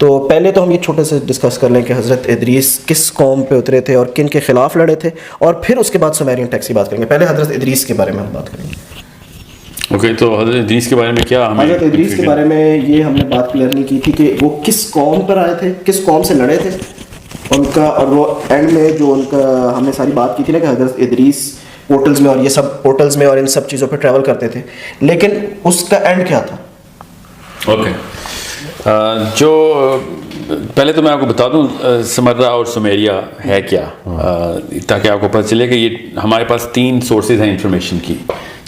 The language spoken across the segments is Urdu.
تو پہلے تو ہم یہ چھوٹے سے ڈسکس کر لیں کہ حضرت ادریس کس قوم پہ اترے تھے اور کن کے خلاف لڑے تھے, اور پھر اس کے بعد سومیرین ٹیکسٹ کی بات کریں گے. پہلے حضرت ادریس کے بارے میں ہم بات کریں گے. اوکے, تو حضرت ادریس کے بارے میں کیا ہمیں, حضرت ادریس کے بارے میں یہ ہم نے بات کلیئر نہیں کی تھی کہ وہ کس قوم پر آئے تھے, کس قوم سے لڑے تھے ان کا, اور وہ اینڈ میں جو ان کا ہم نے ساری بات کی تھی نا کہ حضرت ادریس پورٹلز میں اور یہ سب پورٹلز میں اور ان سب چیزوں پہ ٹریول کرتے تھے, لیکن اس کا اینڈ کیا تھا. اوکے, جو پہلے تو میں آپ کو بتا دوں سمرہ اور سمیریا ہے کیا, تاکہ آپ کو پتہ چلے کہ یہ ہمارے پاس 3 سورسز ہیں انفارمیشن کی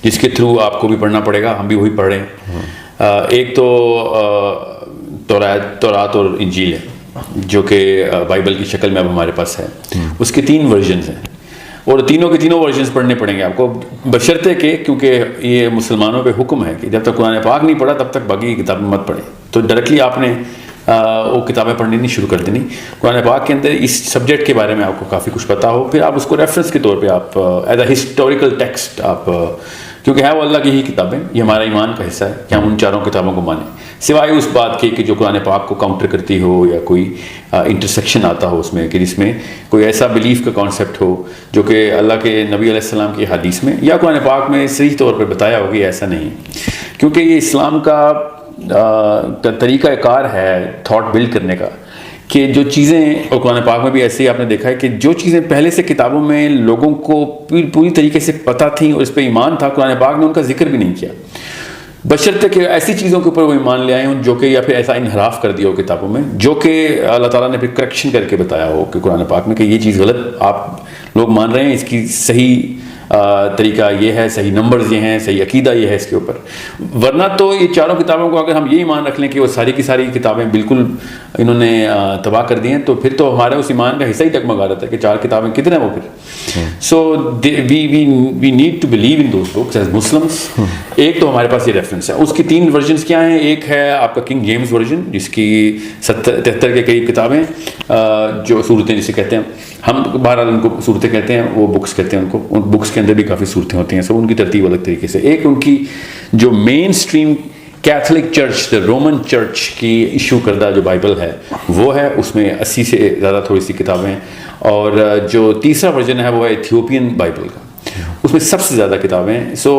جس کے تھرو آپ کو بھی پڑھنا پڑے گا, ہم بھی وہی پڑھ رہے ہیں. ایک تو تورات اور انجیل ہے جو کہ بائبل کی شکل میں اب ہمارے پاس ہے. اس کے 3 ورژنز ہیں اور تینوں کے تینوں ورژنز پڑھنے پڑیں گے آپ کو, بشرطے کہ کیونکہ یہ مسلمانوں پہ حکم ہے کہ جب تک قرآن پاک نہیں پڑھا تب تک باقی کتابیں مت پڑھیں. تو ڈائریکٹلی آپ نے وہ کتابیں پڑھنی نہیں شروع کر دینی. قرآن پاک کے اندر اس سبجیکٹ کے بارے میں آپ کو کافی کچھ پتہ ہو, پھر آپ اس کو ریفرنس کے طور پہ آپ ایز اے ہسٹوریکل ٹیکسٹ آپ, کیونکہ ہے وہ اللہ کی ہی کتابیں, یہ ہمارا ایمان کا حصہ ہے کہ ہم ان 4 کتابوں کو مانیں, سوائے اس بات کے کہ جو قرآن پاک کو کاؤنٹر کرتی ہو یا کوئی انٹرسیکشن آتا ہو اس میں, کہ جس میں کوئی ایسا بلیف کا کانسیپٹ ہو جو کہ اللہ کے نبی علیہ السلام کی حدیث میں یا قرآن پاک میں صحیح طور پہ بتایا ہوگا. ایسا نہیں, کیونکہ یہ اسلام کا طریقہ کار ہے تھاٹ بلڈ کرنے کا, کہ جو چیزیں, اور قرآن پاک میں بھی ایسے ہی آپ نے دیکھا ہے کہ جو چیزیں پہلے سے کتابوں میں لوگوں کو پوری طریقے سے پتہ تھیں اور اس پہ ایمان تھا, قرآن پاک نے ان کا ذکر بھی نہیں کیا, بشرطے کہ ایسی چیزوں کے اوپر وہ ایمان لے آئے ہوں جو کہ, یا پھر ایسا انحراف کر دیا ہو کتابوں میں جو کہ اللہ تعالیٰ نے پھر کریکشن کر کے بتایا ہو کہ قرآن پاک میں کہ یہ چیز غلط آپ لوگ مان رہے ہیں, اس کی صحیح طریقہ یہ ہے, صحیح نمبرز یہ ہیں, صحیح عقیدہ یہ ہے اس کے اوپر. ورنہ تو یہ 4 کتابوں کو اگر ہم یہ ایمان رکھ لیں کہ وہ ساری کی ساری کتابیں بالکل انہوں نے تباہ کر دی ہیں, تو پھر تو ہمارے اس ایمان کا حصہ ہی ڈگمگا رہتا ہے کہ 4 کتابیں کتنے ہیں وہ پھر. So we need to believe in those books as Muslims. ایک تو ہمارے پاس یہ ریفرنس ہے, اس کی 3 ورژنس کیا ہیں. ایک ہے آپ کا کنگ جیمز ورژن جس کی 73 کے قریب کتابیں, جو صورتیں جسے کہتے ہیں, ہم بہرحال ان کو صورتیں کہتے ہیں, وہ بکس کہتے ہیں ان کو, ان بکس کے اندر بھی کافی صورتیں ہوتی ہیں, سب ان کی ترتیب الگ طریقے سے. ایک ان کی جو mainstream Catholic church, Roman church کی ایشو کردہ جو بائبل ہے وہ ہے, اس میں 80 سے زیادہ تھوڑی سی کتابیں ہیں. اور جو تیسرا ورژن ہے وہ ہے ایتھیوپین بائبل کا, اس میں سب سے زیادہ کتابیں ہیں. So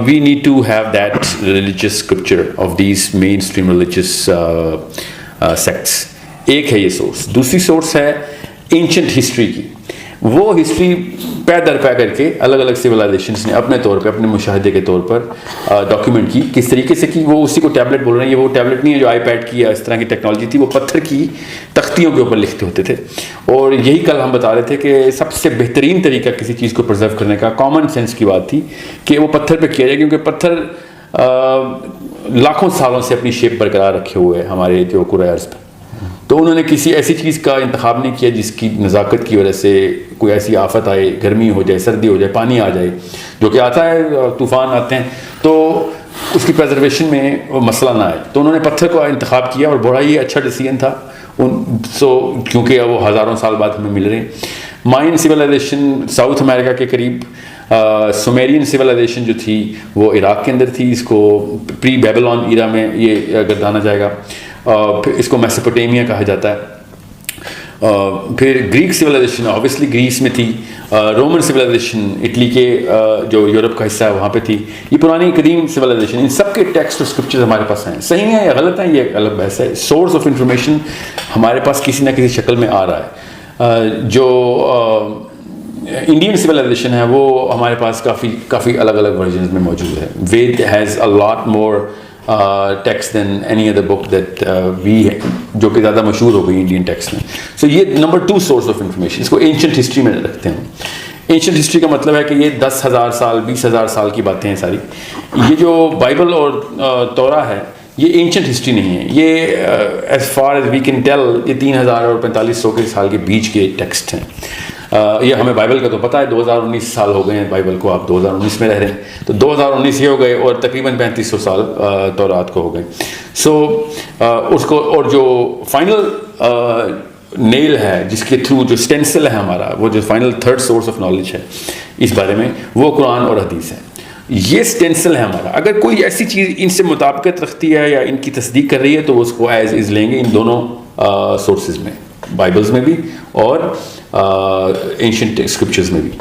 we need to have that religious scripture of these mainstream religious sects. ایک ہے یہ سورس. دوسری سورس ہے اینشنٹ ہسٹری کی. وہ ہسٹری پے در پے کر کے الگ الگ سویلائزیشنس نے اپنے طور پہ, اپنے مشاہدے کے طور پر ڈاکیومنٹ کی. کس طریقے سے کی, وہ اسی کو ٹیبلٹ بول رہے ہیں. یہ وہ ٹیبلٹ نہیں ہے جو آئی پیڈ کی یا اس طرح کی ٹیکنالوجی تھی, وہ پتھر کی تختیوں کے اوپر لکھتے ہوتے تھے. اور یہی کل ہم بتا رہے تھے کہ سب سے بہترین طریقہ کسی چیز کو پرزرو کرنے کا کامن سینس کی بات تھی کہ وہ پتھر پہ کیا جائے, کیونکہ پتھر لاکھوں سالوں سے اپنی شیپ برقرار رکھے ہوئے ہمارے جو کرۂ ارض پہ. تو انہوں نے کسی ایسی چیز کا انتخاب نہیں کیا جس کی نزاکت کی وجہ سے کوئی ایسی آفت آئے, گرمی ہو جائے, سردی ہو جائے, پانی آ جائے, جو کہ آتا ہے, طوفان آتے ہیں, تو اس کی پریزرویشن میں مسئلہ نہ آئے. تو انہوں نے پتھر کو انتخاب کیا اور بڑا ہی اچھا ڈیسیجن تھا. کیونکہ وہ ہزاروں سال بعد ہمیں مل رہے ہیں. مائن سویلائزیشن ساؤتھ امریکہ کے قریب, سومیرین سویلائزیشن جو تھی وہ عراق کے اندر تھی. اس کو پری بیبلون ایرا میں یہ گردانا جائے گا. پھر اس کو میسوپوٹیمیا کہا جاتا ہے. پھر گریک سویلائزیشن اوبیسلی گریس میں تھی. رومن سویلائزیشن اٹلی کے جو یورپ کا حصہ ہے وہاں پہ تھی. یہ پرانی قدیم سویلائزیشن, ان سب کے ٹیکسٹ اور اسکرپچرز ہمارے پاس ہیں. صحیح ہیں یا غلط ہیں یہ ایک الگ بحث ہے. سورس آف انفارمیشن ہمارے پاس کسی نہ کسی شکل میں آ رہا ہے. جو انڈین سویلائزیشن ہے وہ ہمارے پاس کافی الگ الگ ورژنز میں موجود ہے. Veda has a lot more text than any other book that we, جو کہ زیادہ مشہور ہو گئی انڈین ٹیکسٹ میں. سو یہ نمبر 2 سورس آف انفارمیشن. اس کو اینشنٹ ہسٹری میں رکھتے ہیں. اینشنٹ ہسٹری کا مطلب ہے کہ یہ 10,000 سال 20,000 سال کی باتیں ہیں ساری. یہ جو بائبل اور تورا ہے یہ اینشنٹ ہسٹری نہیں ہے. یہ as far as we can tell یہ 3,000 اور 4,500 کے سال کے بیچ کے ٹیکسٹ ہیں. یہ ہمیں بائبل کا تو پتہ ہے 2019 سال ہو گئے ہیں بائبل کو, آپ 2019 میں رہ رہے ہیں, تو 2019 یہ ہو گئے اور تقریباً 3,500 سال تورات کو ہو گئے. سو اس کو, اور جو فائنل نیل ہے جس کے تھرو جو اسٹینسل ہے ہمارا, وہ جو final 3rd source of knowledge ہے اس بارے میں, وہ قرآن اور حدیث ہے. یہ سٹینسل ہے ہمارا. اگر کوئی ایسی چیز ان سے مطابقت رکھتی ہے یا ان کی تصدیق کر رہی ہے تو اس کو ایز از لیں گے ان دونوں سورسز میں, بائبلز میں بھی اور اینشنٹ اسکرپچرز میں بھی.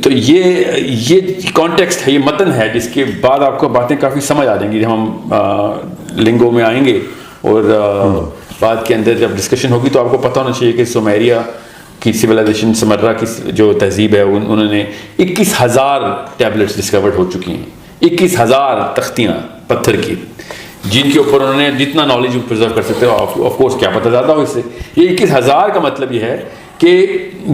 تو یہ کانٹیکسٹ ہے, یہ متن ہے جس کے بعد آپ کو باتیں کافی سمجھ آ جائیں گی. جب ہم لنگو میں آئیں گے اور بعد کے اندر جب ڈسکشن ہوگی تو آپ کو پتہ ہونا چاہیے کہ سومیریا کی سویلائزیشن, سمرا کی جو تہذیب ہے, انہوں نے 21,000 ٹیبلٹس ڈسکورڈ ہو چکی ہیں, 21,000 تختیاں پتھر کی, جن کے اوپر انہوں نے جتنا نالج پرزرو کر سکتے ہو. آف کورس کیا پتہ زیادہ ہو اس سے. یہ 21,000 کا مطلب یہ ہے کہ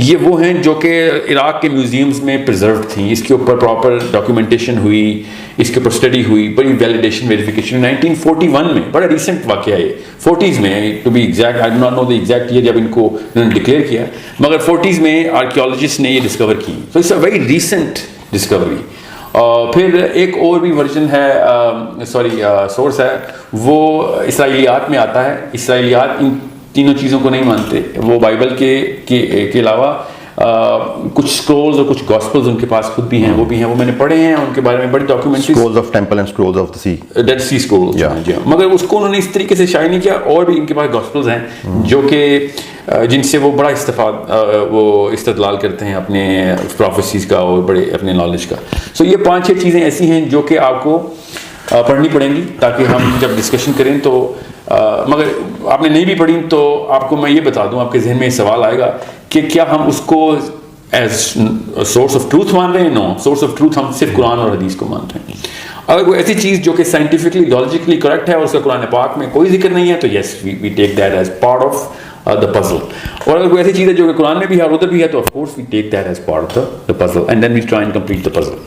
یہ وہ ہیں جو کہ عراق کے میوزیمز میں پرزروڈ تھیں. اس کے اوپر پراپر ڈاکیومنٹیشن ہوئی, اس کے اوپر اسٹڈی ہوئی, بڑی ویلیڈیشن ویریفیکیشن. 1941 میں, بڑا ریسنٹ واقعہ ہے, 40s میں to be exact, I do not know the exact year جب ان کو انہوں نے ڈکلیئر کیا, مگر 40s میں آرکیولوجسٹ نے یہ ڈسکور کی. تو it's a very recent discovery. پھر ایک اور بھی ورژن ہے, سورس ہے, وہ اسرائیلیات میں آتا ہے. اسرائیلیات ان تینوں چیزوں کو نہیں مانتے. وہ بائبل کے علاوہ کچھ اسکرولز اور کچھ گاسپلز ان کے پاس خود بھی ہیں, وہ بھی ہیں, وہ میں نے پڑھے ہیں, ان کے بارے میں بڑی documentaries, scrolls of temple and scrolls of the sea, dead sea scrolls. جی ہاں, مگر اس کو انہوں نے اس طریقے سے شائع نہیں کیا. اور بھی ان کے پاس گاسپلز ہیں جو کہ جن سے وہ بڑا وہ استدلال کرتے ہیں اپنے پروفیسیز کا اور بڑے اپنے نالج کا. سو یہ 5-6 چیزیں ایسی ہیں جو کہ آپ کو پڑھنی پڑیں گی تاکہ ہم جب ڈسکشن کریں تو, مگر آپ نے نہیں بھی پڑھی تو آپ کو میں یہ بتا دوں, آپ کے ذہن میں یہ سوال آئے گا کہ کیا ہم اس کو ایز سورس آف ٹروتھ مان رہے ہیں. نو, سورس آف ٹروتھ ہم صرف قرآن اور حدیث کو مان رہے ہیں. اگر کوئی ایسی چیز جو کہ سائنٹیفکلی لاجیکلی کریکٹ ہے اور اس کا قرآن پاک میں کوئی ذکر نہیں ہے تو yes we take that as part of the puzzle. اور اگر کوئی ایسی چیز ہے جو کہ قرآن میں بھی ہے اور ادھر بھی ہے تو of course we take that as part of the puzzle and then we try and complete the puzzle.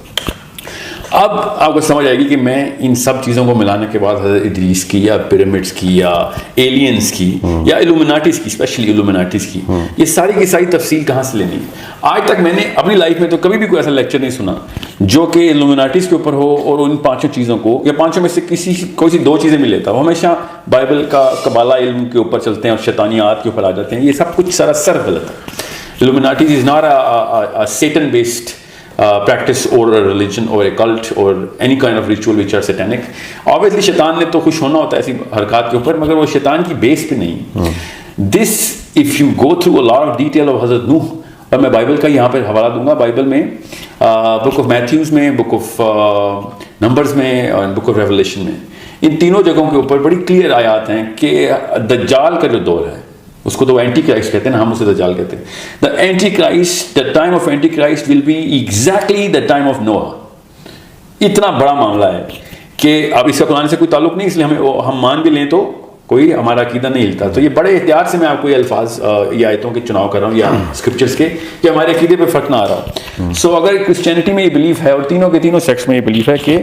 اب آپ کو سمجھ آئے گی کہ میں ان سب چیزوں کو ملانے کے بعد حضرت ادریس کی یا پیرامڈس کی یا ایلینز کی یا الومناٹیز کی, اسپیشلی الومناٹیز کی, یہ ساری کی ساری تفصیل کہاں سے لینی. آج تک میں نے اپنی لائف میں تو کبھی بھی کوئی ایسا لیکچر نہیں سنا جو کہ الومناٹیز کے اوپر ہو اور ان 5 چیزوں کو یا 5 میں سے کوئی سی 2 چیزیں بھی لیتا. وہ ہمیشہ بائبل کا قبالہ علم کے اوپر چلتے ہیں اور شیطانیات کے اوپر آ جاتے ہیں. یہ سب کچھ سراسر غلط ہے. Illuminatis is not a Satan based practice or a religion or a cult or any kind of ritual which are satanic. Obviously شیطان نے تو خوش ہونا ہوتا ہے ایسی حرکات کے اوپر, مگر وہ شیطان کی بیس پہ نہیں. This if you go through a lot of detail of حضرت نوح, اور میں بائبل کا یہاں پہ حوالہ دوں گا, بائبل میں بک آف میتھیوز میں, بک آف نمبرز میں اور بک آف ریولیشن میں, ان تینوں جگہوں کے اوپر بڑی کلیئر آیات ہیں کہ دجال کا جو دور ہے اس کو تو اینٹی کرائسٹ کہتے ہیں نا, ہم اسے دجال کہتے ہیں. The Antichrist, the time of Antichrist will be exactly the time of نوح. اتنا بڑا معاملہ ہے کہ اب اس کا قرآن سے کوئی تعلق نہیں, اس لیے ہم مان بھی لیں تو کوئی ہمارا عقیدہ نہیں ہلتا. تو یہ بڑے احتیاط سے میں آپ کو یہ الفاظ یا آیتوں کے چناؤ کر رہا ہوں یا اسکرپچرس کے, کہ ہمارے عقیدے پہ فرق نہ آ رہا ہو. سو اگر کرسچینٹی میں یہ بلیف ہے اور تینوں کے تینوں سیکٹس میں یہ بلیف ہے کہ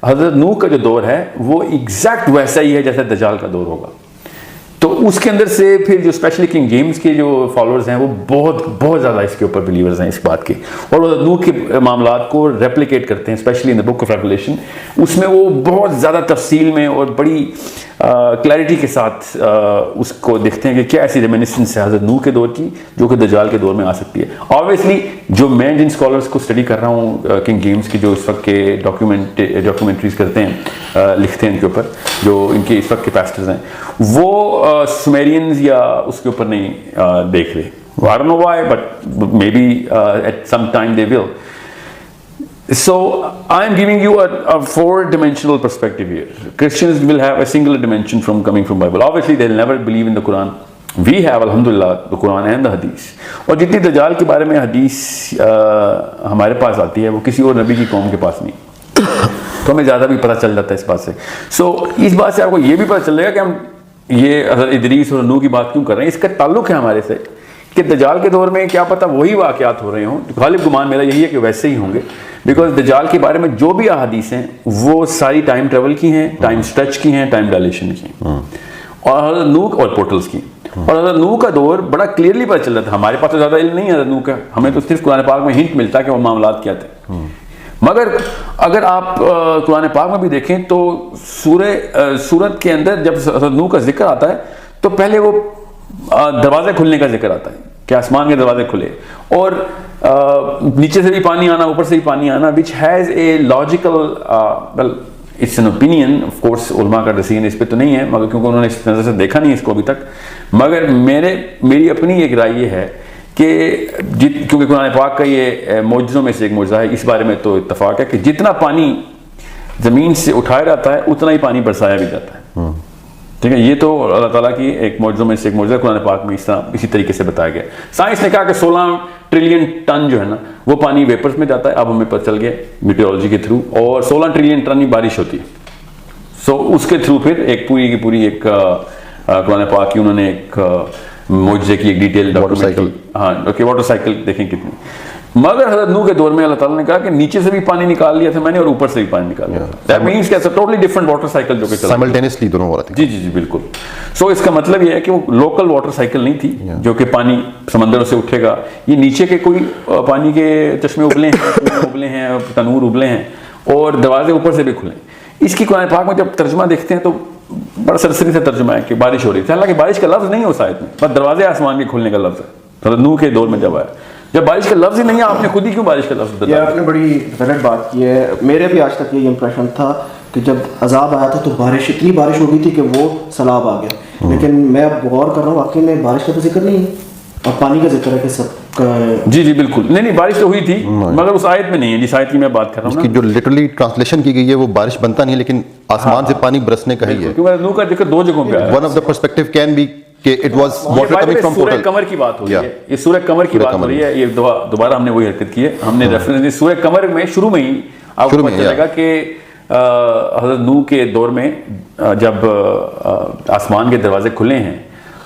حضرت نوح کا جو دور ہے وہ ایگزیکٹ ویسا ہی ہے جیسا دجال کا دور ہوگا, تو اس کے اندر سے پھر جو اسپیشلی کنگ جیمز کے جو فالوورز ہیں وہ بہت زیادہ اس کے اوپر بلیورز ہیں اس بات کے, اور وہ نوح کے معاملات کو ریپلیکیٹ کرتے ہیں especially in the book of Revelation. اس میں وہ بہت زیادہ تفصیل میں اور بڑی کلیئرٹی کے ساتھ اس کو دیکھتے ہیں کہ کیا ایسی ریمینسنس ہے حضرت نوح کے دور کی جو کہ دجال کے دور میں آ سکتی ہے. آبویسلی جو میں جن اسکالرس کو اسٹڈی کر رہا ہوں کنگ جیمز کی, جو اس وقت کے ڈاکیومنٹریز کرتے ہیں, لکھتے ہیں ان کے اوپر, جو ان کے اس وقت کے پیسٹرز ہیں, وہ سومیرینز یا اس کے اوپر نہیں دیکھ رہے. I don't know why, but maybe at some time they will. So I'm giving you a 4-dimensional perspective here. Christians will have a single dimension coming from Bible. Obviously they'll never believe in the Quran. We have alhamdulillah the Quran and the Hadith. اور جتنی دجال کے بارے میں حدیث ہمارے پاس آتی ہے وہ کسی اور نبی کی قوم کے پاس نہیں, تو ہمیں زیادہ بھی پتہ چل جاتا ہے اس بات سے. سو اس بات سے آپ کو یہ بھی پتہ چل جائے گا کہ ہم یہ حضرت ادریس اور نوح کی بات کیوں کر رہے ہیں. اس کا تعلق ہے ہمارے سے کہ دجال کے دور میں کیا پتہ وہی واقعات ہو رہے ہوں. غالب گمان میرا یہی ہے کہ ویسے ہی ہوں گے, بیکاز دجال کے بارے میں جو بھی احادیث ہیں وہ ساری ٹائم ٹریول کی ہیں, ٹائم اسٹریچ کی ہیں, ٹائم ڈائلیشن کی ہیں, اور حضرت نوح اور پورٹلز کی. اور حضرت نوح کا دور بڑا کلیئرلی پتہ چل رہا تھا. ہمارے پاس تو زیادہ علم نہیں ہے حضرت نوح کا, ہمیں تو صرف قرآن پاک میں ہنٹ ملتا ہے کہ وہ معاملات کیا تھے. مگر اگر آپ قرآن پاک میں بھی دیکھیں تو سورت کے اندر جب حضرت نوح کا ذکر آتا ہے تو پہلے وہ دروازے کھلنے کا ذکر آتا ہے کہ آسمان کے دروازے کھلے, اور نیچے سے بھی پانی آنا, اوپر سے بھی پانی آنا, which has a logical, well it's an opinion, of course علماء کا ڈیسیژن اس پہ تو نہیں ہے, مگر کیونکہ انہوں نے اس نظر سے دیکھا نہیں اس کو ابھی تک, مگر میری اپنی ایک رائے یہ ہے کہ کیونکہ قرآن پاک کا یہ معجزوں میں سے ایک معجزہ ہے, اس بارے میں تو اتفاق ہے کہ جتنا پانی زمین سے اٹھایا جاتا ہے اتنا ہی پانی برسایا بھی جاتا ہے. ٹھیک ہے, یہ تو اللہ تعالیٰ کی ایک معجزوں میں سے ایک معجزہ قرآن پاک میں اسی طریقے سے بتایا گیا. سائنس نے کہا کہ 16 ٹریلین ٹن جو ہے نا وہ پانی ویپرز میں جاتا ہے, اب ہمیں پتہ چل گیا میٹیورولوجی کے تھرو, اور 16 ٹریلین ٹن ہی بارش ہوتی ہے. سو اس کے تھرو پھر ایک پوری کی پوری ایک قرآن پاک کی انہوں نے ایک معجزے کی ایک ڈیٹیل ڈاکیومنٹ, ہاں واٹر سائیکل دیکھیں کتنی. مگر حضرت نوح کے دور میں اللہ تعالیٰ نے کہا کہ نیچے سے بھی پانی نکال لیا تھا میں نے, اور اوپر سے بھی پانی نکال لیا. دیٹ مینس کہ ٹوٹلی ڈفرنٹ واٹر سائیکل جو کہ سائملٹینیسلی دونوں ہو رہا تھا. جی بالکل. سو اس کا مطلب یہ ہے کہ وہ لوکل واٹر سائیکل نہیں تھی جو کہ پانی سمندر سے اٹھے گا, یہ نیچے کے کوئی پانی کے چشمے ابلے ہیں, تنور ابلے ہیں, اور دروازے اوپر سے بھی کھلے. اس کی قرآن پاک میں جب ترجمہ دیکھتے ہیں تو بڑا سرسری سے ترجمہ ہے کہ بارش ہو رہی تھی, حالانکہ بارش کا لفظ نہیں ہے اس آیت میں, بس دروازے آسمان کے کھلنے کا لفظ ہے. حضرت نوح کے دور میں جب آیا, جب بارش کا لفظ ہی نہیں ہے, آپ نے خود ہی کیوں بارش کا لفظ یہ آپ نے بڑی غلط بات کی ہے. میرے بھی آج تک یہ امپریشن تھا کہ جب عذاب آیا تھا تو اتنی بارش ہو گئی تھی کہ وہ سیلاب آ گیا, لیکن میں اب غور کر رہا ہوں واقعی میں بارش کا تو ذکر نہیں ہے, اور پانی کا ذکر ہے کہ سب کا. جی بالکل, نہیں بارش تو ہوئی تھی مگر اس آیت میں نہیں ہے جس آیت کی میں بات کر رہا ہوں. اس کی جو لٹرلی ٹرانسلیشن کی گئی ہے وہ بارش بنتا نہیں ہے, لیکن آسمان سے پانی برسنے کا ہی ہے. کیونکہ نوح کا ذکر 2 جگہوں پہ آیا. One of the perspective can be کہ it was water coming from سورہ قمر کی بات ہو رہی ہے, یہ سورہ قمر کی بات ہو رہی ہے. یہ دوبارہ ہم نے وہی حرکت کی ہے, ہم نے ریفرنس سورہ قمر میں شروع میں ہی آپ کو پتہ چلے گا کہ حضرت نوح کے دور میں جب آسمان کے دروازے کھلے ہیں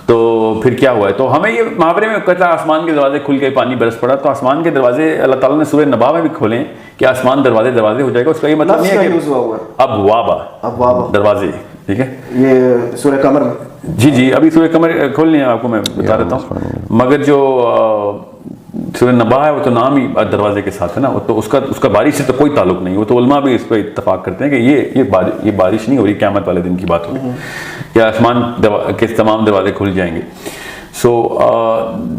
تو پھر کیا ہوا ہے. تو ہمیں یہ محاورے میں کہتا ہے آسمان کے دروازے کھل کے پانی برس پڑا, تو آسمان کے دروازے اللہ تعالیٰ نے سورہ نبا میں بھی کھولے ہیں کہ آسمان دروازے ہو جائے گا. اس کا یہ مطلب نہیں ہے کہ ابواب دروازے, ٹھیک ہے, یہ سورہ قمر میں. جی ابھی سورہ قمر کھولنے ہیں آپ کو میں بتا دیتا ہوں, مگر جو سورہ نبا ہے وہ تو نام ہی دروازے کے ساتھ ہے نا, تو اس کا بارش سے تو کوئی تعلق نہیں. وہ تو علماء بھی اس پہ اتفاق کرتے ہیں کہ یہ بارش نہیں ہو رہی, قیامت والے دن کی بات ہو رہی ہے کہ آسمان کے تمام دروازے کھل جائیں گے. سو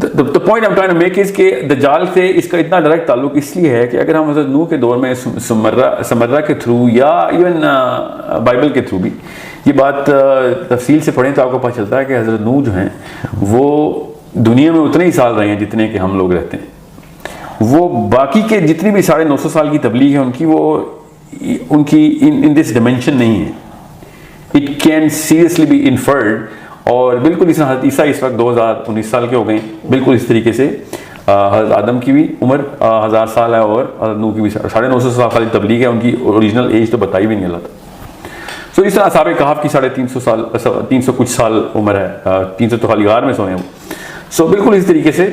the point I'm trying to make is کہ دجال سے اس کا اتنا ڈائریکٹ تعلق اس لیے ہے کہ اگر ہم حضرت نوح کے دور میں سمرہ کے تھرو یا ایون بائبل کے تھرو بھی یہ بات تفصیل سے پڑھیں تو آپ کو پتہ چلتا ہے کہ حضرت نوح جو ہیں وہ دنیا میں اتنے ہی سال رہے ہیں جتنے کہ ہم لوگ رہتے ہیں. وہ باقی کے جتنی بھی 950 سال کی تبلیغ ہے ان کی ان دس ڈائمینشن نہیں ہے. It can seriously be inferred, اور بالکل اس طرح حضرت عیسیٰ اس وقت 2019 سال کے ہو گئے, بالکل اس طریقے سے حضرت آدم کی بھی عمر 1000 سال ہے, اور حضرت نوح کی بھی 950 سال کی تبلیغ ہے. ان کی اوریجنل ایج تو بتائی بھی نہیں اللہ تعالیٰ. سو اس طرح اصحاب کہف کی 350 کچھ سال عمر ہے, 300 تو خالی غار میں سوئے ہیں وہ. سو بالکل اس طریقے سے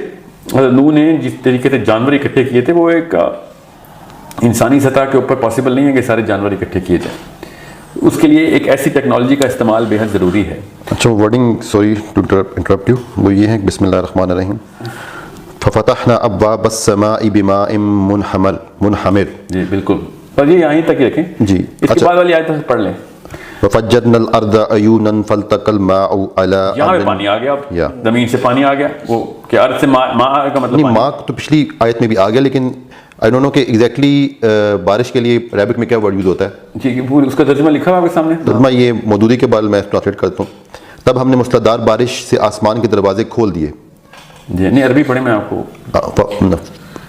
حضرت نوح نے جس طریقے سے جانور اکٹھے کیے تھے وہ ایک انسانی سطح کے اوپر پاسبل نہیں ہے کہ سارے جانور اکٹھے کیے جائیں. اس کے لیے ایک ایسی ٹیکنالوجی کا استعمال بے حد ضروری ہے. اچھا wording, sorry to interrupt you, وہ یہ ہے بسم اللہ الرحمن الرحیم, ففتحنا ابواب السماء بماء منہمر. جی بالکل, اور یہ یہیں تک ہی رکھیں جی. اس کے بعد والی آیت پڑھ لیں. وفجرنا الارض عیونا فالتقى الماء على یہاں پہ پانی آ گیا, اب زمین سے پانی آ گیا. وہ کہ ارض سے ماء کا مطلب نہیں, ماء تو پچھلی آیت میں بھی آ گیا, لیکن آئی ڈونٹ نو کہ ایگزیکٹلی بارش کے لیے عربک میں کیا ورڈ یوز ہوتا ہے. جی پوری اس کا ترجمہ لکھا ہوا آپ کے سامنے. ترجمہ یہ مودودی کے بعد میں ٹرانسلیٹ کرتا ہوں. تب ہم نے مسلسل بارش سے آسمان کے دروازے کھول دیے. جی نہیں عربی پڑھیں میں آپ کو.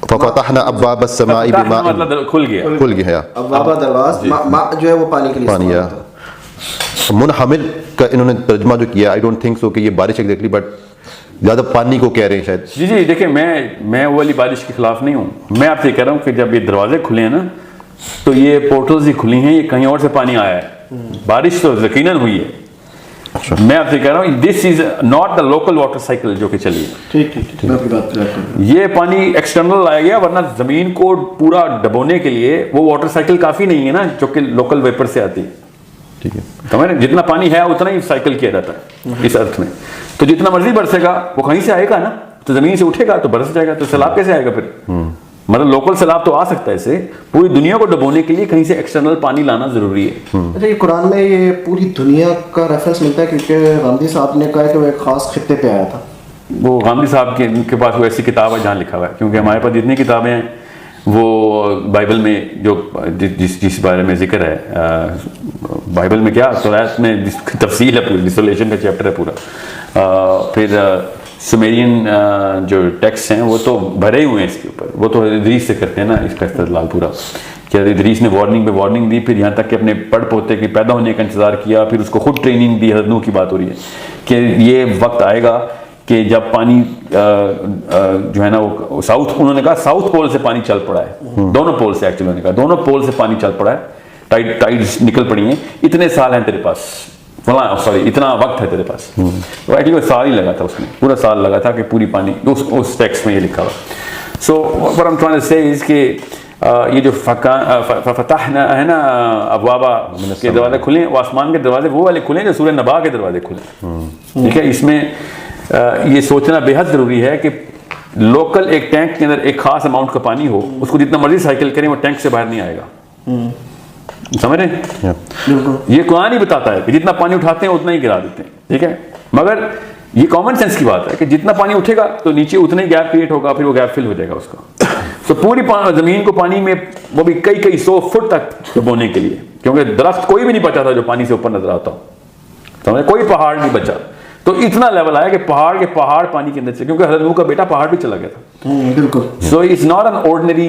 ففتحنا ابواب السماء بماء, مطلب کھل گیا. ابواب دروازے ماء جو ہے وہ پانی کے لیے پانی ہے. منہمر کا انہوں نے ترجمہ جو کیا, آئی ڈونٹ تھنک سو کہ یہ بارش ایگزیکٹلی, بٹ زیادہ پانی کو کہہ رہے ہیں شاید. جی دیکھیں میں وہ والی بارش کے خلاف نہیں ہوں. میں آپ سے کہہ رہا ہوں کہ جب یہ دروازے کھلے ہیں نا تو یہ پورٹلز ہی کھلی ہیں, یہ کہیں اور سے پانی آیا ہے. بارش تو یقیناً ہوئی ہے. میں آپ سے کہہ رہا ہوں this is not the local water cycle جو کہ چلی ہے. ٹھیک میں آپ کی بات کر رہا ہوں. یہ پانی ایکسٹرنل لایا گیا, ورنہ زمین کو پورا ڈبونے کے لیے وہ واٹر سائیکل کافی نہیں ہے نا جو کہ لوکل ویپر سے آتی ہے. ٹھیک ہے, سمجھ رہے, جتنا پانی ہے اتنا ہی سائیکل کیا جاتا ہے اس ارتھ میں. تو جتنا مرضی برسے گا وہ کہیں سے آئے گا نا, تو زمین سے اٹھے گا تو برس جائے گا. تو سیلاب کیسے آئے گا پھر؟ مطلب لوکل سیلاب تو آ سکتا ہے, اسے پوری دنیا کو ڈبونے کے لیے کہیں سے ایکسٹرنل پانی لانا ضروری ہے. اچھا, یہ قرآن میں یہ پوری دنیا کا ریفرنس ملتا ہے کیونکہ غامدی صاحب نے کہا کہ وہ ایک خاص خطے پہ آیا تھا. وہ غامدی صاحب کے پاس وہ ایسی کتاب ہے جہاں لکھا ہوا ہے، کیونکہ ہمارے پاس جتنی کتابیں ہیں وہ بائبل میں جو جس بارے میں ذکر ہے، بائبل میں کیا توریت میں تفصیل ہے پوری، ڈسولیشن کا چیپٹر ہے پورا، پھر سمیرین جو ٹیکسٹ ہیں وہ تو بھرے ہوئے ہیں اس کے اوپر، وہ تو ادریس سے کرتے ہیں نا اس کا استدلال پورا، کہ ادریس نے وارننگ پہ وارننگ دی، پھر یہاں تک کہ اپنے پڑ پوتے کے پیدا ہونے کا انتظار کیا، پھر اس کو خود ٹریننگ دی، حضرت نوح کی بات ہو رہی ہے کہ یہ وقت آئے گا کہ جب پانی جو ہے نا وہ انہوں نے کہا ساؤتھ پول سے پانی چل پڑا ہے، دونوں پول سے ایکچولی انہوں نے کہا دونوں پول سے پانی چل پڑا ہے، ٹائڈز نکل پڑی ہیں، اتنے سال ہیں تیرے پاس، اتنا وقت ہے تیرے پاس، تو ایکچولی سال ہی لگا تھا، اس میں پورا سال لگا تھا کہ پوری پانی اس ٹیکسٹ میں یہ لکھا ہوا. سو what I'm trying to say is کہ یہ جو فتحنا ہے نا ابوابا کے دروازے کھلے، وہ آسمان کے دروازے وہ والے کھلے جو سورہ نبا کے دروازے کھلے، ٹھیک ہے. اس میں یہ سوچنا بے حد ضروری ہے کہ لوکل ایک ٹینک کے اندر ایک خاص اماؤنٹ کا پانی ہو، اس کو جتنا مرضی سائیکل کریں وہ ٹینک سے باہر نہیں آئے گا، سمجھ رہے ہیں؟ یہ قرآن ہی بتاتا ہے کہ جتنا پانی اٹھاتے ہیں اتنا ہی گرا دیتے ہیں، ٹھیک ہے. مگر یہ کامن سینس کی بات ہے کہ جتنا پانی اٹھے گا تو نیچے اتنا ہی گیپ کریٹ ہوگا، پھر وہ گیپ فل ہو جائے گا اس کا. تو پوری زمین کو پانی میں وہ بھی کئی 100 فٹ تک بونے کے لیے، کیونکہ درخت کوئی بھی نہیں بچا تھا جو پانی سے اوپر نظر آتا ہو، سمجھے، کوئی پہاڑ نہیں بچا. تو اتنا لیول آیا کہ پہاڑ پانی کے اندر سے، کیونکہ حضرت نوح کا بیٹا پہاڑ بھی چلا گیا تھا. بالکل. So it's not an ordinary.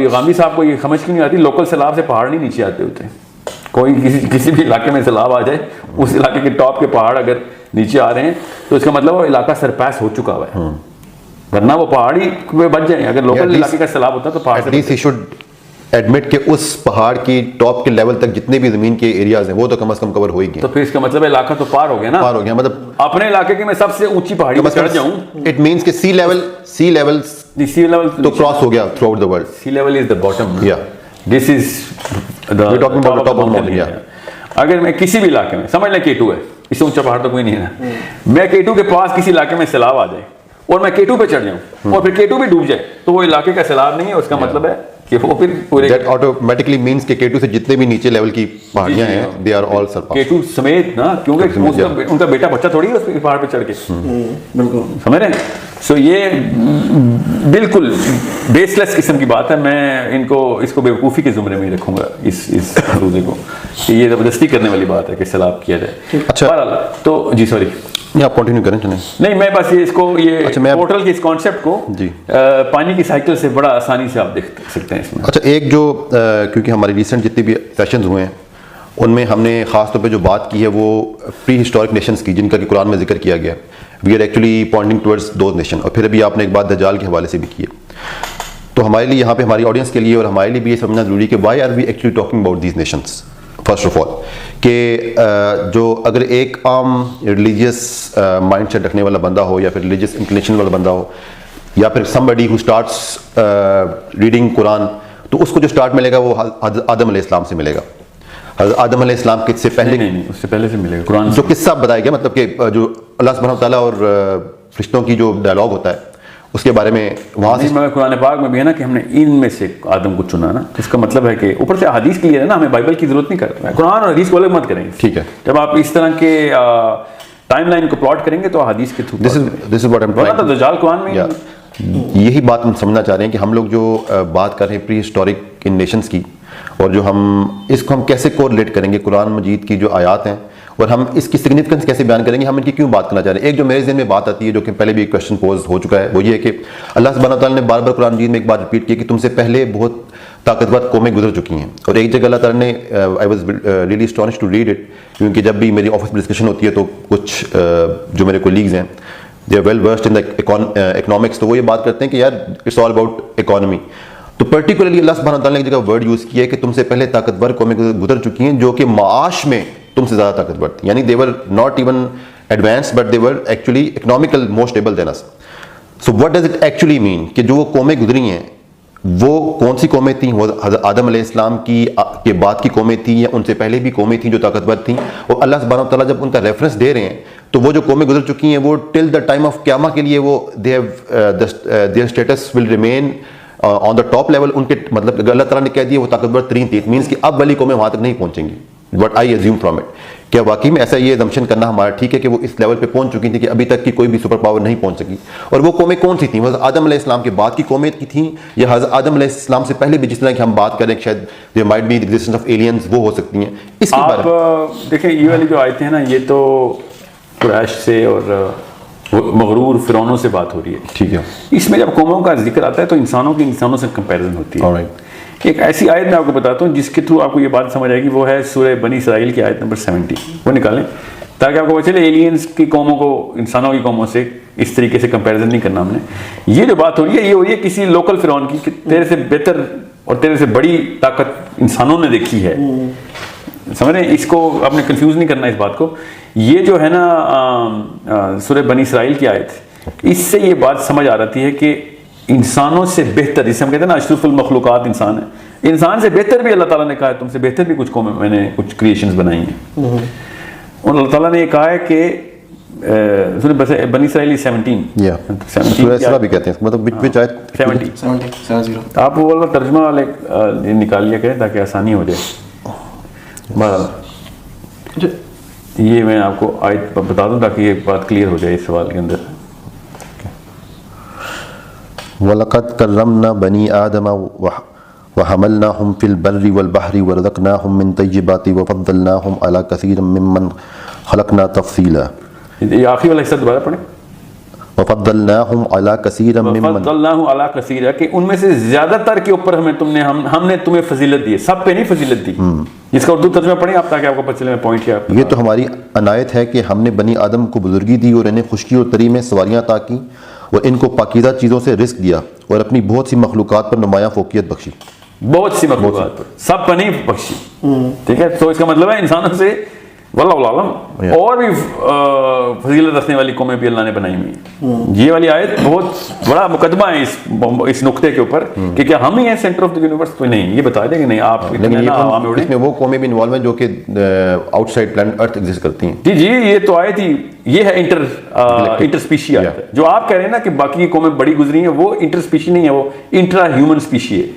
یہ غامدی صاحب کو یہ سمجھ کیوں نہیں آتی لوکل سیلاب سے پہاڑ نہیں نیچے آتے ہوتے. کوئی کسی بھی علاقے میں سیلاب آ جائے، اس علاقے کے ٹاپ کے پہاڑ اگر نیچے آ رہے ہیں تو اس کا مطلب وہ علاقہ سرپاس ہو چکا ہوا ہے، ورنہ وہ پہاڑی میں بچ جائیں. اگر لوکل علاقے کا سیلاب ہوتا تو پہاڑ سے ایڈمٹ کہ اس پہاڑ کی ٹاپ کے لیول تک جتنے بھی زمین کے ایریاز ہیں وہ تو کم از کم کور ہوئی گئے. تو پھر اس کا مطلب علاقہ تو پار ہو گیا نا، پار ہو گیا. مطلب اپنے علاقے کے میں سب سے اونچی پہاڑی پر چڑھ جاؤں، اٹ مینس کہ سی لیول تو کراس ہو گیا throughout the world. Sea level is the bottom. یا this is we talking about top of mountain. اگر میں کسی بھی علاقے میں سمجھ لیں K2 ہے، اس سے اونچا پہاڑ تو کوئی نہیں ہے نا، میں K2 کے پاس کسی علاقے میں سیلاب آ جائے اور میں K2 پہ چڑھ جاؤں اور پھر K2 بھی ڈوب جائے تو وہ علاقے کا سیلاب نہیں ہے. اس کا مطلب ہے کہ وہ پھر پورے دیٹ آٹومیٹکلی مینس کہ K2 سے جتنے بھی نیچے لیول کی پہاڑیاں ہیں they are all surpass. K2 سمیت نا، کیونکہ ان کا بیٹا بچہ تھوڑی ہے اس پہاڑ پہ چڑھ کے، بالکل سمجھ رہے ہیں. سو یہ بالکل بیس لیس قسم کی بات ہے. میں اس کو بیوقوفی کے زمرے میں ہی رکھوں گا اس روزے کو، کہ یہ زبردستی کرنے والی بات ہے کہ سیلاب کیا جائے. اچھا تو جی سوری آپ کنٹینیو کریں. نہیں میں بس یہ پورٹل کے اس کانسیپٹ کو پانی کی سائیکل سے بڑا آسانی سے آپ دیکھ سکتے ہیں اس میں. اچھا ایک جو کیونکہ ہماری ریسنٹ جتنی بھی سیشنز ہوئے ہیں ان میں ہم نے خاص طور پہ جو بات کی ہے وہ پری ہسٹورک نیشنز کی، جن کا کہ قرآن میں ذکر کیا گیا. We are actually pointing towards those nation. اور پھر ابھی آپ نے ایک بات دجال کے حوالے سے بھی کی ہے. تو ہمارے لیے یہاں پہ ہماری آڈینس کے لیے اور ہمارے لیے بھی یہ سمجھنا ضروری ہے کہ why are we actually talking about these nations. First of all کہ جو اگر ایک عام ریلیجیس مائنڈ سیٹ رکھنے والا بندہ ہو یا پھر ریلیجیس انکلینیشن والا بندہ ہو یا پھر somebody who starts reading قرآن، تو اس کو جو سٹارٹ ملے گا وہ حضرت آدم علیہ السلام سے ملے گا. حضرت آدم علیہ السلام کے سے پہلے نہیں اس سے پہلے سے ملے گا قرآن جو قصہ بتایا گیا، مطلب کہ جو اللہ سبحانہ وتعالیٰ اور فرشتوں کی جو ڈائلاگ ہوتا ہے اس کے بارے میں وہاں سے قرآن پاک میں بھی ہے نا کہ ہم نے ان میں سے آدم کو چنا نا. اس کا مطلب ہے کہ اوپر سے حدیث کلیئر ہے نا، ہمیں بائبل کی ضرورت نہیں کرتا ہے. قرآن اور حدیث کو الگ مت کریں. ٹھیک ہے، جب آپ اس طرح کے ٹائم لائن کو پلاٹ کریں گے تو حدیث کے through this is what am trying. دجال قرآن میں یہی بات ہم سمجھنا چاہ رہے ہیں کہ ہم لوگ جو بات کر رہے ہیں پری ہسٹورک ان نیشنز کی، اور جو ہم اس کو ہم کیسے کوریلیٹ کریں گے قرآن مجید کی جو آیات ہیں اور ہم اس کی سگنیفیکنس کیسے بیان کریں گے، ہم ان کی کیوں بات کرنا چاہ رہے ہیں. ایک جو میرے ذہن میں بات آتی ہے جو کہ پہلے بھی ایک کویشچن پوز ہو چکا ہے، وہ یہ ہے کہ اللہ سبحانہ تعالیٰ نے بار بار قرآن مجید میں ایک بات ریپیٹ کی کہ تم سے پہلے بہت طاقتور قومیں گزر چکی ہیں. اور ایک جگہ اللہ تعالیٰ نے I was really astonish to read it, کیونکہ جب بھی میری آفس میں ڈسکشن ہوتی ہے تو کچھ جو میرے کولیگز ہیں they are well versed in economics, تو وہ یہ بات کرتے ہیں کہ یار اٹس آل اباؤٹ اکانومی. تو پرٹیکولرلی اللہ سبحانہ تعالیٰ نے ایک جگہ ورڈ یوز کیا ہے کہ تم سے پہلے طاقتور قومیں گزر چکی ہیں جو کہ معاش میں تم سے زیادہ طاقتور تھی. یعنی they were not even advance but they were actually economical more stable than us. So what does it actually mean کہ جو وہ قومیں گزری ہیں وہ کون سی قومیں تھیں؟ وہ حضرت آدم علیہ السلام کی کے بعد کی قومیں تھیں یا ان سے پہلے بھی قومیں تھیں جو طاقتور تھیں؟ اور اللہ سبحانہ تعالیٰ جب ان کا ریفرنس دے رہے ہیں تو وہ جو قومیں گزر چکی ہیں وہ ٹل دا ٹائم آف قیامہ کے لیے وہ their status will remain on the top level. ان کے مطلب اللہ تعالیٰ نے کہہ دیا وہ طاقتور ترین تھی. اٹ مینس کہ اب والی قومیں وہاں تک نہیں پہنچیں گی. What I assume from it کیا واقعی میں ایسا یہ ایزمپشن کرنا ہمارا ٹھیک ہے کہ وہ اس لیول پہ پہنچ چکی تھی کہ ابھی تک کی کوئی بھی سپر پاور نہیں پہنچ سکی؟ اور وہ قومیں کون سی تھیں؟ وہ حضرت آدم علیہ السلام کے بعد کی قومیں کی تھیں یا حضرت آدم علیہ السلام سے پہلے بھی، جس طرح کہ ہم بات کریں کہ شاید there might be the existence of aliens، وہ ہو سکتی ہیں؟ اس کے بارے میں آپ دیکھیں یہ والی جو آیتیں ہیں نا، یہ تو قریش سے اور مغرور فرعونوں سے بات ہو رہی ہے. ٹھیک ہے. اس میں جب قوموں کا ذکر آتا ہے تو انسانوں کی انسانوں سے کمپیریزن ہوتی ہے. ایک ایسی آیت میں آپ کو بتاتا ہوں جس کے تھرو آپ کو یہ بات سمجھ آئے گی، وہ ہے سورہ بنی اسرائیل کی آیت نمبر 70. وہ نکالیں تاکہ آپ کو پتہ چلے ایلینز کی قوموں کو انسانوں کی قوموں سے اس طریقے سے کمپیریزن نہیں کرنا ہم نے. یہ جو بات ہو رہی ہے یہ ہو رہی ہے کسی لوکل فرعون کی کہ تیرے سے بہتر اور تیرے سے بڑی طاقت انسانوں نے دیکھی ہے. سمجھ رہے ہیں؟ اس کو آپ نے کنفیوز نہیں کرنا اس بات کو. یہ جو ہے نا سورہ بنی اسرائیل کی آیت، اس سے یہ بات سمجھ آ رہی ہے کہ انسانوں سے بہتر، جسے ہم کہتے ہیں نا اشرف المخلوقات انسان ہے، انسان سے بہتر بھی اللہ تعالیٰ نے کہا ہے تم سے بہتر بھی کچھ قومیں میں نے کچھ کریشنز بنائی ہیں. اور اللہ تعالیٰ نے یہ کہا ہے کہ سورہ بنی اسرائیل 17 اسرا بھی کہتے ہیں، مطلب which آیت؟ 70. آپ وہ والا ترجمہ والے نکال لیا کریں تاکہ آسانی ہو جائے. یہ میں آپ کو آیت بتا دوں تاکہ یہ بات کلیئر ہو جائے اس سوال کے اندر. وَلَقَدْ كَرَّمْنَا بَنِي آدَمَ وَحَمَلْنَاهُمْ فِي الْبَرِّ وَالْبَحْرِ وَرَزَقْنَاهُم مِّن طَيِّبَاتِ وَفَضَّلْنَاهُمْ عَلَىٰ كَثِيرٍ مِّمَّنْ خَلَقْنَا تَفْضِيلًا. یہ آخری والا حصہ دوبارہ پڑھیں. وَفَضَّلْنَاهُمْ عَلَىٰ كَثِيرٍ مِّمَّنْ فَضَّلْنَاهُ عَلَىٰ كَثِيرٍ، کہ ان میں سے زیادہ تر کے اوپر ہم نے تمہیں فضیلت دی ہے، سب پہ نہیں فضیلت دی. اس کا اردو ترجمہ پڑھیں آپ تاکہ آپ کو پتہ چلے پوائنٹ کیا. یہ تو ہماری عنایت ہے کہ ہم نے بنی آدم کو بزرگی دی اور انہیں خشکی اور تری میں سواریاں عطا کی اور ان کو پاکیزہ چیزوں سے رزق دیا اور اپنی بہت سی مخلوقات پر نمایاں فوقیت بخشی. بہت سی مخلوقات پر، سب پر نہیں بخشی. ٹھیک ہے، تو اس کا مطلب ہے انسانوں سے واللہ عالم اور بھی فضیلت رکھنے والی قومیں بھی اللہ نے بنائی ہوئی ہیں. یہ والی آیت بہت بڑا مقدمہ ہے اس نقطے کے اوپر کہ کیا ہم ہی ہیں سینٹر آف دی یونیورس؟ تو نہیں، یہ بتا دیں کہ نہیں آپ اس میں وہ قومیں بھی انوالو ہیں جو کہ آؤٹ سائڈ پلانٹ ارتھ ایگزسٹ کرتی ہیں. جی یہ تو آیت ہی یہ ہے انٹر اسپیشی آیت ہے. جو آپ کہہ رہے ہیں نا کہ باقی کی قومیں بڑی گزری ہیں، وہ انٹر اسپیشی نہیں ہے، وہ انٹرا ہیومن اسپیشی ہے.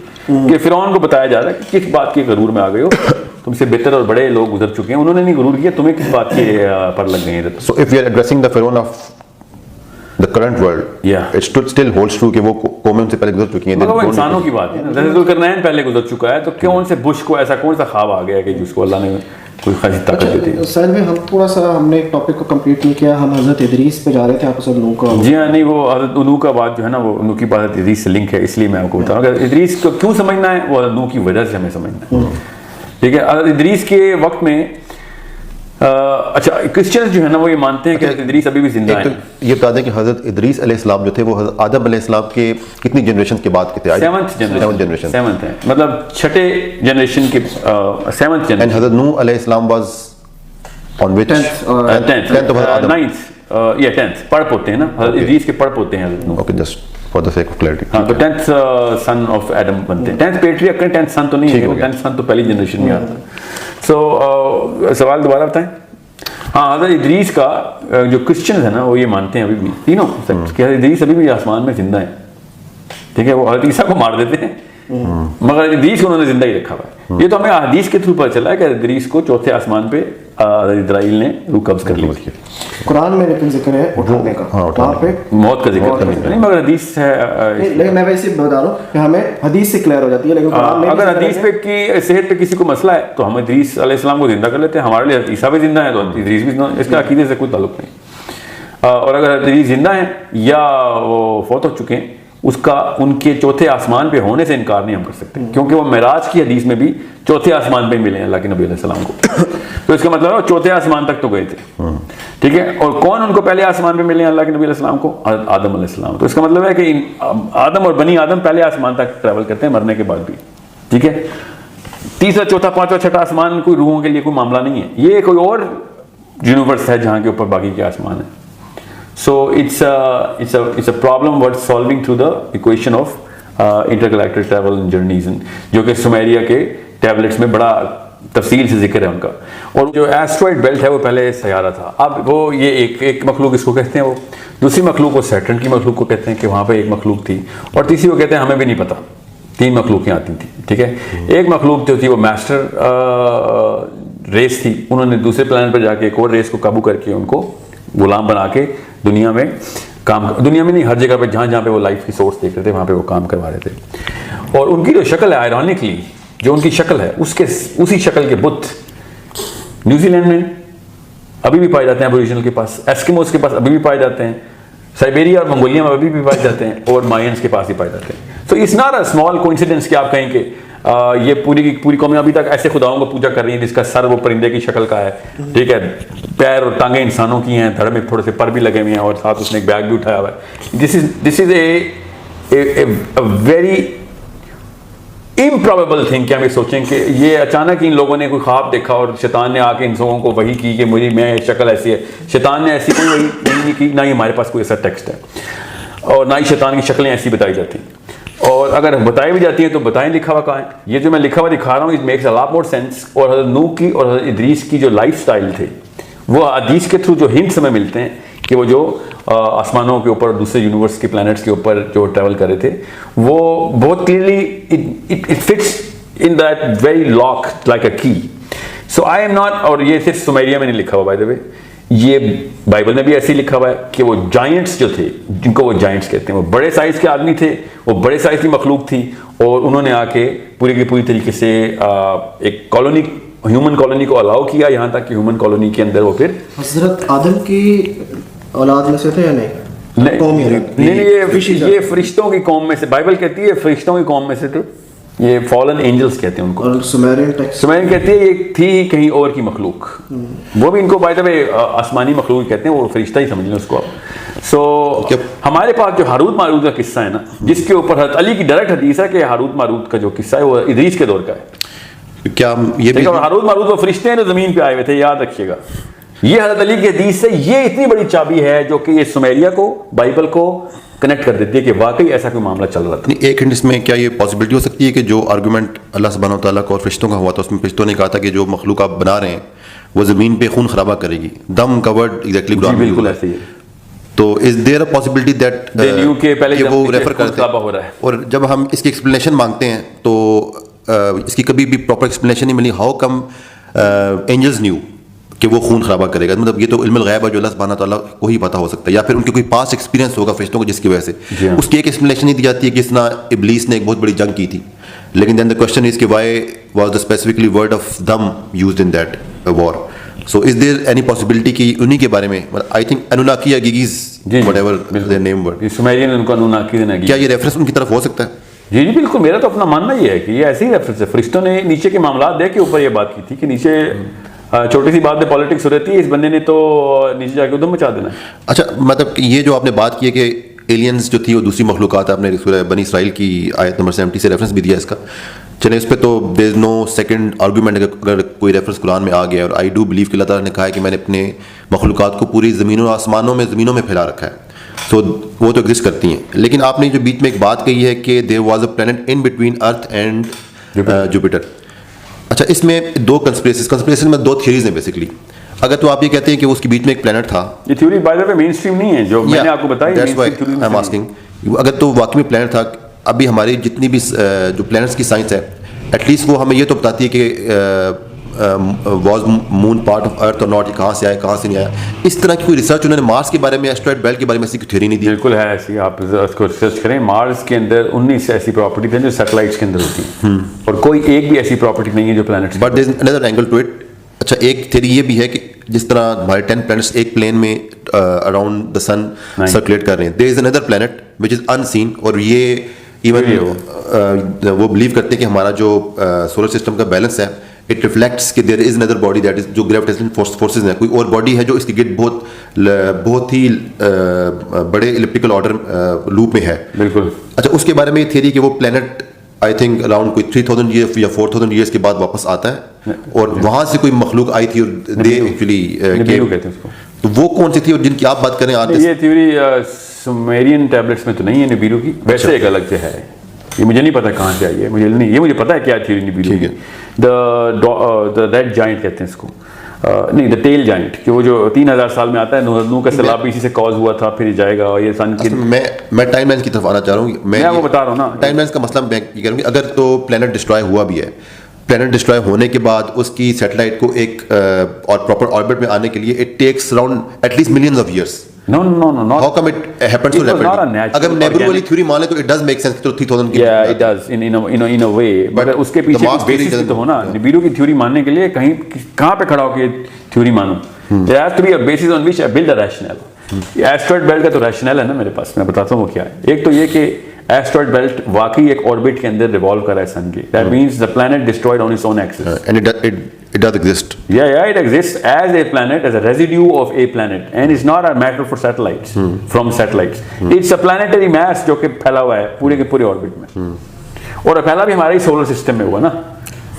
کہ فرعون کو بتایا جا رہا ہے کہ کس بات کے غرور میں آ گئے ہو، تم سے بہتر اور بڑے لوگ گزر چکے ہیں، انہوں نے نہیں غرور کیا، تمہیں کس بات کے پر لگ گئے ہیں. So if we are addressing the Pharaoh of the current world, it still holds true کہ وہ قومیں ان سے پہلے گزر چکی ہیں. مگر وہ انسانوں کی بات ہے نا، جیسے ذوالقرنین پہلے گزر چکا ہے، تو کون سے بش کو ایسا کون سا خواب آ گیا کہ جس کو اللہ نے کوئی خاصی طاقت دی تھی. سر میں ہم تھوڑا سا ہم نے ایک ٹاپک کو کمپلیٹ نہیں کیا، ہم حضرت ادریس پہ جا رہے تھے. آپ سب نوح کا جی ہاں نہیں، وہ حضرت نوح کا بات جو ہے نا وہ نوح کی بات حضرت ادریس سے لنک ہے، اس لیے میں آپ کو بتا رہا ہوں. اگر ادریس کو کیوں سمجھنا ہے، وہ حضرت نوح کی وجہ سے ہمیں سمجھنا ہے. ٹھیک ہے، حضرت ادریس کے وقت میں اچھا کرسچنز جو ہے نا وہ یہ مانتے ہیں کہ حضرت ادریس ابھی بھی زندہ ہیں. یہ بتا دیں کہ حضرت ادریس علیہ السلام جو تھے وہ حضرت آدم علیہ السلام کے کتنی جنریشن کے بعد کے تھے؟ 7th ہے، مطلب 6 جنریشن کے 7th جنریشن. حضرت نوح علیہ السلام was on which 10th of Adam. 10th پڑھ پوتے ہیں نا، حضرت ادریس کے پڑھ پوتے ہیں حضرت نوح. Okay, just for the sake of clarity. ہاں تو 10th son of Adam بنتے ہیں. 10th پیٹریارک 10th son تو نہیں ہے، 10th son تو پہلی جنریشن میں آتا ہے. سو سوال دوبارہ بتائیں. ہاں حضرت ادریس کا جو کرسچنز ہیں نا وہ یہ مانتے ہیں ابھی بھی تینوں کہ حضرت ادریس ابھی بھی آسمان میں زندہ ہیں. ٹھیک ہے، وہ حضرت عیسیٰ کو مار دیتے ہیں مگر ادریس کو انہوں نے زندہ ہی رکھا ہوا ہے. یہ تو ہمیں حدیث کے تھرو پتہ چلا ہے کہ ادریس کو 4تھے آسمان پہ اسرائیل نے روح قبض کر لی. قرآن میں لیکن ذکر ہے اٹھانے کا، وہاں پہ موت کا ذکر نہیں، مگر حدیث ہے. لیکن میں ویسے بتا رہا ہوں کہ ہمیں حدیث سے کلیئر ہو جاتی ہے. لیکن اگر حدیث پہ کی صحت پہ کسی کو مسئلہ ہے تو ہم ادریس علیہ السلام کو زندہ کر لیتے ہیں. ہمارے لیے عیسیٰ بھی زندہ ہے تو ادریس بھی زندہ ہے، اس کا عقیدے سے کوئی تعلق نہیں. اور اگر ادریس زندہ ہیں یا وہ فوت ہو چکے ہیں، اس کا ان کے 4تھے آسمان پہ ہونے سے انکار نہیں ہم کر سکتے، کیونکہ وہ معراج کی حدیث میں بھی 4تھے آسمان پہ ملے ہیں اللہ کے نبی علیہ السلام کو. تو اس کا مطلب ہے 4تھے آسمان تک تو گئے تھے. ٹھیک ہے، اور کون ان کو پہلے آسمان پہ ملے ہیں اللہ کے نبی علیہ السلام کو؟ آدم علیہ السلام. تو اس کا مطلب ہے کہ آدم اور بنی آدم پہلے آسمان تک ٹریول کرتے ہیں مرنے کے بعد بھی. ٹھیک ہے، 3را 4تھا 5واں 6واں آسمان کوئی روحوں کے لیے کوئی معاملہ نہیں ہے، یہ کوئی اور یونیورس ہے جہاں کے اوپر باقی کے آسمان ہیں. So it's a problem worth solving through the equation of intergalactic travel and journeys, جو کہ سمیریا کے ٹیبلٹس میں بڑا تفصیل سے ذکر ہے ان کا. اور جو ایسٹرائڈ بیلٹ ہے وہ پہلے سیارہ تھا. اب وہ یہ ایک مخلوق اس کو کہتے ہیں، وہ دوسری مخلوق کو سیٹرن کی مخلوق کو کہتے ہیں کہ وہاں پہ ایک مخلوق تھی، اور تیسری کو کہتے ہیں ہمیں بھی نہیں پتہ، 3 مخلوقیں آتی تھیں. ٹھیک ہے، ایک مخلوق جو تھی وہ میسٹر ریس تھی, انہوں نے دوسرے پلانٹ پر جا کے ایک اور ریس کو قابو کر کے ان کو غلام بنا کے دنیا میں دنیا میں نہیں, ہر جگہ پہ جہاں پہ وہ لائف کی سورس دیکھ رہے تھے وہاں پہ وہ کام کروا رہے تھے. اور ان کی جو شکل ہے, آئرونکلی جو ان کی شکل ہے, اسی شکل کے بت نیوزی لینڈ میں ابھی بھی پائے جاتے ہیں, ابوریجنل کے پاس, ایسکیموز کے پاس ابھی بھی پائے جاتے ہیں, سائبیریا اور منگولیا میں ابھی بھی پائے جاتے ہیں, اور مائنس کے پاس بھی پائے جاتے ہیں. So it's not a small coincidence کہ آپ کہیں کہ یہ پوری کی پوری قومیں ابھی تک ایسے خداؤں کو پوجا کر رہی ہیں جس کا سر وہ پرندے کی شکل کا ہے, ٹھیک ہے, پیر اور ٹانگیں انسانوں کی ہیں, دھڑ میں تھوڑے سے پر بھی لگے ہوئے ہیں, اور ساتھ اس نے ایک بیگ بھی اٹھایا ہوا ہے. دس از اے ویری امپروبیبل تھنگ کہ ہم یہ سوچیں کہ یہ اچانک ان لوگوں نے کوئی خواب دیکھا اور شیطان نے آ کے ان لوگوں کو وحی کی کہ میں شکل ایسی ہے. شیطان نے ایسی کوئی وحی نہیں کی, نہ ہی ہمارے پاس کوئی ایسا ٹیکسٹ ہے, اور نہ ہی شیطان کی شکلیں ایسی بتائی جاتی ہیں. اور اگر بتائی بھی جاتی ہیں تو بتائیں لکھا ہوا کہاں ہے. یہ جو میں لکھا ہوا دکھا رہا ہوں, it makes a lot more sense. اور حضرت نوح کی اور حضرت ادریس کی جو لائف سٹائل تھے, وہ حدیث کے تھرو جو ہنٹس ہمیں ملتے ہیں کہ وہ جو آسمانوں کے اوپر, دوسرے یونیورس کے پلانٹس کے اوپر جو ٹریول کر رہے تھے, وہ بہت clearly it fits in that very lock like a key. So I am not, اور یہ صرف سمیریا میں نہیں لکھا ہوا بائی دا وے, یہ بائبل میں بھی ایسے ہی لکھا ہوا ہے کہ وہ جائنٹس جو تھے, جن کو وہ جائنٹس کہتے ہیں, وہ بڑے سائز کے آدمی تھے, وہ بڑے سائز کی مخلوق تھی, اور انہوں نے آ کے پوری کی پوری طریقے سے ایک کالونی, ہیومن کالونی کو الاؤ کیا, یہاں تک کہ ہیومن کالونی کے اندر وہ پھر حضرت آدم کی اولاد میں سے تھے یا نہیں؟ یہ فرشتوں کی قوم میں سے, بائبل کہتی ہے فرشتوں کی قوم میں سے تھے, یہ فالن اینجلز کہتے ہیں ان کو. اور سمیرین کہتی ہے یہ تھی کہیں اور کی مخلوق, وہ بھی ان کو بائی دا وے آسمانی مخلوق کہتے ہیں, وہ فرشتہ ہی سمجھ لیں اس کو آپ. سو ہمارے پاس جو ہاروت ماروت کا قصہ ہے نا, جس کے اوپر حضرت علی کی ڈائریکٹ حدیث ہے کہ ہاروت ماروت کا جو قصہ ہے وہ ادریس کے دور کا ہے. کیا یہ بھی ہاروت ماروت وہ فرشتے ہیں جو زمین پہ آئے ہوئے تھے, یاد رکھیے گا. یہ حضرت علی کی حدیث سے یہ اتنی بڑی چابی ہے جو کہ یہ سمیریا کو, بائبل کو کنیکٹ کر دیتی ہے کہ واقعی ایسا کوئی معاملہ چل رہا تھا. ایک ہنٹ اس میں کیا یہ پاسبلٹی ہو سکتی ہے کہ جو آرگومنٹ اللہ سبحانہ و تعالیٰ کو اور فرشتوں کا ہوا تھا, اس میں فرشتوں نے کہا تھا کہ جو مخلوق آپ بنا رہے ہیں وہ زمین پہ خون خرابہ کرے گی, دم کورڈ ایگزیکٹلی, بالکل ایسے ہی ہے. تو از دیر اے پاسبلٹی دیٹ وہ ریفر کرتے ہیں, اور جب ہم اس کی ایکسپلینیشن مانگتے ہیں تو اس کی کبھی بھی پراپر ایکسپلینیشن نہیں ملی. ہاؤ کم اینجلز نیو کہ وہ خون خرابہ کرے گا؟ مطلب یہ تو علم الغیب ہے جو اللہ سبحانہ تعالیٰ کو ہی پتہ ہو سکتا ہے, یا پھر ان کی کوئی پاسٹ ایکسپیرینس ہوگا فرشتوں کو جس کی وجہ سے اس کی ایک ایکسپلینیشن نہیں دی جاتی ہے کہ اس طرح ابلیس نے ایک بہت بڑی جنگ کی تھی. لیکن دین دا کوشچن از کہ why was the specifically word of them used in that war. So is there any possibility کہ انہیں کے بارے میں, آئی تھنک انوناکی یا گیگیز whatever their name word, Sumerian ان کو انوناکی دینا, کیا یہ ریفرنس ان کی طرف ہو سکتا ہے؟ جی بالکل, میرا تو اپنا ماننا یہ ہے کہ یہ ایسے ہی ریفرنس ہے. فرشتوں نے نیچے کے معاملات دیکھ کے اوپر یہ بات کی تھی کہ نیچے چھوٹی سی بات میں پالیٹکس ہو رہتی ہے, اس بندے نے تو نیچے جا کے ادھم مچا دینا ہے. اچھا, مطلب یہ جو آپ نے بات کی ہے کہ ایلینز جو تھی وہ دوسری مخلوقات, آپ نے سورہ بنی اسرائیل کی آیت نمبر 70 سے ریفرنس بھی دیا اس کا. چلیں اس پہ تو دیر از نو سیکنڈ آرگومنٹ اگر کوئی ریفرنس قرآن میں آ گیا, اور آئی ڈو بلیو کہ اللہ تعالیٰ نے کہا ہے کہ میں نے اپنے مخلوقات کو پوری زمینوں اور آسمانوں میں زمینوں میں پھیلا رکھا ہے, سو وہ تو ایگزسٹ کرتی ہیں. لیکن آپ نے جو بیچ میں ایک بات کہی ہے کہ there was a planet in between Earth and Jupiter. اچھا, اس میں دو کنسپریسن میں دو تھیوریز ہیں بیسکلی. اگر تو آپ یہ کہتے ہیں کہ اس کے بیچ میں ایک پلانٹ تھا, یہ theory by the way mainstream نہیں ہے جو میں نے آپ کو بتائی, that's why I am asking. اگر تو واقعی میں پلانٹ تھا, ابھی ہماری جتنی بھی جو پلانٹس کی سائنس ہے ایٹ لیسٹ وہ ہمیں یہ تو بتاتی ہے کہ was moon part of earth اور ناٹ, کہاں سے آیا کہاں سے نہیں آیا. اس طرح کی کوئی ریسرچ انہوں نے مارس کے بارے میں, ایسٹرائڈ بیلٹ کے بارے میں ایسی کوئی تھیوری نہیں دی. بالکل ہے ایسی, آپ اس کو ریسرچ کریں. مارس کے اندر 19 ایسی پراپرٹیز ہیں جو سیٹلائٹس کے اندر ہوتی ہیں, اور کوئی ایک بھی ایسی پراپرٹی نہیں ہے جو planets. But there is another angle to it. اچھا, ایک تھیوری یہ بھی ہے کہ جس طرح ہمارے 10 پلانٹس ایک پلین میں اراؤنڈ دا سن سرکولیٹ کر رہے ہیں, دیر از اندر پلانٹ وچ از ان سین, اور یہ ایون وہ بلیو کرتے ہیں کہ ہمارا جو سولر سسٹم کا بیلنس ہے اٹ ریفلیکٹس کہ دیر is another body that is جو گریویٹیشنل فورسز ہیں, کوئی اور باڈی ہے جو اس کی گرد بہت ہی بڑے الیپٹیکل آرڈر لوپ میں ہے. بالکل. اچھا, اس کے بارے میں یہ تھیوری کہ وہ پلانٹ آئی تھنک اراؤنڈ کوئی 3000 ایئر یا 4000 ایئرس کے بعد واپس آتا ہے, اور وہاں سے کوئی مخلوق آئی تھی, اور دے ایکچولی کہتے ہیں اس کو. تو وہ کون سی تھی اور جن کی آپ بات کریں آج؟ یہ تھیوری سمیرین ٹیبلٹس میں تو نہیں ہے نبیرو کی, ویسے ایک الگ سے ہے, یہ مجھے نہیں پتا کہاں سے آئی ہے, مجھے نہیں, یہ مجھے پتا ہے کیا تھیوری نبیرو کی. دا ریڈ جائنٹ کہتے ہیں اس کو, نہیں دا ٹیل جائنٹ, کہ وہ جو 3000 سال میں آتا ہے, نوح کا سیلاب بھی اسی سے کاز ہوا تھا, پھر جائے گا. اور یہ سن کی میں ٹائم لائنس کی طرف آنا چاہ رہا ہوں. میں وہ بتا رہا ہوں نا, ٹائم لائنس کا مسئلہ میں یہ کروں گی. اگر تو پلانٹ ڈسٹرائے ہوا بھی ہے پلانٹ ڈسٹرائے ہونے کے بعد اس کی سیٹلائٹ کو ایک اور پراپر آربٹ میں آنے کے لیے it takes around at least millions of years. No, not. How come it happens so rapidly? اگر نیبرو والی تھیوری مان لیں تو it does make sense کہ 3000 کی. Yeah, it does in a way. But اس کے پیچھے بیسس بھی تو ہو نا. نیبرو کی تھیوری ماننے کے لیے کہاں پہ کھڑا ہو کے تھیوری مانو. There has to be a basis on which I build a rationale. Asteroid belt کا تو ریشنل ہے نا میرے پاس, میں بتاتا ہوں وہ کیا ہے. ایک تو یہ کہ ایسٹرائڈ بیلٹ واقعی ایک آربٹ کے اندر ریوالو کر رہا ہے سن کے. That means the planet destroyed on its own axis. And it does exist. Yeah, it exists as a planet, as a residue of a planet, and it's not a matter for satellites, from satellites. It's a planetary mass جو کہ پھیلا ہوا ہے پورے کے پورے آربٹ میں, اور پھیلا بھی ہمارے سولر سسٹم میں ہوا نا.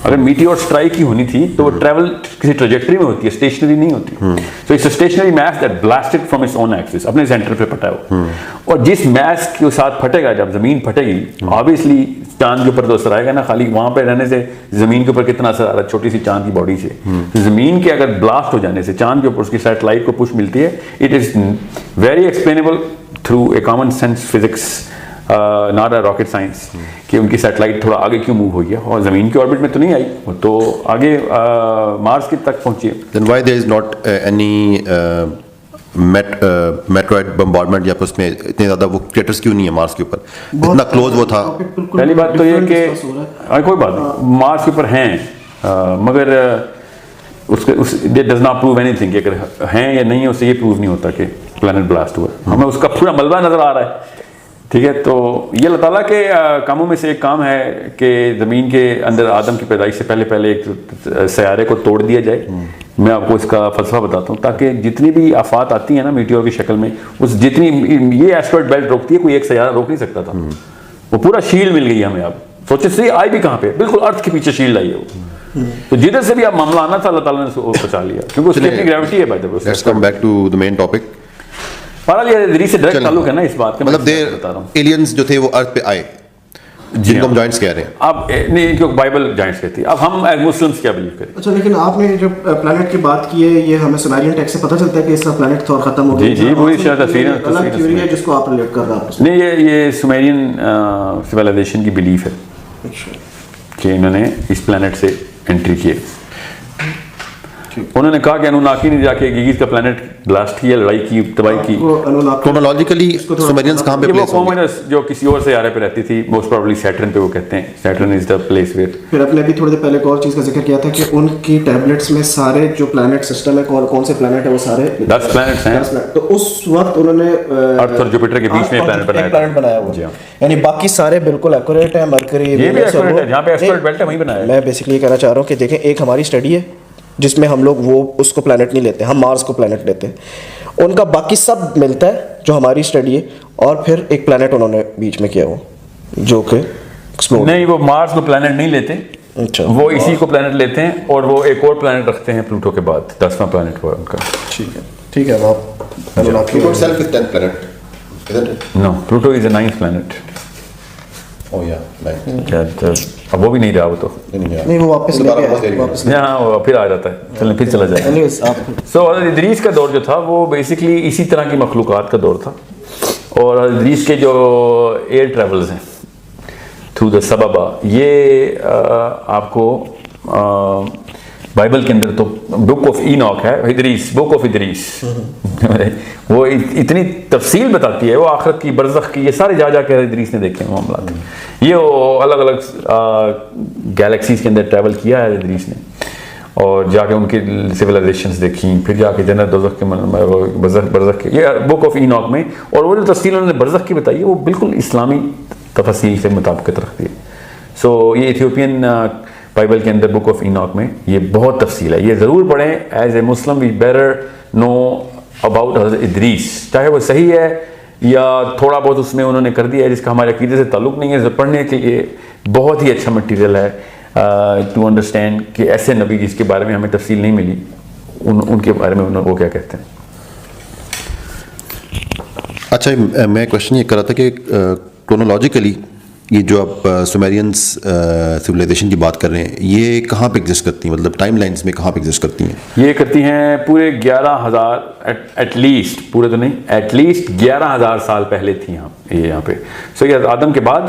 اگر میٹیور اسٹرائک ہی ہونی تھی تو وہ ٹریول کسی ٹریجیکٹری میں ہوتی ہے, اسٹیشنری نہیں ہوتی. So it's stationary mass that blasted from its own axis, اپنے سینٹر پہ پھٹا ہوا. اور جس میس کے ساتھ پھٹے گا, جب زمین پھٹے گی, آبویسلی چاند کے اوپر تو اثر آئے گا نا. خالی وہاں پہ رہنے سے زمین کے اوپر کتنا اثر آ رہا ہے چھوٹی سی چاند کی باڈی سے. زمین کے اگر بلاسٹ ہو جانے سے چاند کے اوپر اس کی سیٹلائٹ کو پش ملتی ہے. It is very explainable through a common sense physics, not a rocket science, کہ ان کی سیٹلائٹ تھوڑا آگے کیوں موو ہوئی ہے, اور زمین کے آربٹ میں تو نہیں آئی, وہ تو آگے مارس کی تک پہنچی ہے. Then why there is not any meteoroid bombardment, یا اس میں اتنے زیادہ وہ کریٹرز کیوں نہیں ہے مارس کے اوپر, اتنا کلوز وہ تھا. پہلی بات تو یہ کہ کوئی بات نہیں, مارس کے اوپر ہیں, مگر اس کے that does not prove any thing, کہ اگر ہیں یا نہیں ہے اس سے یہ پروو نہیں ہوتا کہ پلانٹ بلاسٹ ہوا. ہمیں اس کا پورا ملبہ نظر آ رہا ہے, ٹھیک ہے. تو یہ اللہ تعالیٰ کے کاموں میں سے ایک کام ہے کہ زمین کے اندر آدم کی پیدائش سے پہلے ایک سیارے کو توڑ دیا جائے. میں آپ کو اس کا فلسفہ بتاتا ہوں, تاکہ جتنی بھی آفات آتی ہیں نا میٹیور کی شکل میں, اس جتنی یہ ایسٹرائڈ بیلٹ روکتی ہے, کوئی ایک سیارہ روک نہیں سکتا تھا. وہ پورا شیلڈ مل گئی ہمیں. اب سوچے سی آئی بھی کہاں پہ, بالکل ارتھ کے پیچھے شیلڈ آئی ہے وہ. تو جدھر سے بھی اب معاملہ آنا تھا اللہ تعالیٰ نے اس کو بچا لیا, کیونکہ اس کی اپنی گریوٹی ہے. Let's come back to the main topic. Idris سے ڈائریکٹ تعلق ہے نا اس بات کا. مطلب ایلینز جو تھے وہ ارتھ پہ آئے, جن کو ہم جوائنٹس کہہ رہے ہیں. اب نہیں, کیونکہ بائبل جوائنٹس کہتی ہے. اب ہم ایز مسلمس کیا بلیو کریں؟ اچھا, لیکن آپ نے جب پلانٹ کی بات کی ہے, یہ ہمیں سومیرین ٹیکسٹ سے پتہ چلتا ہے کہ اس کا پلانٹ تھا اور ختم ہو گیا. جی وہی شاید الگ تھیوری ہے جس کو آپ ریلیٹ کر رہے ہیں. نہیں, یہ سومیرین سویلائزیشن کی بلیف ہے کہ انہوں نے اس پلانٹ سے انٹری کی. انہوں نے کہا کہ انوناکی نے جا کے گیگیز کا پلانٹ بلاسٹ کیا, لڑائی کی, تباہی کی. کرونالوجیکلی سومیرینز کہاں پہ پلیس ہوں گے؟ جو کسی اور سیارے پہ رہتی تھی, موسٹ پروبیبلی سیٹرن پہ. وہ کہتے ہیں Saturn is the place where. پھر اپنے ابھی تھوڑی دیر پہلے ایک اور چیز کا ذکر کیا تھا کہ ان کی ٹیبلٹس میں سارے جو پلانٹ سسٹم ہے, کون سے پلانٹ ہے, وہ سارے 10 پلانٹس ہیں. تو اس وقت انہوں نے ارتھ اور جوپیٹر کے بیچ میں پلانٹ بنایا ہوا, یعنی باقی سارے بالکل ایکوریٹ ہیں. مرکری یہ بھی ایکوریٹ ہے, جہاں پہ ایسٹرائڈ بیلٹ ہے وہیں بنایا ہے. میں بیسیکلی یہ کہنا چاہ رہا ہوں کہ دیکھیں, ایک ہماری اسٹڈی ہے جس میں ہم لوگ وہ اس کو پلانٹ نہیں لیتے, ہم مارس کو پلانٹ لیتے ہیں. ان کا باقی سب ملتا ہے جو ہماری اسٹڈی ہے, اور پھر ایک پلانٹ انہوں نے بیچ میں کیا ہوا جو کہ ایکسپلور. نہیں, وہ مارس کو پلانٹ نہیں لیتے. اچھا, وہ اسی کو پلانٹ لیتے ہیں, اور وہ ایک اور پلانٹ رکھتے ہیں پلوٹو کے بعد, 10واں پلانٹ ہوا ان کا. ٹھیک ہے. Pluto itself is 10th planet, isn't it? No, Pluto is the 9th planet. Oh yeah. اب وہ بھی نہیں رہا, وہ تو نہیں, وہ واپس ہاں وہ پھر آ جاتا ہے. چلیں پھر چلا جائے. سو ادریس کا دور جو تھا وہ بیسکلی اسی طرح کی مخلوقات کا دور تھا. اور ادریس کے جو ایئر ٹریولز ہیں تھرو دا سببا, یہ آپ کو بائبل کے اندر تو بک آف ایناک ہے, ادریس, بک آف ادریس, وہ اتنی تفصیل بتاتی ہے, وہ آخرت کی, برزخ کی, یہ سارے جا کے ادریس نے دیکھے ہیں معاملات. یہ الگ الگ گیلیکسیز کے اندر ٹریول کیا ہے ادریس نے, اور جا کے ان کی سویلائزیشنز دیکھیں, پھر جا کے جنت دوزخ کے برزخ کے, یہ بک آف ایناک میں. اور وہ جو تفصیل انہوں نے برزخ کی بتائی ہے وہ بالکل اسلامی تفصیل سے مطابقت رکھتی ہے. سو یہ ایتھیوپین بائبل کے اندر بک آف ایناک میں یہ بہت تفصیل ہے, یہ ضرور پڑھیں. As a Muslim we better know about حضرت ادریس, چاہے وہ صحیح ہے یا تھوڑا بہت اس میں انہوں نے کر دیا ہے جس کا ہمارے عقیدے سے تعلق نہیں ہے. پڑھنے کے لیے بہت ہی اچھا مٹیریل ہے ٹو انڈرسٹینڈ کہ ایسے نبی جس کے بارے میں ہمیں تفصیل نہیں ملی, ان کے بارے میں وہ کیا کہتے ہیں. اچھا, میں کوشچن یہ کر رہا تھا کہ کرونالوجیکلی یہ جو آپ سومیرینس سویلائزیشن کی بات کر رہے ہیں, یہ کہاں پہ ایگزسٹ کرتی ہیں, مطلب ٹائم لائنس میں کہاں پہ ایگزسٹ کرتی ہیں؟ یہ کرتی ہیں پورے 11,000 ایٹ لیسٹ, پورے تو نہیں, ایٹ لیسٹ 11,000 سال پہلے تھی یہ یہاں پہ. سو یہ آدم کے بعد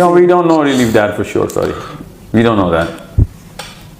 No, we don't know really that for sure, sorry. We don't know that.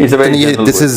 it's a very general this word. is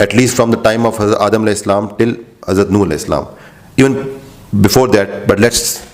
at least from the time of Hazrat Adam alayhi salam till Hazrat Nuh alayhi salam, even before that, but let's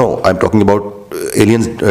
no, I'm talking about aliens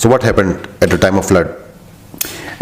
So what happened at the time of flood?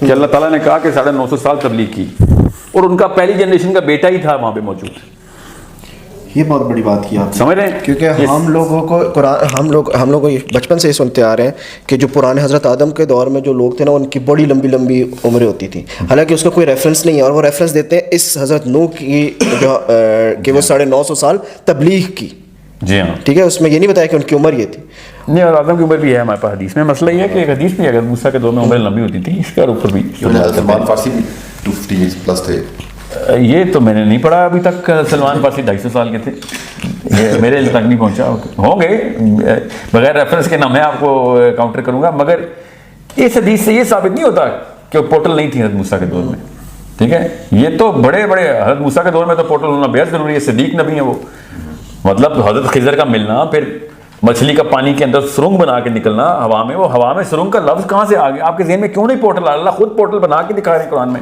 کہ اللہ تعالیٰ نے کہا کہ 950 سال تبلیغ کی اور ان کا پہلی جنریشن کا بیٹا ہی تھا وہاں پہ موجود. یہ بہت بڑی بات کی آپ سمجھ رہے ہیں, کیونکہ ہم لوگوں کو ہم لوگ بچپن سے یہ سنتے آ رہے ہیں کہ جو پرانے حضرت آدم کے دور میں جو لوگ تھے نا ان کی بڑی لمبی لمبی عمریں ہوتی تھیں, حالانکہ اس کا کوئی ریفرنس نہیں ہے, اور وہ ریفرنس دیتے ہیں اس حضرت نوح کی جو کہ وہ 950 سال تبلیغ کی. جی ہاں ٹھیک ہے, اس میں یہ نہیں بتایا کہ ان کی عمر یہ تھی. نہیں, اور آدم کی عمر بھی ہے ہمارے پاس حدیث میں. مسئلہ یہ ہے کہ ایک حدیث میں اگر موسیٰ کے دور میں عمر لمبی ہوتی تھی, اس کے اوپر بھی سلمان فارسی بھی 250 پلس تھے. یہ تو میں نے نہیں پڑھا ابھی تک. سلمان فارسی 250 سال کے تھے, یہ میرے علم تک نہیں پہنچا. ہوں گے بغیر ریفرنس کے نہ میں آپ کو کاؤنٹر کروں گا, مگر اس حدیث سے یہ ثابت نہیں ہوتا کہ وہ پورٹل نہیں تھی حضرت موسیٰ کے دور میں. ٹھیک ہے, یہ تو بڑے بڑے حضرت موسیٰ کے دور میں تو پورٹل ہونا بے حد ضروری ہے. صدیق نبی ہیں وہ, مطلب حضرت خضر کا ملنا, پھر مچھلی کا پانی کے اندر سرنگ بنا کے نکلنا ہوا میں. وہ ہوا میں سرنگ کا لفظ کہاں سے آ گیا آپ کے ذہن میں؟ کیوں نہیں پورٹل؟ اللہ خود پورٹل بنا کے دکھا رہے ہیں قرآن میں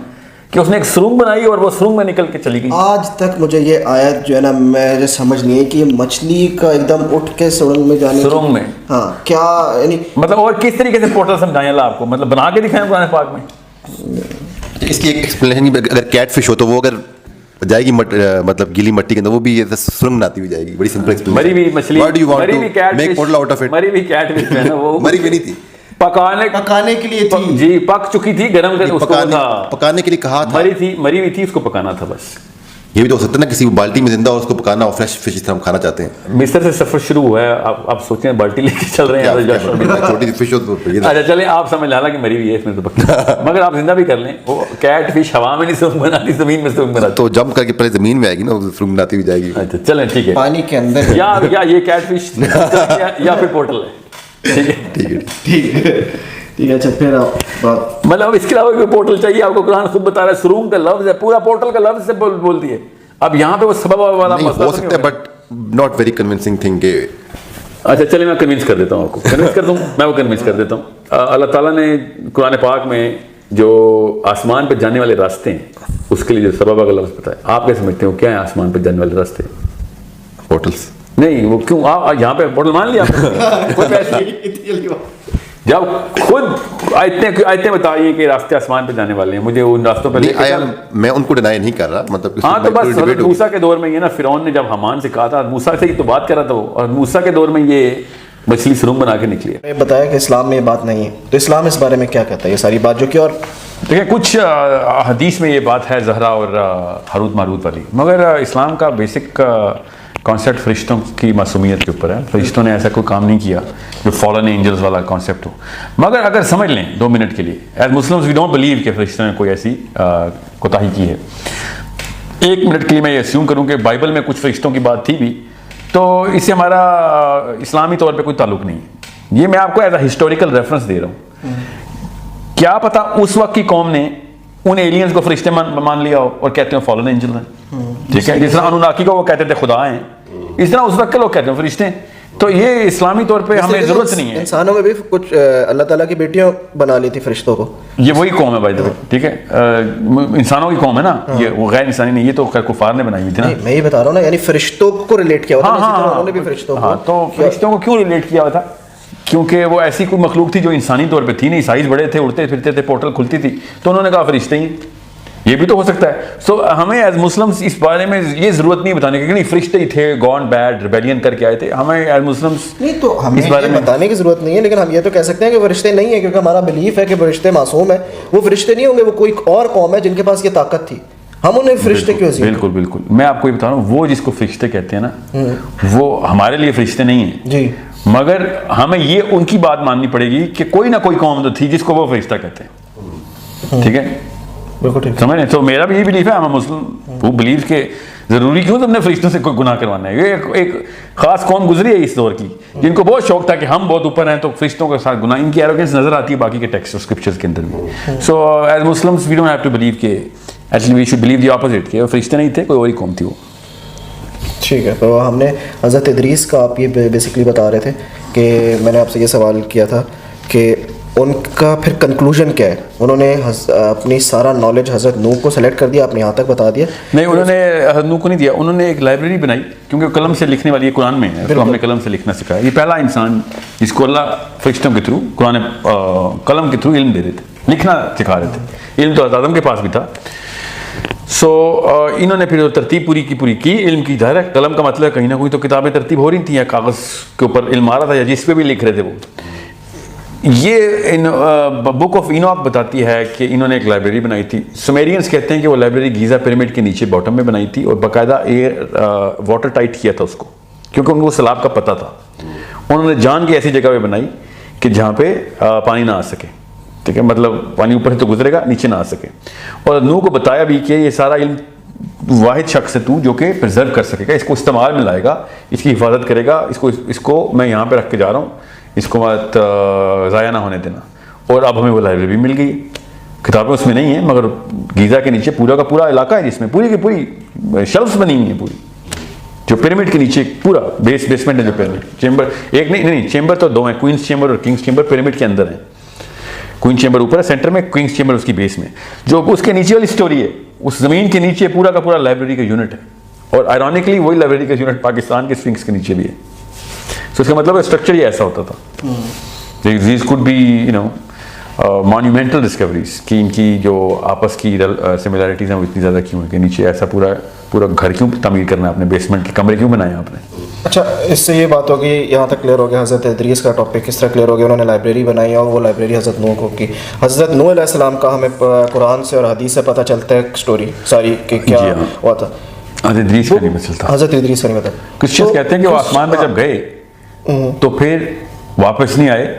کہ اس نے ایک سرنگ بنائی اور وہ سرنگ میں نکل کے چلی گئی. آج تک مجھے یہ آیت جو ہے نا مجھے سمجھ نہیں ہے کہ مچھلی کا ایک دم اٹھ کے سرنگ میں جانے, سرنگ میں ہاں کیا یعنی مطلب, اور کس طریقے سے پورٹل سمجھائیں اللہ آپ کو, مطلب بنا کے دکھائیں قرآن پاک میں. اس کی ایک ایکسپلینیشن, اگر کیٹ فش ہو تو وہ اگر جائے گی مطلب گیلی مٹی کے اندر, وہ بھی سرنگ بناتی ہوئی جائے گی. بڑی سمپل ایکسپلینیشن. مری ہوئی مچھلی, مری ہوئی cat make portal out of it. مری ہوئی کیٹ فش ہے نا وہ مری ہوئی نہیں تھی, پکانے کے لیے تھی. جی, پک چکی تھی, گرم کر اس کو پکانے کے لیے کہا تھا. مری ہوئی تھی, اس کو پکانا تھا بس. یہ بھی تو ہو سکتا ہے نا کسی بالٹی میں زندہ اور اس کو پکانا, اور فریش فش اس طرح ہم کھانا چاہتے ہیں. مصر سے سفر شروع ہوا ہے, آپ سوچیں بالٹی لے کے چل رہے ہیں, چھوٹی فش ہو تو اچھا چلیں آپ سمجھ لا کہ مری ہوئی ہے اس میں تو پکی, مگر آپ زندہ بھی کر لیں. وہ کیٹ فش ہوا میں نہیں سرنگ بناتی, زمین میں سرنگ بناتی, تو جمپ کر کے پہلے زمین میں آئے گی نا, سرنگ بناتی ہوئی جائے گی. اچھا چلیں ٹھیک ہے, پانی کے اندر یا یہ کیٹ فش یا پھر پورٹل ہے. ٹھیک ہے ٹھیک ہے. اچھا پھر آپ مطلب اس کے علاوہ کوئی پورٹل چاہیے آپ کو؟ قرآن خود بتا رہا ہے سرنگ کا لفظ ہے, پورا پورٹل کا لفظ سے بول دیے. اب یہاں پہ وہ سبب والا مسئلہ ہو سکتا ہے, but not very convincing thing کہ. اچھا چلیں میں کنوینس کر دیتا ہوں آپ کو, کنوینس کر دوں میں, وہ کنوینس کر دیتا ہوں. اللہ تعالیٰ نے قرآن پاک میں جو آسمان پہ جانے والے راستے ہیں اس کے لیے جو سبب کا لفظ بتایا, آپ کیا سمجھتے ہو کیا ہیں آسمان پہ جانے والے راستے؟ پورٹلس. نہیں, وہ کیوں آپ یہاں پہ پورٹل مان لیا کوئی ایسی جب خود آیتیں بتائیے کہ راستے آسمان پہ جانے والے ہیں, مجھے ان راستوں پہ میں ان کو ڈینائی نہیں کر رہا, مطلب ہاں تو بس حضرت موسیٰ کے دور میں یہ نا فرعون نے جب حمان سے کہا تھا, موسیٰ سے ہی تو بات کر رہا تھا وہ, اور موسیٰ کے دور میں یہ مچھلی سرنگ بنا کے نکلی ہے. بتایا کہ اسلام میں یہ بات نہیں ہے, تو اسلام اس بارے میں کیا کہتا ہے یہ ساری بات جو کہ, اور دیکھیں کچھ حدیث میں یہ بات ہے زہرا اور ہاروت ماروت والی, مگر اسلام کا بیسک کانسیپٹ فرشتوں کی معصومیت کے اوپر ہے. فرشتوں نے ایسا کوئی کام نہیں کیا جو فالن اینجلز والا کانسیپٹ ہو. مگر اگر سمجھ لیں 2 منٹ کے لیے, as Muslims we don't believe کہ فرشتوں نے کوئی ایسی کوتاہی کی ہے. 1 منٹ کے لیے میں یہ اسیوم کروں کہ بائبل میں کچھ فرشتوں کی بات تھی بھی, تو اس سے ہمارا اسلامی طور پہ کوئی تعلق نہیں ہے. یہ میں آپ کو ایز اے ہسٹوریکل ریفرنس دے رہا ہوں. کیا پتا اس وقت کی قوم نے ان ایلینز کو فرشتے مان لیا ہو اور کہتے ہیں فالن اینجل ہیں. ٹھیک ہے, جس طرح انوناکی کو وہ کہتے تھے خدا ہیں, اس طرح اس وقت کے لوگ کہتے ہیں فرشتے ہیں. تو یہ اسلامی طور پہ ہمیں ضرورت نہیں ہے. انسانوں میں بھی کچھ اللہ تعالیٰ کی بیٹیاں بنا لی تھی فرشتوں کو. یہ وہی قوم ہے بھائی, ٹھیک ہے, انسانوں کی قوم ہے نا یہ, وہ غیر انسانی نہیں, یہ تو کفار نے بنائی ہوئی تھی نا. میں یہ بتا رہا ہوں نا, یعنی فرشتوں کو ریلیٹ کیا ہوا تھا, انہوں نے بھی فرشتوں کو. تو فرشتوں کو کیوں ریلیٹ کیا ہوا تھا؟ کیونکہ وہ ایسی کوئی مخلوق تھی جو انسانی طور پہ تھی نہیں, سائز بڑے تھے, اڑتے پھرتے تھے, پورٹل کھلتی تھی, تو انہوں نے کہا فرشتے ہی. یہ بھی تو ہو سکتا ہے. سو ہمیں ایز مسلمس اس بارے میں یہ ضرورت نہیں بتانے کی کہ نہیں فرشتے ہی تھے, گون بیڈ ریبیلین کر کے آئے تھے. ہمیں ایز مسلمس نہیں, تو ہمیں اس بارے میں بتانے کی ضرورت نہیں ہے, لیکن ہم یہ تو کہہ سکتے ہیں کہ فرشتے نہیں ہیں, کیونکہ ہمارا بلیف ہے کہ فرشتے معصوم ہیں. وہ فرشتے نہیں ہوں گے, وہ کوئی اور قوم ہے جن کے پاس یہ طاقت تھی. ہم انہیں فرشتے کیوں سی؟ بالکل بالکل, میں آپ کو یہ بتا رہا ہوں, وہ جس کو فرشتے کہتے ہیں نا, وہ ہمارے لیے فرشتے نہیں ہیں جی, مگر ہمیں یہ ان کی بات ماننی پڑے گی کہ کوئی نہ کوئی قوم تو تھی جس کو وہ فرشتہ کہتے ہیں. ٹھیک ہے, سمجھ رہے؟ تو میرا بھی یہ بلیف ہے, ہم مسلم وہ بلیو کہ ضروری کیوں تم نے فرشتوں سے کوئی گناہ کروانا ہے. یہ ایک خاص قوم گزری ہے اس دور کی جن کو بہت شوق تھا کہ ہم بہت اوپر ہیں, تو فرشتوں کے ساتھ گناہ, ان کی ایروگنس نظر آتی ہے باقی کے ٹیکسٹ اور اسکرپچرز کے اندر بھی. So as Muslims we don't have to believe کہ actually we should believe the opposite, کہ وہ فرشتے نہیں تھے, کوئی اور ہی قوم تھی وہ. ٹھیک ہے, تو ہم نے حضرت ادریس کا آپ یہ بیسکلی بتا رہے تھے کہ میں نے آپ سے یہ سوال کیا تھا کہ ان کا پھر کنکلوژن کیا ہے؟ انہوں نے اپنی سارا نالج حضرت نوح کو سلیکٹ کر دیا، آپ نے یہاں تک بتا دیا؟ نہیں، انہوں نے حضرت نوح کو نہیں دیا، انہوں نے ایک لائبریری بنائی، کیونکہ قلم سے لکھنے والی یہ قرآن میں ہے، تو ہم نے قلم سے لکھنا سکھایا. یہ پہلا انسان جس کو اللہ فرشتوں کے تھرو قرآن قلم کے تھرو علم دے رہے تھے، لکھنا سکھا رہے تھے. علم تو حضرت آدم کے پاس بھی تھا. سو انہوں نے پھر ترتیب پوری کی علم کی. ظاہر ہے قلم کا مطلب کہیں نہ کہیں تو کتابیں ترتیب ہو رہی تھیں یا کاغذ کے اوپر علم آ رہا تھا یا جس پہ بھی لکھ رہے تھے وہ. یہ بک آف اینوک بتاتی ہے کہ انہوں نے ایک لائبریری بنائی تھی. سمیرینز کہتے ہیں کہ وہ لائبریری گیزا پیرامڈ کے نیچے باٹم میں بنائی تھی اور باقاعدہ واٹر ٹائٹ کیا تھا اس کو، کیونکہ ان کو سیلاب کا پتہ تھا. انہوں نے جان کی ایسی جگہ پہ بنائی کہ جہاں پہ پانی نہ آ سکے. ٹھیک ہے، مطلب پانی اوپر سے تو گزرے گا، نیچے نہ آ سکے. اور نوح کو بتایا بھی کہ یہ سارا علم واحد شخص ہے تو جو کہ پرزرو کر سکے گا، اس کو استعمال میں لائے گا، اس کی حفاظت کرے گا، اس کو میں یہاں پہ رکھ کے جا رہا ہوں، اس کو بات ضائع نہ ہونے دینا. اور اب ہمیں وہ لائبریری مل گئی. کتابیں اس میں نہیں ہیں، مگر گیزا کے نیچے پورا کا پورا علاقہ ہے جس میں پوری کی پوری شیلفز بنی ہوئی ہیں، پوری جو پیرامڈ کے نیچے پورا بیسمنٹ ہے. جو پیرامڈ چیمبر ایک نہیں چیمبر تو دو ہیں، کوئنس چیمبر اور کنگس چیمبر پیرامڈ کے اندر ہیں. کوئن چیمبر اوپر ہے سینٹر میں، کوئنس چیمبر اس کی بیس میں. جو اس کے نیچے والی سٹوری ہے، اس زمین کے نیچے پورا کا پورا لائبریری کا یونٹ ہے. اور آئرونکلی وہی لائبریری کا یونٹ پاکستان کے سفنکس کے نیچے بھی ہے. تو اس کا مطلب اسٹرکچر یہ ایسا ہوتا تھا. دیز کوڈ بی مانیومنٹل ڈسکوریز کہ ان کی جو آپس کی سملیرٹیز ہیں وہ اتنی زیادہ کیوں ہیں کہ نیچے ایسا پورا گھر کیوں تعمیر کرنا ہے آپ نے، بیسمنٹ کے کمرے کیوں بنائے آپ نے. اچھا، اس سے یہ بات ہوگی، یہاں تک کلیئر ہو گیا حضرت ادریس کا ٹاپک کس طرح کلیئر ہو گیا. انہوں نے لائبریری بنائی اور وہ لائبریری حضرت نوح کو کی. حضرت نوح علیہ السلام کا ہمیں قرآن سے اور حدیث سے پتہ چلتا ہے اسٹوری ساری کہ کیا ہوا تھا. حضرت ادریس کا نہیں چلتا. حضرت ادریس کا نہیں پتا. کرسچنز کہتے ہیں کہ وہ آسمان پہ جب گئے تو پھر واپس نہیں آئے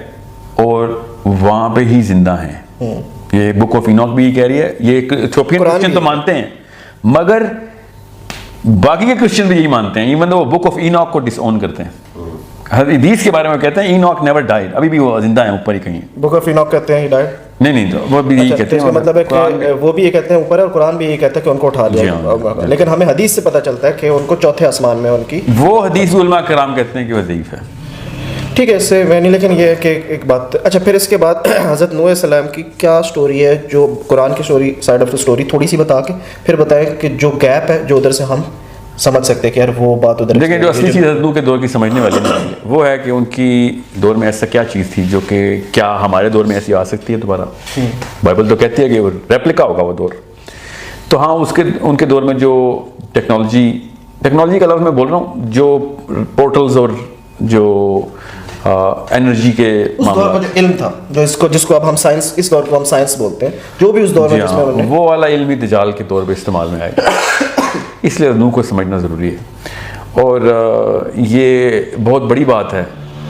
اور وہاں پہ ہی زندہ ہیں. یہ بک آف اینوک بھی یہ کہہ رہی ہے. یہ ایتھوپین کرسچن تو مانتے ہیں، مگر باقی کے کرسچن بھی یہی مانتے ہیں، ایون وہ بک آف اینوک کو ڈس اون کرتے ہیں. حضرت ادریس کے بارے میں کہتے ہیں اینوک نیور ڈائیڈ، ابھی بھی وہ زندہ ہیں اوپر ہی کہیں. بک آف اینوک کہتے ہیں ہی ڈائیڈ؟ نہیں تو وہ بھی یہی کہتے ہیں. مطلب ہے کہ وہ بھی یہ کہتے ہیں اوپر ہے اور قرآن بھی یہ کہتا ہے کہ ان کو اٹھا لیا. لیکن ہمیں حدیث سے پتہ چلتا ہے کہ ان کو چوتھے آسمان میں ان کی وہ حدیث علماء کرام کہتے ہیں کہ وہ ضعیف ہے. ٹھیک ہے، اس سے میں نہیں، لیکن یہ ہے کہ ایک بات. اچھا، پھر اس کے بعد حضرت نوح علیہ السلام کی کیا سٹوری ہے جو قرآن کی story side of the story تھوڑی سی بتا کے پھر بتائیں کہ جو گیپ ہے جو ادھر سے ہم سمجھ سکتے ہیں کہ یار وہ بات ادھر. لیکن جو اصلی چیز حضرت نوح کے دور کی سمجھنے والی نہیں ہے وہ ہے کہ ان کی دور میں ایسا کیا چیز تھی جو کہ کیا ہمارے دور میں ایسی آ سکتی ہے دوبارہ. بائبل تو کہتی ہے کہ وہ ریپلیکا ہوگا وہ دور. تو ہاں ان کے دور میں جو ٹیکنالوجی کا لفظ میں بول رہا ہوں، جو پورٹلز اور جو انرجی کے معاملات، جو علم تھا جس کو اب ہم سائنس، اس دور کو ہم سائنس بولتے ہیں، جو بھی اس دور میں وہ والا علمی دجال کے طور پہ استعمال میں آئے گا. اس لیے نوح کو سمجھنا ضروری ہے. اور یہ بہت بڑی بات ہے،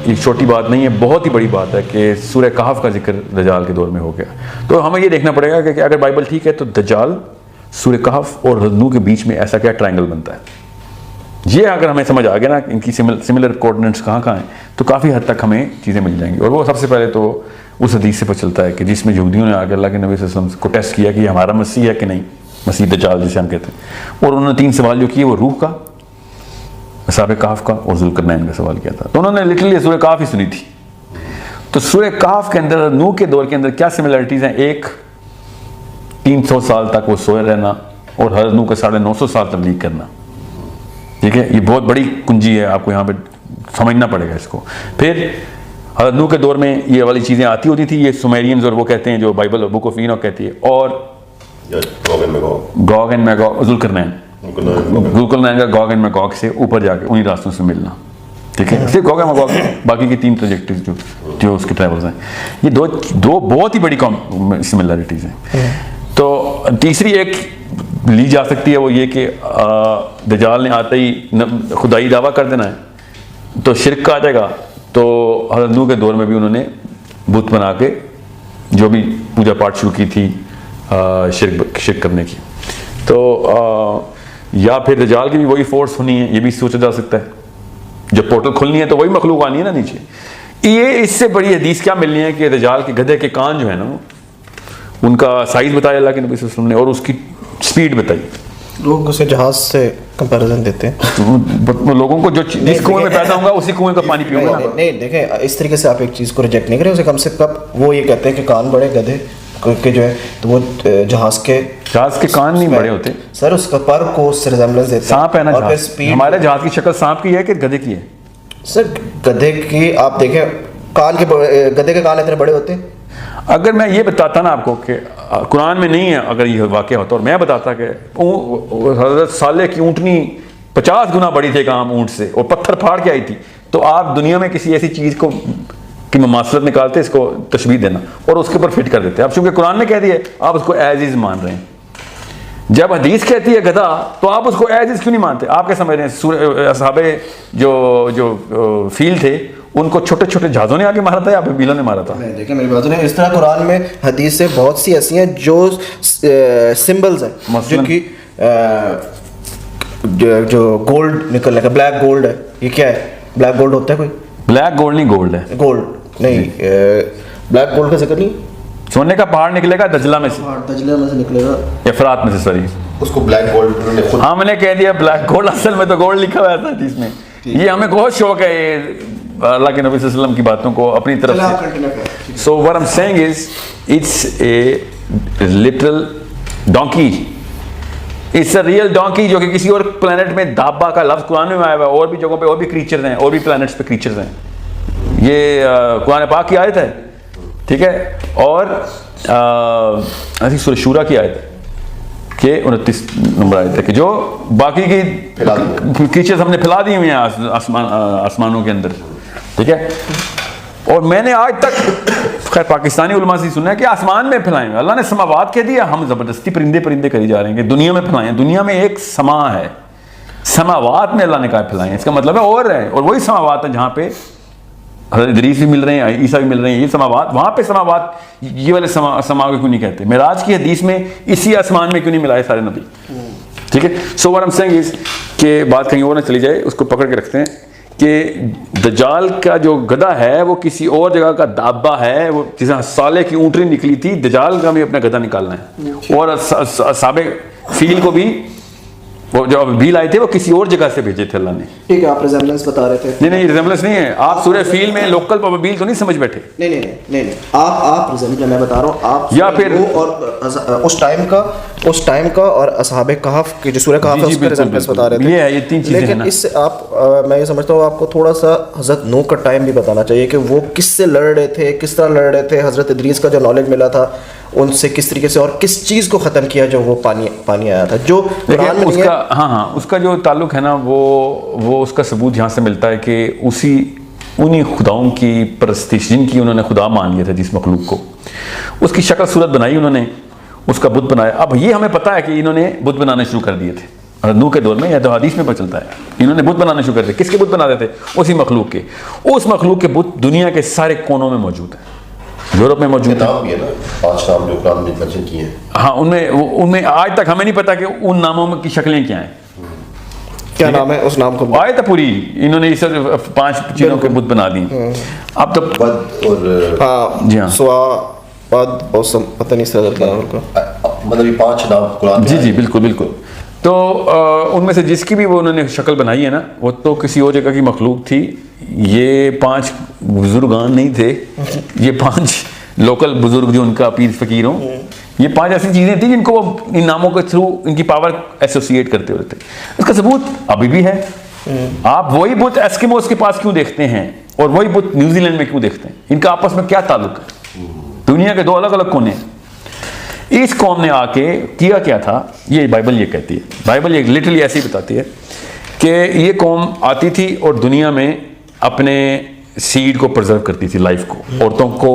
ایک چھوٹی بات نہیں ہے، بہت ہی بڑی بات ہے کہ سورہ کہف کا ذکر دجال کے دور میں ہو گیا. تو ہمیں یہ دیکھنا پڑے گا کہ اگر بائبل ٹھیک ہے تو دجال، سورہ کہف اور نوح کے بیچ میں ایسا کیا ٹرائنگل بنتا ہے. یہ اگر ہمیں سمجھ آ گیا نا ان کی سملر کوآرڈینیٹس کہاں ہیں تو کافی حد تک ہمیں چیزیں مل جائیں گی. اور وہ سب سے پہلے تو اس حدیث سے پتہ چلتا ہے کہ جس میں یہودیوں نے آ کے اللہ کے نبی صلی اللہ علیہ وسلم کو ٹیسٹ کیا کہ یہ ہمارا مسیح ہے کہ نہیں، مسیح دجال جسے ہم کہتے ہیں. اور انہوں نے 3 سوال جو کیے وہ روح کا، اصحاب کہف کا اور ذوالقرنین کا سوال کیا تھا. تو انہوں نے لٹرلی سورہ کہف ہی سنی تھی. تو سورہ کہف کے اندر نوح کے دور کے اندر کیا سملیرٹیز ہیں؟ ایک 300 سال تک وہ سوئے رہنا اور حضرت نوح کے 950 سال تبلیغ کرنا. ٹھیک ہے، یہ بہت بڑی کنجی ہے، آپ کو یہاں پہ سمجھنا پڑے گا اس کو. پھر حضرت نوح کے دور میں یہ والی چیزیں آتی ہوتی تھی، یہ سمیرینز اور وہ کہتے ہیں جو بائبل اور بک آف اینوک کہتی ہے. اور گوگ اینڈ میگوگ، ذوالقرنین کا گوگ اینڈ میگوگ سے اوپر جا کے انہی راستوں سے ملنا. ٹھیک ہے، صرف گوگ اینڈ میگوگ، باقی کی 3 ٹریجیکٹریز جو اس کے ٹریولز ہیں، یہ دو بہت ہی بڑی سملیرٹیز ہیں. تو تیسری ایک لی جا سکتی ہے وہ یہ کہ دجال نے آتے ہی خدائی دعویٰ کر دینا ہے تو شرک کا آ جائے گا. تو حضرت نوح کے دور میں بھی انہوں نے بت بنا کے جو بھی پوجا پاٹ شروع کی تھی شرک کرنے کی. تو یا پھر دجال کی بھی وہی فورس ہونی ہے، یہ بھی سوچا جا سکتا ہے. جب پورٹل کھلنی ہے تو وہی مخلوق آنی ہے نا نیچے. یہ اس سے بڑی حدیث کیا ملنی ہے کہ دجال کے گدھے کے کان جو ہے نا ان کا سائز بتایا اللہ کے نبی صلی اللہ علیہ وسلم نے اور اس کی سپیڈ بتائی. لوگ اسے جہاز سے کمپیریزن دیتے ہیں. لوگوں کو جو جس کنویں میں پیدا ہوں گا اسی کنویں کا پانی پیوں گا. نہیں دیکھیں اس طریقے سے آپ ایک چیز کو ریجیکٹ نہیں کریں, اسے کم سے کم وہ یہ کہتے ہیں کہ کان بڑے گدھے کے جو ہے تو وہ جہاز کے کان نہیں بڑے ہوتے سر, اس کا پر کو اس سے ریزمبلنس دیتے ہیں. سانپ ہے نا جہاز, ہمارے جہاز کی شکل سانپ کی ہے کہ گدھے کی ہے؟ سر گدھے کی آپ دیکھیں کان کے گدھے کے کان اتنے بڑے ہوتے ہیں. اگر میں یہ بتاتا نا آپ کو کہ قرآن میں نہیں ہے, اگر یہ واقعہ ہوتا اور میں بتاتا کہ حضرت صالح کی اونٹنی 50 گنا بڑی تھی ایک عام اونٹ سے اور پتھر پھاڑ کے آئی تھی, تو آپ دنیا میں کسی ایسی چیز کو کی مماثلت نکالتے, اس کو تشبیہ دینا اور اس کے اوپر فٹ کر دیتے. اب چونکہ قرآن نے کہہ دیا آپ اس کو ایز از مان رہے ہیں. جب حدیث کہتی ہے گدھا تو آپ اس کو ایز از کیوں نہیں مانتے؟ آپ کیا سمجھ رہے ہیں اصحاب جو فیل تھے ان کو چھوٹے چھوٹے جہازوں نے آگے مارا تھا یا بیلوں نے مارا تھا؟ دیکھیں میری بات نہیں, اس طرح قرآن میں حدیثیں بہت سی ایسی ہیں جو سمبلز ہیں, جو کہ جو گولڈ نکلنے کا, بلیک گولڈ ہے, یہ کیا ہے؟ بلیک گولڈ ہوتا ہے کوئی؟ بلیک گولڈ نہیں, گولڈ ہے. گولڈ نہیں, بلیک گولڈ کا ذکر نہیں. سونے کا پہاڑ نکلے گا دجلہ میں سے, دجلہ میں سے نکلے گا, افرات میں سے, سوری اس کو بلیک گولڈ. ہاں میں نے کہہ دیا بلیک گولڈ, اصل میں تو گولڈ لکھا ہوا تھا حدیث میں. یہ ہمیں بہت شوق ہے اللہ کے نبی صلی اللہ علیہ وسلم کی باتوں کو اپنی طرف سے. سو what I'm saying is it's a little donkey, it's a real donkey جو کہ کسی اور پلانٹ میں دابا کا لفظ قرآن میں آیا ہوا ہے, اور بھی جگہوں پہ اور بھی کریچرز ہیں, اور بھی پلانٹس پہ کریچرز ہیں. یہ قرآن پاک کی آیت ہے, ٹھیک ہے, اور ایسی سورہ شورا کی آیت ہے کہ 29 نمبر آیت ہے کہ جو باقی کی کریچرز ہم نے پھیلا دی ہوئی ہیں آسمانوں کے اندر, ٹھیک ہے. اور میں نے آج تک خیر پاکستانی علماء سے سنا ہے کہ آسمان میں پھیلائیں گے. اللہ نے سماوات کہہ دیا, ہم زبردستی پرندے کری جا رہے ہیں کہ دنیا میں پھیلائیں. دنیا میں ایک سما ہے, سماوات میں اللہ نے کہا پھیلائیں, اس کا مطلب ہے اور ہے, اور وہی سماوات ہے جہاں پہ حضرت ادریس بھی مل رہے ہیں, عیسیٰ بھی مل رہے ہیں. یہ سماوات, وہاں پہ سماوات یہ والے سما کو کیوں نہیں کہتے؟ معراج کی حدیث میں اسی آسمان میں کیوں نہیں ملائے سارے نبی؟ ٹھیک ہے. سو what I'm saying is کہ بات کہیں اور نہ چلی جائے, اس کو پکڑ کے رکھتے ہیں کہ دجال کا جو گدھا ہے وہ کسی اور جگہ کا دابا ہے. وہ جس طرح صالح کی اونٹنی نکلی تھی, دجال کا بھی اپنا گدھا نکالنا ہے. اور سابق فیل کو بھی وہ جو بیل آئے تھے وہ کسی اور جگہ سے بھیجے تھے اللہ نے. ٹھیک ہے, آپ ریزمبلنس بتا رہے تھے. نہیں ریزمبلنس نہیں ہے, آپ سورہ فیل میں لوکل پروبیبل تو نہیں سمجھ بیٹھے. نہیں آپ ریزمبلنس میں بتا رہا ہوں, آپ یا پھر اور اس ٹائم کا اور اصحاب کہف کی جو سورہ کہف ہے اس کا ریزمبلنس بتا رہے تھے. یہ ہے, یہ تین چیزیں ہیں. لیکن اس سے آپ, میں یہ سمجھتا ہوں آپ کو تھوڑا سا حضرت نوح کا ٹائم بھی بتانا چاہیے کہ وہ کس سے لڑ رہے تھے, کس طرح لڑ رہے تھے. حضرت ادریس کا جو نالج ملا تھا ان سے کس طریقے سے اور کس چیز کو ختم کیا جو وہ پانی آیا تھا, جو قرآن میں نہیں ہے. ہاں اس کا جو تعلق ہے نا وہ اس کا ثبوت یہاں سے ملتا ہے کہ انہی خداؤں کی پرستش جن کی انہوں نے خدا مان لیا تھا, جس مخلوق کو اس کی شکل صورت بنائی انہوں نے, اس کا بت بنایا. اب یہ ہمیں پتا ہے کہ انہوں نے بت بنانے شروع کر دیے تھے نوح کے دور میں, یا تو حدیث میں پتہ چلتا ہے انہوں نے بت بنانے شروع کر دیے. کس کے بت بناتے تھے؟ اسی مخلوق کے. اس مخلوق کے بت دنیا کے سارے کونوں میں موجود ہیں, یورپ میں موجود ہے. 5 نام جو قرآن میں منشن کیے ہیں, ہاں ان میں آج تک ہمیں نہیں پتا کہ ان ناموں کی شکلیں کیا ہیں. کیا نام ہے اس نام کو؟ آئے تو پوری انہوں نے 5 چیزوں کے بت بنا دی. اب تو بد اور جی ہاں سوا بد اور پتہ نہیں سر کا مطلب یہ 5 نام قرآن میں. جی بالکل. تو ان میں سے جس کی بھی وہ انہوں نے شکل بنائی ہے نا, وہ تو کسی اور جگہ کی مخلوق تھی. یہ 5 بزرگان نہیں تھے, یہ 5 لوکل بزرگ جو ان کا پیر فقیر ہوں, یہ 5 ایسی چیزیں تھیں جن کو وہ ان ناموں کے تھرو ان کی پاور ایسوسیٹ کرتے ہوئے تھے. اس کا ثبوت ابھی بھی ہے. آپ وہی بت ایسکیموز کے پاس کیوں دیکھتے ہیں اور وہی بت نیوزی لینڈ میں کیوں دیکھتے ہیں؟ ان کا آپس میں کیا تعلق ہے؟ دنیا کے 2 الگ کونے ہیں. اس قوم نے آ کے کیا تھا, یہ بائبل یہ کہتی ہے. بائبل یہ لٹرلی ایسی بتاتی ہے کہ یہ قوم آتی تھی اور دنیا میں اپنے سیڈ کو پرزرو کرتی تھی, لائف کو, عورتوں کو,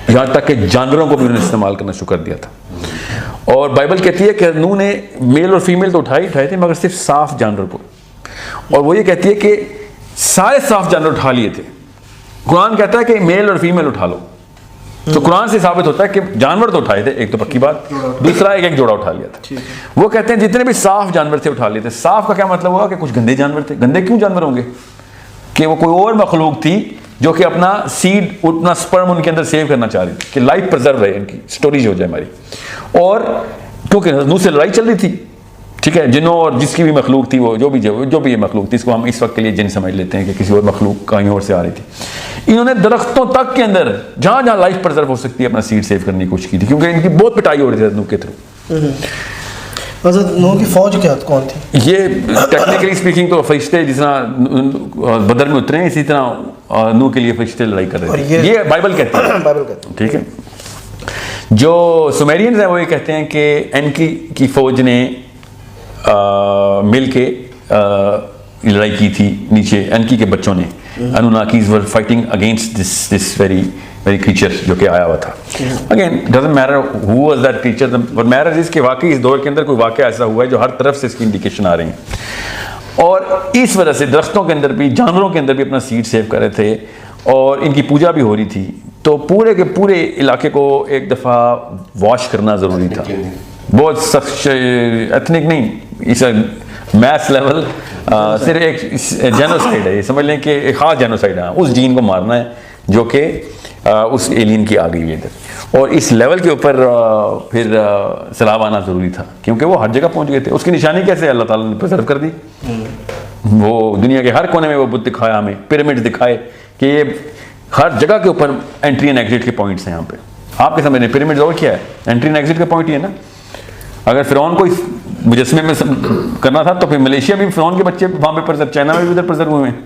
یہاں تک کہ جانوروں کو بھی انہوں نے استعمال کرنا شروع کر دیا تھا. اور بائبل کہتی ہے کہ نوح نے میل اور فیمیل تو اٹھائے تھے مگر صرف صاف جانور کو. اور وہ یہ کہتی ہے کہ سارے صاف جانور اٹھا لیے تھے. قرآن کہتا ہے کہ میل اور فیمیل اٹھا لو. تو قرآن سے ثابت ہوتا ہے کہ جانور تو اٹھائے تھے, ایک تو پکی بات, دوسرا ایک جوڑا اٹھا لیا تھا. وہ کہتے ہیں جتنے بھی صاف جانور تھے اٹھا لیے تھے. صاف کا کیا مطلب ہوا کہ کچھ گندے جانور تھے. گندے کیوں جانور ہوں گے؟ کہ وہ کوئی اور مخلوق تھی جو کہ اپنا سیڈ, اپنا سپرم ان کے اندر سیو کرنا چاہ رہی تھی کہ لائف پرزرو رہے, ان کی سٹوریج ہو جائے ہماری. اور کیونکہ نوح سے لڑائی چل رہی تھی ٹھیک ہے. جنوں اور جس کی بھی مخلوق تھی وہ جو بھی یہ مخلوق تھی, اس کو ہم اس وقت کے لیے جن سمجھ لیتے ہیں کہ کسی اور مخلوق کہیں اور سے آ رہی تھی. انہوں نے درختوں تک کے اندر جہاں جہاں لائف پرزرو ہو سکتی ہے اپنا سیڈ سیو کرنے کی کوشش کی تھی, کیونکہ ان کی بہت پٹائی ہو رہی تھی نوح کے تھرو. حضرت نوح کی فوج کیا کون تھی؟ یہ ٹیکنیکلی اسپیکنگ تو فرشتے جس طرح بدر میں اترے ہیں اسی طرح نوح کے لیے فرشتے لڑائی کر رہے تھے. یہ بائبل کہتے ہیں. ٹھیک ہے. جو سومیرینز ہیں وہ یہ کہتے ہیں کہ اینکی کی فوج نے مل کے لڑائی کی تھی نیچے. اینکی کے بچوں نے, Anunnakis were fighting against this very creature جو کہ آیا ہوا تھا. Again doesn't matter who was that creature, but matter is کہ واقعی اس دور کے اندر کوئی واقعہ ایسا ہوا ہے جو ہر طرف سے اس کی انڈیکیشن آ رہی ہیں, اور اس وجہ سے درختوں کے اندر بھی جانوروں کے اندر بھی اپنا سیڈ سیو کر رہے تھے, اور ان کی پوجا بھی ہو رہی تھی. تو پورے کے پورے علاقے کو ایک دفعہ واش کرنا ضروری تھا. بہت سخت ایتھنک نہیں, اس میس لیول, صرف ایک جینوسائڈ ہے, یہ سمجھ لیں کہ ایک خاص جینوسائڈ ہے. اس جین کو مارنا ہے جو کہ اس ایلین کی آ گئی ہے ادھر, اور اس لیول کے اوپر پھر سیلاب آنا ضروری تھا, کیونکہ وہ ہر جگہ پہنچ گئے تھے. اس کی نشانی کیسے اللہ تعالیٰ نے پرزرو کر دی. وہ دنیا کے ہر کونے میں وہ بت دکھایا ہمیں, پیرامڈ دکھائے کہ یہ ہر جگہ کے اوپر انٹری اینڈ ایگزٹ کے پوائنٹس ہیں. یہاں پہ آپ کے سمجھ رہے ہیں پیرامڈ اور کیا ہے, انٹری اینڈ ایگزٹ کا پوائنٹ ہی ہے نا. اگر فرعون کو مجسمے میں کرنا تھا تو پھر ملیشیا بھی فرعون کے بچے وہاں پہ پرزر, چائنا میں بھی ادھر پرزر ہوئے ہیں.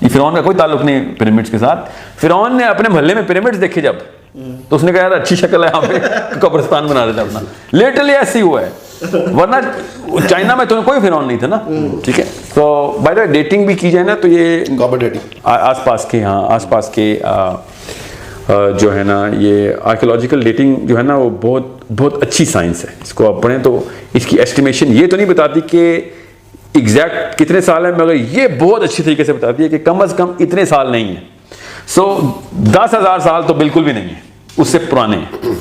یہ فرعون کا کوئی تعلق نہیں پیرامڈس کے ساتھ. فرعون نے اپنے محلے میں پیرامڈس دیکھے جب, تو اس نے کہا یار اچھی شکل ہے, یہاں پہ قبرستان بنا دیتا اپنا. لیٹرلی ایسے ہی ہوا ہے, ورنہ چائنا میں تو کوئی فرعون نہیں تھا نا. ٹھیک ہے. تو بائی دا وے ڈیٹنگ بھی کی جائے نا تو یہ آس پاس کے آس کے جو ہے نا یہ آرکیولوجیکل ڈیٹنگ جو ہے نا وہ بہت اچھی سائنس ہے. اس کو آپ پڑھیں تو اس کی ایسٹیمیشن یہ تو نہیں بتاتی کہ ایگزیکٹ کتنے سال ہیں, مگر یہ بہت اچھی طریقے سے بتاتی ہے کہ کم از کم اتنے سال نہیں ہیں. 10,000 سال تو بالکل بھی نہیں ہے, اس سے پرانے ہیں.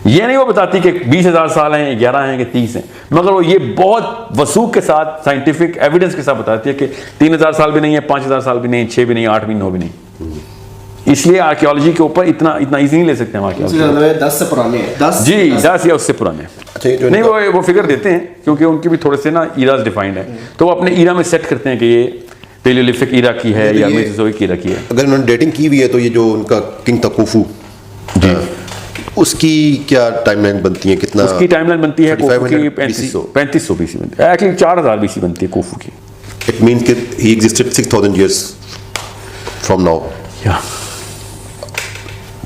یہ نہیں وہ بتاتی کہ 20,000 سال ہیں, 11 ہیں کہ 30 ہیں, مگر وہ یہ بہت وثوق کے ساتھ سائنٹیفک ایویڈنس کے ساتھ بتاتی ہے کہ 3,000 سال بھی نہیں ہے, 5,000 سال بھی نہیں, 6 بھی نہیں, 8 بھی, 9 بھی نہیں. اس لیے آرکیولوجی کے اوپر اتنا ایزی نہیں لے سکتے ہم. آرکیولوجی 10 سے پرانے ہیں, جی 10 یا اس سے پرانے نہیں. وہ فگر دیتے ہیں کیونکہ ان کے بھی تھوڑے سے نا ایراز ڈیفائنڈ ہیں, تو وہ اپنے ایرا میں سیٹ کرتے ہیں کہ یہ پیلیولتھک ایرا کی ہے یا میزوزوئک ایرا کی ہے. اگر انہوں نے ڈیٹنگ کی ہوئی ہے تو یہ جو ان کا کنگ تھا خوفو, جی اس کی کیا ٹائم لائن بنتی ہے, کتنا اس کی ٹائم لائن بنتی ہے کوفو کی 3500 BC بنتی ہے, ایکچولی 4000 BC بنتی ہے کوفو کی. اٹ مینس کہ ہی ایگزسٹڈ 6000 ایئرس فرام ناؤ,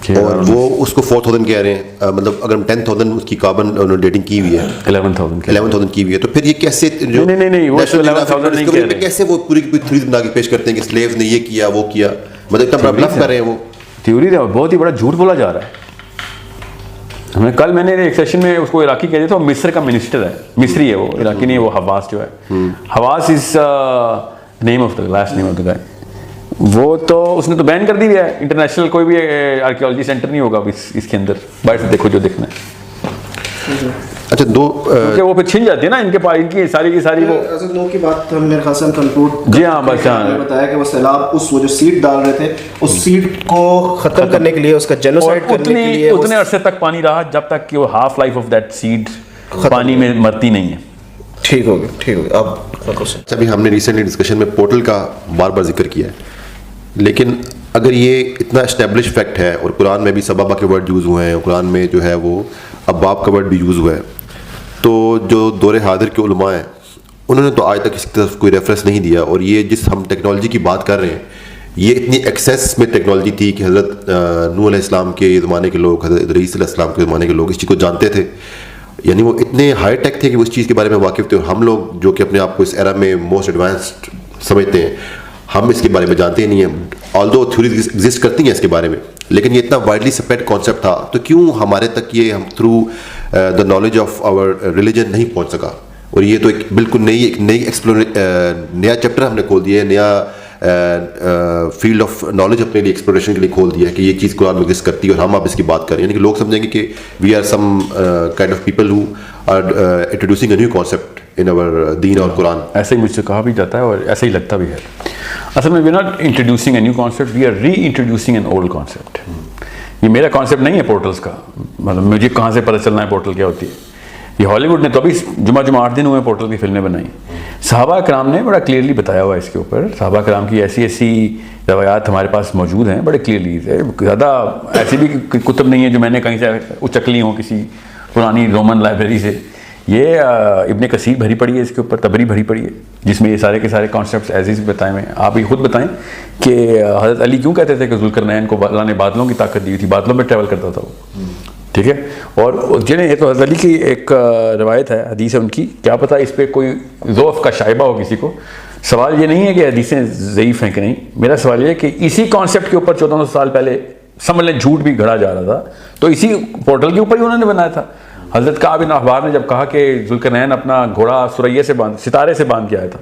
اور وہ اس کو 4000 کہہ رہے ہیں. مطلب اگر 10,000 اس کی کاربن انہوں نے ڈیٹنگ کی ہوئی ہے, 11,000 کی ہوئی ہے, تو پھر یہ کیسے نہیں وہ 11,000 نہیں کہہ رہے, کیسے وہ پوری تھیوری بنا کے پیش کرتے ہیں کہ سلیوز نے یہ کیا وہ کیا, مطلب اتنا بلف کر رہے ہیں. وہ تھیوری بہت ہی بڑا جھوٹ بولا جا رہا ہے. کل میں نے ایک سیشن میں اس کو عراقی کہہ دیا تھا, مصر کا منسٹر ہے, مصری ہے وہ, عراقی نہیں, وہ حواس جو ہے, حواس is name of the last name of the guy. وہ تو اس نے تو بین کر دی ہے, انٹرنیشنل کوئی بھی آرکیولوجی سینٹر نہیں ہوگا اس کے اندر, باہر سے دیکھو جو دیکھنا ہے. اچھا کیونکہ وہ پھر چھن جاتی ہے نا ان کے پاس, ان کی ساری وہ نو کی بات ہم میرے خیال سے ہم کنکلوڈ. جی ہاں بس ہاں بتایا کہ وہ سیلاب وہ جو سیڈ ڈال رہے تھے, اس سیڈ کو ختم کرنے کے لیے, اس کا جینوسائیڈ کرنے کے لیے اتنے عرصے تک پانی رہا جب تک کہ وہ half life of that seed پانی میں مرتی نہیں ہے. ٹھیک ہو گیا. اب ابھی ہم نے ریسنٹلی ڈسکشن میں پورٹل کا بار بار ذکر کیا ہے, لیکن اگر یہ اتنا اسٹیبلش فیکٹ ہے اور قرآن میں بھی سبابہ کے ورڈ یوز ہوئے ہیں, قرآن میں جو ہے وہ اباب کا ورڈ بھی یوز ہوا ہے, تو جو دور حاضر کے علماء ہیں انہوں نے تو آج تک اس کی طرف کوئی ریفرنس نہیں دیا. اور یہ جس ہم ٹیکنالوجی کی بات کر رہے ہیں, یہ اتنی ایکسیس میں ٹیکنالوجی تھی کہ حضرت نوح علیہ السلام کے زمانے کے لوگ, حضرت ادریس علیہ السلام کے زمانے کے لوگ اس چیز کو جانتے تھے. یعنی وہ اتنے ہائی ٹیک تھے کہ وہ اس چیز کے بارے میں واقف تھے, اور ہم لوگ جو کہ اپنے آپ کو اس ایرا میں موسٹ ایڈوانسڈ سمجھتے ہیں, ہم اس کے بارے میں جانتے ہی نہیں ہیں. آلدو تھیوریز ایگزسٹ کرتی ہیں اس کے بارے میں, لیکن یہ اتنا وائڈلی سپریڈ کانسیپٹ تھا, تو کیوں ہمارے تک یہ ہم through the knowledge of our religion نہیں پہنچ سکا. اور یہ تو ایک بالکل نیا چیپٹر ہم نے کھول دیا ہے, نیا فیلڈ آف نالج اپنے لیے ایکسپلوریشن کے لیے کھول دیا ہے کہ یہ چیز قرآن میں ایگزسٹ کرتی ہے, اور ہم اب اس کی بات کریں. یعنی کہ لوگ سمجھیں گے کہ we are some kind of people who are introducing a new concept in اور دین اور قرآن. ایسے ہی مجھ سے کہا بھی جاتا ہے اور ایسا ہی لگتا بھی ہے. اصل میں we are not introducing a new concept, we are reintroducing an old concept. یہ میرا کانسیپٹ نہیں ہے پورٹلس کا, مطلب مجھے کہاں سے پتہ چلنا ہے پورٹل کیا ہوتی ہے. یہ ہالی ووڈ نے تو ابھی جمعہ 8 دن ہوئے پورٹل کی فلمیں بنائی. صحابہ کرام نے بڑا کلیئرلی بتایا ہوا ہے اس کے اوپر. صحابہ کرام کی ایسی روایات ہمارے پاس موجود ہیں بڑے کلیئرلی. زیادہ ایسی بھی کتب نہیں ہے جو میں نے کہیں سے اچک لی ہوں کسی پرانی رومن لائبریری سے. یہ ابن کثیر بھری پڑی ہے اس کے اوپر, تبری بھری پڑی ہے, جس میں یہ سارے کے سارے کانسیپٹس ایز از بتائے ہوئے ہیں. آپ یہ خود بتائیں کہ حضرت علی کیوں کہتے تھے کہ ذوالقرنین کو اللہ نے بادلوں کی طاقت دی ہوئی تھی, بادلوں میں ٹریول کرتا تھا وہ, ٹھیک ہے. اور جنہیں یہ تو حضرت علی کی ایک روایت ہے, حدیث ہے ان کی, کیا پتہ اس پہ کوئی ضعف کا شائبہ ہو کسی کو. سوال یہ نہیں ہے کہ حدیثیں ضعیف ہیں کہ نہیں, میرا سوال یہ ہے کہ اسی کانسیپٹ کے اوپر 1400 سال پہلے سمجھ لیں جھوٹ بھی گھڑا جا رہا تھا, تو اسی پورٹل کے اوپر ہی انہوں نے بنایا تھا. حضرت کعب بن احبار نے جب کہا کہ ذوالقرنین اپنا گھوڑا سریہ سے ستارے سے باندھ کے آیا تھا,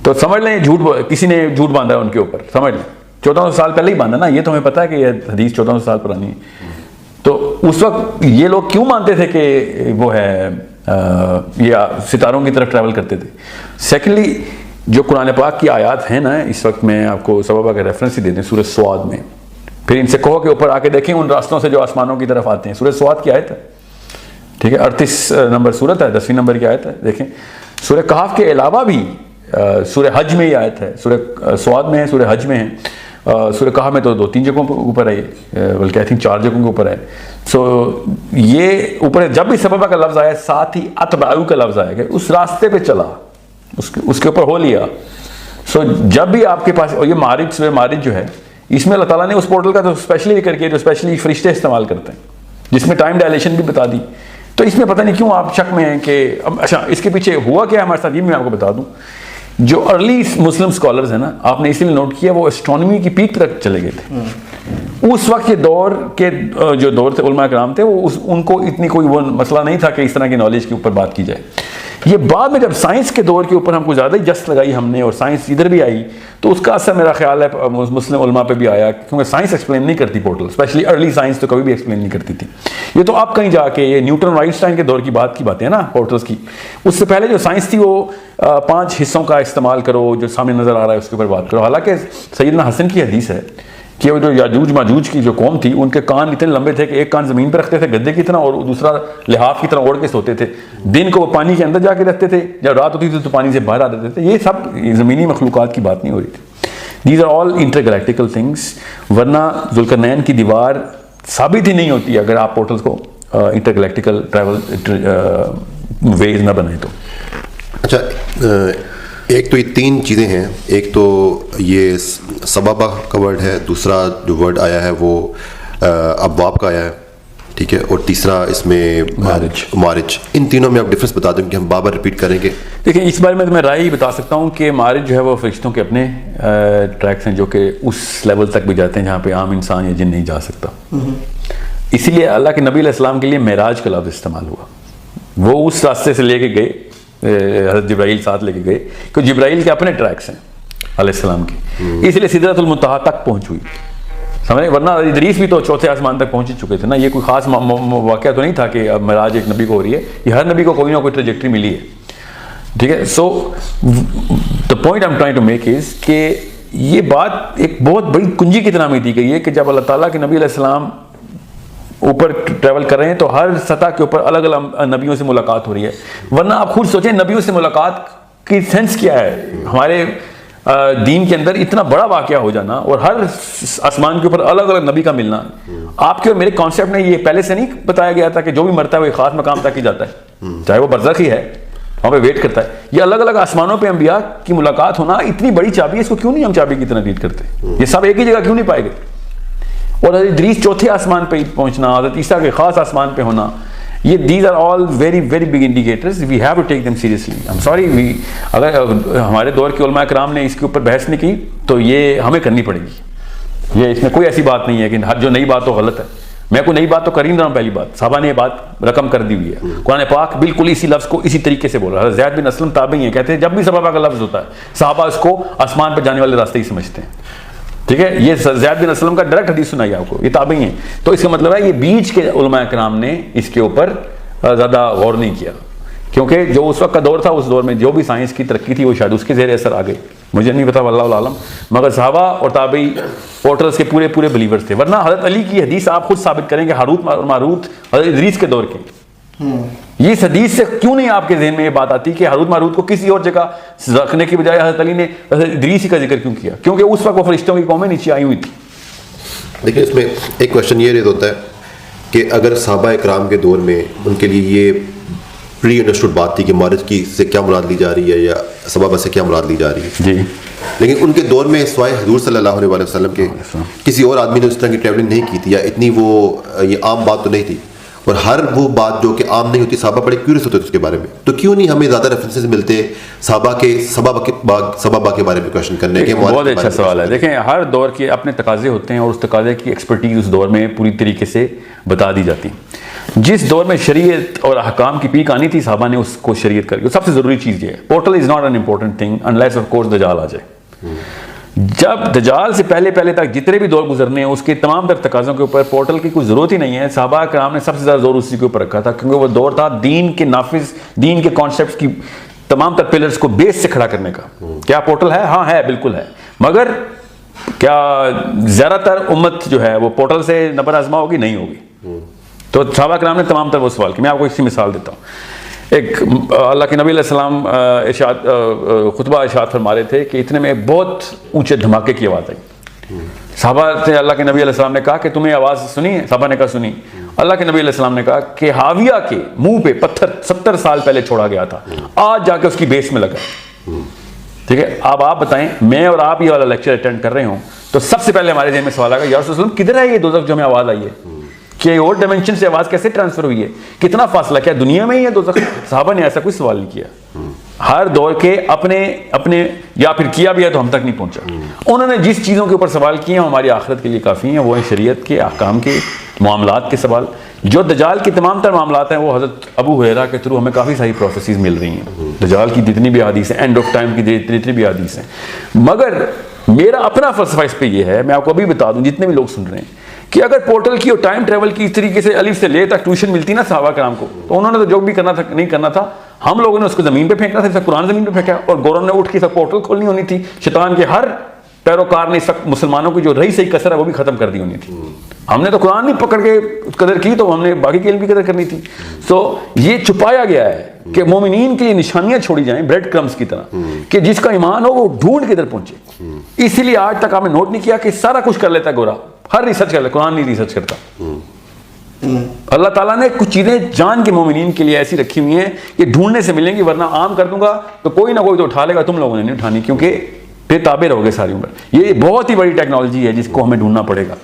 تو سمجھ لیں جھوٹ, کسی نے جھوٹ باندھا ہے ان کے اوپر, سمجھ لیں 1400 سال پہلے ہی باندھا نا. یہ تو ہمیں پتہ ہے کہ یہ حدیث 1400 سال پرانی ہے. تو اس وقت یہ لوگ کیوں مانتے تھے کہ وہ ہے یہ ستاروں کی طرف ٹریول کرتے تھے. سیکنڈلی جو قرآن پاک کی آیات ہیں نا, اس وقت میں آپ کو سببہ کا ریفرنس ہی دے دیں سورہ سواد میں. پھر ان سے کہو کہ اوپر آ کے دیکھیں ان راستوں سے جو آسمانوں کی طرف آتے ہیں. سورہ سواد کی آیت ہے, ٹھیک ہے, 38 نمبر صورت ہے, 10ویں نمبر کی آیت ہے. دیکھیں سورہ کہف کے علاوہ بھی سورہ حج میں یہ آیت ہے, سورہ سواد میں ہے, سورہ حج میں ہے, سورہ کہف میں تو 2-3 جگہوں کے اوپر ہے, بلکہ آئی تھنک 4 جگہوں کے اوپر ہے. سو یہ اوپر جب بھی سببہ کا لفظ آیا, ساتھ ہی اتبعو کا لفظ آیا کہ اس راستے پہ چلا, اس کے اوپر ہو لیا. سو جب بھی آپ کے پاس, اور یہ معارج, سورہ معارج جو ہے, اس میں اللہ تعالیٰ نے اس پورٹل کا تو اسپیشلی ذکر کیا جو اسپیشلی فرشتے استعمال کرتے ہیں, جس میں ٹائم ڈائلیشن بھی بتا دی. تو اس میں پتہ نہیں کیوں آپ شک میں ہیں کہ اچھا اس کے پیچھے ہوا کیا ہمارے ساتھ, یہ میں آپ کو بتا دوں. جو ارلی مسلم اسکالرز ہیں نا, آپ نے اسی لیے نوٹ کیا وہ اسٹرانومی کی پیک تک چلے گئے تھے. اس وقت کے دور کے جو دور تھے علماء کرام تھے, وہ ان کو اتنی کوئی وہ مسئلہ نہیں تھا کہ اس طرح کی نالج کے اوپر بات کی جائے. یہ بعد میں جب سائنس کے دور کے اوپر ہم کو زیادہ ہی جست لگائی ہم نے, اور سائنس ادھر بھی آئی, تو اس کا اثر میرا خیال ہے مسلم علماء پہ بھی آیا, کیونکہ سائنس ایکسپلین نہیں کرتی پورٹل, اسپیشلی ارلی سائنس تو کبھی بھی ایکسپلین نہیں کرتی تھی. یہ تو آپ کہیں جا کے یہ نیوٹن اور آئنسٹائن کے دور کی باتیں ہیں نا پورٹلز کی. اس سے پہلے جو سائنس تھی وہ 5 حصوں کا استعمال کرو, جو سامنے نظر آ رہا ہے اس کے اوپر بات کرو. حالانکہ سیدنا حسن کی حدیث ہے کہ وہ جو یاجوج ماجوج کی جو قوم تھی, ان کے کان اتنے لمبے تھے کہ ایک کان زمین پہ رکھتے تھے گدے کی طرح, اور دوسرا لحاف کی طرح اوڑھ کے سوتے تھے. دن کو وہ پانی کے اندر جا کے رکھتے تھے, جب رات ہوتی تھی تو پانی سے باہر آ جاتے تھے. یہ سب زمینی مخلوقات کی بات نہیں ہو رہی تھی. These are all intergalactic things. ورنہ ذوالقرنین کی دیوار ثابت ہی نہیں ہوتی اگر آپ پورٹلز کو انٹرگلیکٹیکل ٹریول ویز نہ بنائیں تو. اچھا, ایک تو یہ 3 چیزیں ہیں. ایک تو یہ سبابہ کا ورڈ ہے, دوسرا جو ورڈ آیا ہے وہ ابواب کا آیا ہے, ٹھیک ہے, اور تیسرا اس میں معارج. ان تینوں میں آپ ڈفرینس بتا دیں کہ ہم بار بار ریپیٹ کریں گے. دیکھیں اس بارے میں تو میں رائے ہی بتا سکتا ہوں کہ معارج جو ہے وہ فرشتوں کے اپنے ٹریکس ہیں, جو کہ اس لیول تک بھی جاتے ہیں جہاں پہ عام انسان یا جن نہیں جا سکتا. اسی لیے اللہ کے نبی علیہ السلام کے لیے معراج کا لفظ استعمال ہوا. وہ اس راستے سے لے کے گئے, حضرت جبرائیل ساتھ لے کے گئے, کہ جبرائیل کے اپنے ٹریکس ہیں علیہ السلام کی, اس لیے سدرۃ المنتہا تک پہنچ ہوئی, سمجھے. ورنہ ادریس بھی تو 4تھے آسمان تک پہنچ چکے تھے نا. یہ کوئی خاص واقعہ تو نہیں تھا کہ اب معراج ایک نبی کو ہو رہی ہے, یہ ہر نبی کو کوئی نہ کوئی ٹریجیکٹری ملی ہے, ٹھیک ہے. So the point I am trying to make is کہ یہ بات ایک بہت بڑی کنجی کی طرح میں دی گئی ہے کہ جب اللہ تعالیٰ کے نبی علیہ السلام اوپر ٹریول کر رہے ہیں تو ہر سطح کے اوپر الگ الگ نبیوں سے ملاقات ہو رہی ہے. ورنہ آپ خود سوچیں نبیوں سے ملاقات کی سینس کیا ہے. ہمارے دین کے اندر اتنا بڑا واقعہ ہو جانا اور ہر آسمان کے اوپر الگ الگ نبی کا ملنا, آپ کے اور میرے کانسیپٹ میں یہ پہلے سے نہیں بتایا گیا تھا کہ جو بھی مرتا ہے وہ ایک خاص مقام تک ہی جاتا ہے, چاہے وہ برزخ ہی ہے, وہاں پہ ویٹ کرتا ہے. یہ الگ الگ آسمانوں پہ انبیاء کی ملاقات ہونا اتنی بڑی چابی ہے, اس کو کیوں نہیں ہم چابی کی طرح ٹریٹ کرتے؟ یہ سب ایک ہی جگہ کیوں نہیں پائے گئے؟ اور حضرت ادریس 4تھے آسمان پہ پہنچنا, حضرت عیسیٰ کے خاص آسمان پہ ہونا, یہ these are all very very big indicators. We have to take them seriously. I am sorry, اگر ہمارے دور کے علماء کرام نے اس کے اوپر بحث نہیں کی تو یہ ہمیں کرنی پڑے گی. یہ اس میں کوئی ایسی بات نہیں ہے کہ جو نئی بات تو غلط ہے. میں کوئی نئی بات تو کر ہی نہیں رہا ہوں. پہلی بات, صحابہ نے یہ بات رقم کر دی ہوئی ہے. قرآن پاک بالکل اسی لفظ کو اسی طریقے سے بول رہا ہے. زید بن اسلم تابعی ہیں, کہتے ہیں جب بھی صحابہ کا لفظ ہوتا ہے صحابہ اس کو آسمان پہ جانے والے راستے ہی سمجھتے ہیں, ٹھیک ہے. یہ زید بن اسلم کا ڈائریکٹ حدیث سنائی آپ کو, یہ تابعی ہیں. تو اس کا مطلب ہے یہ بیچ کے علماء کرام نے اس کے اوپر زیادہ غور نہیں کیا, کیونکہ جو اس وقت کا دور تھا اس دور میں جو بھی سائنس کی ترقی تھی وہ شاید اس کے زیر اثر آ گئی. مجھے نہیں پتا واللہ عالم, مگر صحابہ اور تابعی پورٹلز کے پورے بلیورز تھے. ورنہ حضرت علی کی حدیث آپ خود ثابت کریں کہ ہاروت اور ماروت حضرت ادریس کے دور کے, یہ حدیث سے کیوں نہیں آپ کے ذہن میں یہ بات آتی کہ ہاروت ماروت کو کسی اور جگہ رکھنے کی بجائے حضرت علی نے ادریس ہی کا ذکر کیوں کیا؟ کیونکہ اس وقت وہ فرشتوں کی قومیں نیچے آئی ہوئی تھی. دیکھیں اس میں ایک کوشچن یہ ریز ہوتا ہے کہ اگر صحابہ اکرام کے دور میں ان کے لیے یہ پری انڈرسٹوڈ بات تھی کہ معرج کی سے کیا مراد لی جا رہی ہے یا صبابہ سے کیا مراد لی جا رہی ہے، جی، لیکن ان کے دور میں سوائے حضور صلی اللہ علیہ وسلم کے کسی اور آدمی نے اس طرح کی ٹریولنگ نہیں کی تھی، یا اتنی وہ یہ عام بات تو نہیں تھی، اور ہر وہ بات جو کہ عام نہیں ہوتی صحابہ بڑے کیوریس ہوتے تھے اس کے بارے میں. تو کیوں نہیں ہمیں زیادہ ریفرنسز ملتے صحابہ کے صبابہ کے بارے میں کوشچن کرنے کے؟ بہت اچھا سوال ہے. دیکھیں ہر دور کے اپنے تقاضے ہوتے ہیں اور اس تقاضے کی ایکسپرٹیز اس دور میں پوری طریقے سے بتا دی جاتی. جس دور میں شریعت اور احکام کی پیک آنی تھی صحابہ نے اس کو شریعت کر کے. سب سے ضروری چیز یہ ہے، portal is not an important thing unless of course دجال آ جائے. جب دجال سے پہلے تک جتنے بھی دور گزرنے ہیں اس کے تمام تر تقاضوں کے اوپر پورٹل کی کوئی ضرورت ہی نہیں ہے. صحابہ کرام نے سب سے زیادہ زور اسی کے اوپر رکھا تھا کیونکہ وہ دور تھا دین کے نافذ، دین کے کانسیپٹس کی تمام تر پلرز کو بیس سے کھڑا کرنے کا. کیا پورٹل ہے؟ ہاں ہے، بالکل ہے. مگر کیا زیادہ تر امت جو ہے وہ پورٹل سے نبر آزما ہوگی؟ نہیں ہوگی. تو صحابہ کرام نے تمام تر وہ سوال کیا. میں آپ کو اسی مثال دیتا ہوں. ایک اللہ کے نبی علیہ السلام خطبہ ارشاد فرما رہے تھے کہ اتنے میں بہت اونچے دھماکے کی آواز آئی. صحابہ سے اللہ کے نبی علیہ السلام نے کہا کہ تمہیں آواز سنی ہے؟ صحابہ نے کہا سنی. اللہ کے نبی علیہ السلام نے کہا کہ حاویہ کے منہ پہ پتھر 70 سال پہلے چھوڑا گیا تھا، آج جا کے اس کی بیس میں لگا. ٹھیک ہے، اب آپ بتائیں میں اور آپ یہ والا لیکچر اٹینڈ کر رہے ہوں تو سب سے پہلے ہمارے ذہن میں سوال آئے گا یا رسول اللہ کدھر ہے یہ دوزخ جو ہمیں آواز آئی ہے؟ کہ اور ڈائمینشن سے آواز کیسے ٹرانسفر ہوئی ہے؟ کتنا فاصلہ؟ کیا دنیا میں ہی ہے دوزخ؟ صحابہ نے ایسا کوئی سوال نہیں کیا. ہر دور کے اپنے یا پھر کیا بھی ہے تو ہم تک نہیں پہنچا. انہوں نے جس چیزوں کے اوپر سوال کیے ہیں ہماری آخرت کے لیے کافی ہیں. وہ ہیں شریعت کے احکام کے، معاملات کے سوال. جو دجال کی تمام تر معاملات ہیں وہ حضرت ابو ہریرہ کے تھرو ہمیں کافی ساری پروفیسیز مل رہی ہیں. دجال کی جتنی بھی حدیث ہیں، اینڈ آف ٹائم کی جتنی بھی حدیث ہیں. مگر میرا اپنا فلسفہ اس پہ یہ ہے، میں آپ کو ابھی بتا دوں جتنے بھی لوگ سن رہے ہیں، کہ اگر پورٹل کی اور ٹائم ٹریول کی اس طریقے سے الف سے لے تک ٹیوشن ملتی نا صحابہ کرام کو، تو انہوں نے تو جو بھی کرنا تھا نہیں کرنا تھا. ہم لوگوں نے اس کو زمین پہ پھینکنا تھا، قرآن زمین پہ پھینکا اور گورن نے اٹھ کے سب پورٹل کھولنی ہونی تھی. شیطان کے ہر پیروکار نے سب مسلمانوں کی جو رہی صحیح کسر ہے وہ بھی ختم کر دی ہونی تھی. ہم نے تو قرآن نہیں پکڑ کے قدر کی تو ہم نے باقی کی علم کی قدر کرنی تھی. سو یہ چھپایا گیا ہے کہ مومنین کے لیے نشانیاں چھوڑی جائیں بریڈ کرمز کی طرح کہ جس کا ایمان ہو وہ ڈھونڈ کے ادھر پہنچے. اسی لیے آج تک آپ نے نوٹ نہیں کیا کہ سارا کچھ کر لیتا ہے گورا، ہر ریسرچ کر لیتا، قرآن نہیں ریسرچ کرتا. اللہ تعالیٰ نے کچھ چیزیں جان کے مومنین کے لیے ایسی رکھی ہوئی ہیں کہ ڈھونڈنے سے ملیں گی، ورنہ عام کر دوں گا تو کوئی نہ کوئی تو اٹھا لے گا. تم لوگوں نے نہیں اٹھانی کیونکہ پھر تابع رہو گے ساری عمر. یہ بہت ہی بڑی ٹیکنالوجی ہے جس کو ہمیں ڈھونڈنا پڑے گا،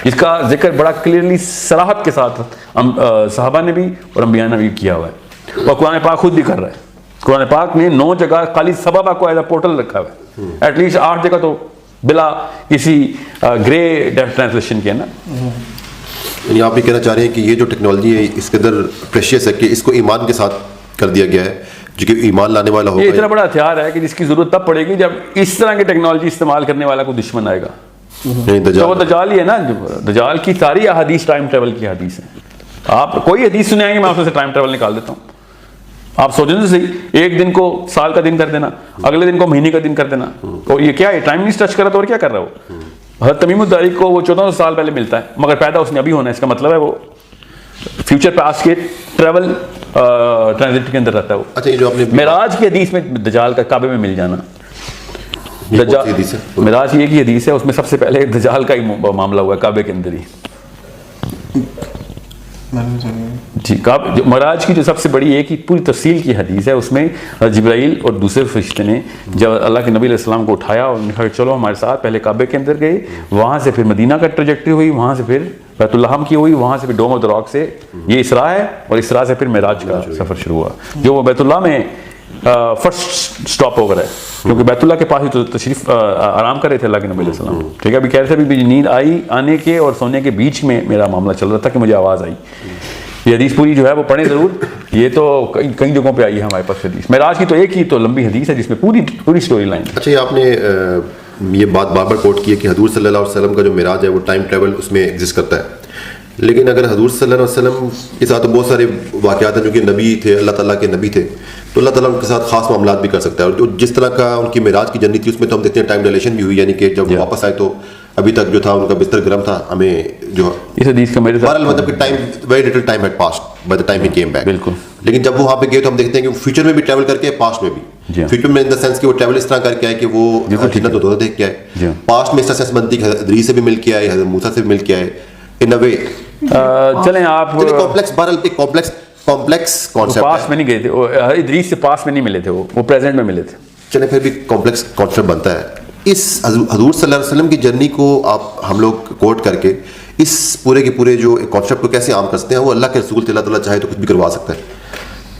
جس کا ذکر بڑا کلیئرلی صراحت کے ساتھ صحابہ نے بھی اور انبیاء نے بھی کیا ہوا ہے اور قرآن پاک خود بھی کر رہا ہے. قرآن پاک نے 9 جگہ خالی صحابہ کو ایز اے پورٹل رکھا ہوا ہے. ایٹ لیسٹ 8 جگہ تو بلا کسی گرے ٹرانسلیشن کے نا. یعنی آپ یہ کہنا چاہ رہے ہیں کہ یہ جو ٹیکنالوجی ہے اس قدر پریشیس ہے کہ اس کو ایمان کے ساتھ کر دیا گیا ہے، جو کہ ایمان لانے والا ہوگا. یہ اتنا بڑا ہتھیار ہے کہ جس کی ضرورت تب پڑے گی جب اس طرح کی ٹیکنالوجی استعمال کرنے والا کوئی دشمن آئے گا. تو وہ دجال ہی ہے نا. دجال کی ساری احادیث ٹائم ٹریول کی حدیث ہیں. آپ کوئی حدیث سنے آئیں گے میں اس میں سے ٹائم ٹریول نکال دیتا ہوں. آپ سوچیں تو صحیح، ایک دن کو سال کا دن کر دینا، اگلے دن کو مہینے کا دن کر دینا. اور یہ کیا ہے؟ ٹائم نہیں ٹچ کر رہا تو اور کیا کر رہا ہو؟ حضرت تمیم الداری کو وہ 1400 سال پہلے ملتا ہے مگر پیدا اس نے ابھی ہونا ہے. اس کا مطلب ہے وہ فیوچر پاسٹ کے ٹریول ٹرانزٹ کے اندر رہتا ہے وہ. اچھا، یہ جو آپ نے معراج کی حدیث میں دجال کا کعبے میں مل جانا، معراج یہ کی حدیث ہے، اس میں سب سے پہلے دجال کا ہی معاملہ ہوا ہے کعبے کے اندر ہی. جی، معراج کی جو سب سے بڑی ایک ہی پوری تفصیل کی حدیث ہے، اس میں جبرائیل اور دوسرے فرشتے نے جب اللہ کے نبی علیہ السلام کو اٹھایا اور کہا چلو ہمارے ساتھ، پہلے کعبے کے اندر گئے، وہاں سے پھر مدینہ کا ٹریجیکٹری ہوئی، وہاں سے پھر بیت الحرام کی ہوئی، وہاں سے پھر ڈوم آف دی راک سے یہ اسراء ہے اور اسراء سے پھر معراج کا سفر شروع ہوا جو وہ بیت اللہ میں فرسٹ سٹاپ اوور ہے کیونکہ بیت اللہ کے پاس ہی تو تشریف آرام کر رہے تھے اللہ کے نبی علیہ السلام. ٹھیک ہے، ابھی کہہ رہے تھے ابھی نیند آئی، آنے کے اور سونے کے بیچ میں میرا معاملہ چل رہا تھا کہ مجھے آواز آئی. یہ حدیث پوری جو ہے وہ پڑھیں ضرور، یہ تو کئی جگہوں پہ آئی ہے ہمارے پاس حدیث. معراج کی تو ایک ہی تو لمبی حدیث ہے جس میں پوری سٹوری لائن. اچھا، یہ آپ نے یہ بات بار بار کوٹ کی ہے کہ حضور صلی اللہ علیہ وسلم کا جو معراج ہے وہ ٹائم ٹریول اس میں ایگزسٹ کرتا ہے، لیکن اگر حضور صلی اللہ علیہ وسلم کے ساتھ بہت سارے واقعات ہیں جو کہ نبی تھے، اللہ تعالیٰ کے نبی تھے، تو اللہ تعالیٰ ان کے ساتھ خاص معاملات بھی کر سکتا ہے. اور جو جس طرح کا ان کی معراج کی جرنی تھی اس میں تو ہم دیکھتے ہیں ٹائم ڈیلیشن بھی ہوئی، یعنی کہ جب واپس آئے تو ابھی تک جو تھا ان کا بستر گرم تھا. ہمیں جو اس حدیث کا میرے مطلب کہ time very little time had passed. By the time he came back. بالکل. لیکن جب وہ وہاں پہ گئے تو ہم دیکھتے ہیں کہ فیوچر میں بھی ٹریول کر کے پاسٹ میں بھی. فیوچر میں ان دا سینس کہ وہ ٹریول اس طرح کر کے آئے کہ وہ جنت و دوزخ دیکھ کے آئے. پاسٹ میں اس طرح سینس بنتی کہ حضرت ادریس سے بھی مل کے آئے, حضرت موسیٰ سے بھی مل کے آئے ان اے وے. چلیں آپ کمپلیکس بہرحال ایک کمپلیکس کانسیپٹ. پاس میں نہیں گئے تھے, ادریس سے پاس میں نہیں ملے تھے, وہ پریزنٹ میں ملے تھے. چلیں پھر بھی کمپلیکس کانسیپٹ بنتا ہے. اس حضور صلی اللہ علیہ وسلم کی جرنی کو آپ ہم لوگ کوٹ کر کے اس پورے کے پورے جو کانسیپٹ کو کیسے عام کرتے ہیں. وہ اللہ کے رسول اللہ تعالیٰ چاہے تو کچھ بھی کروا سکتا ہے.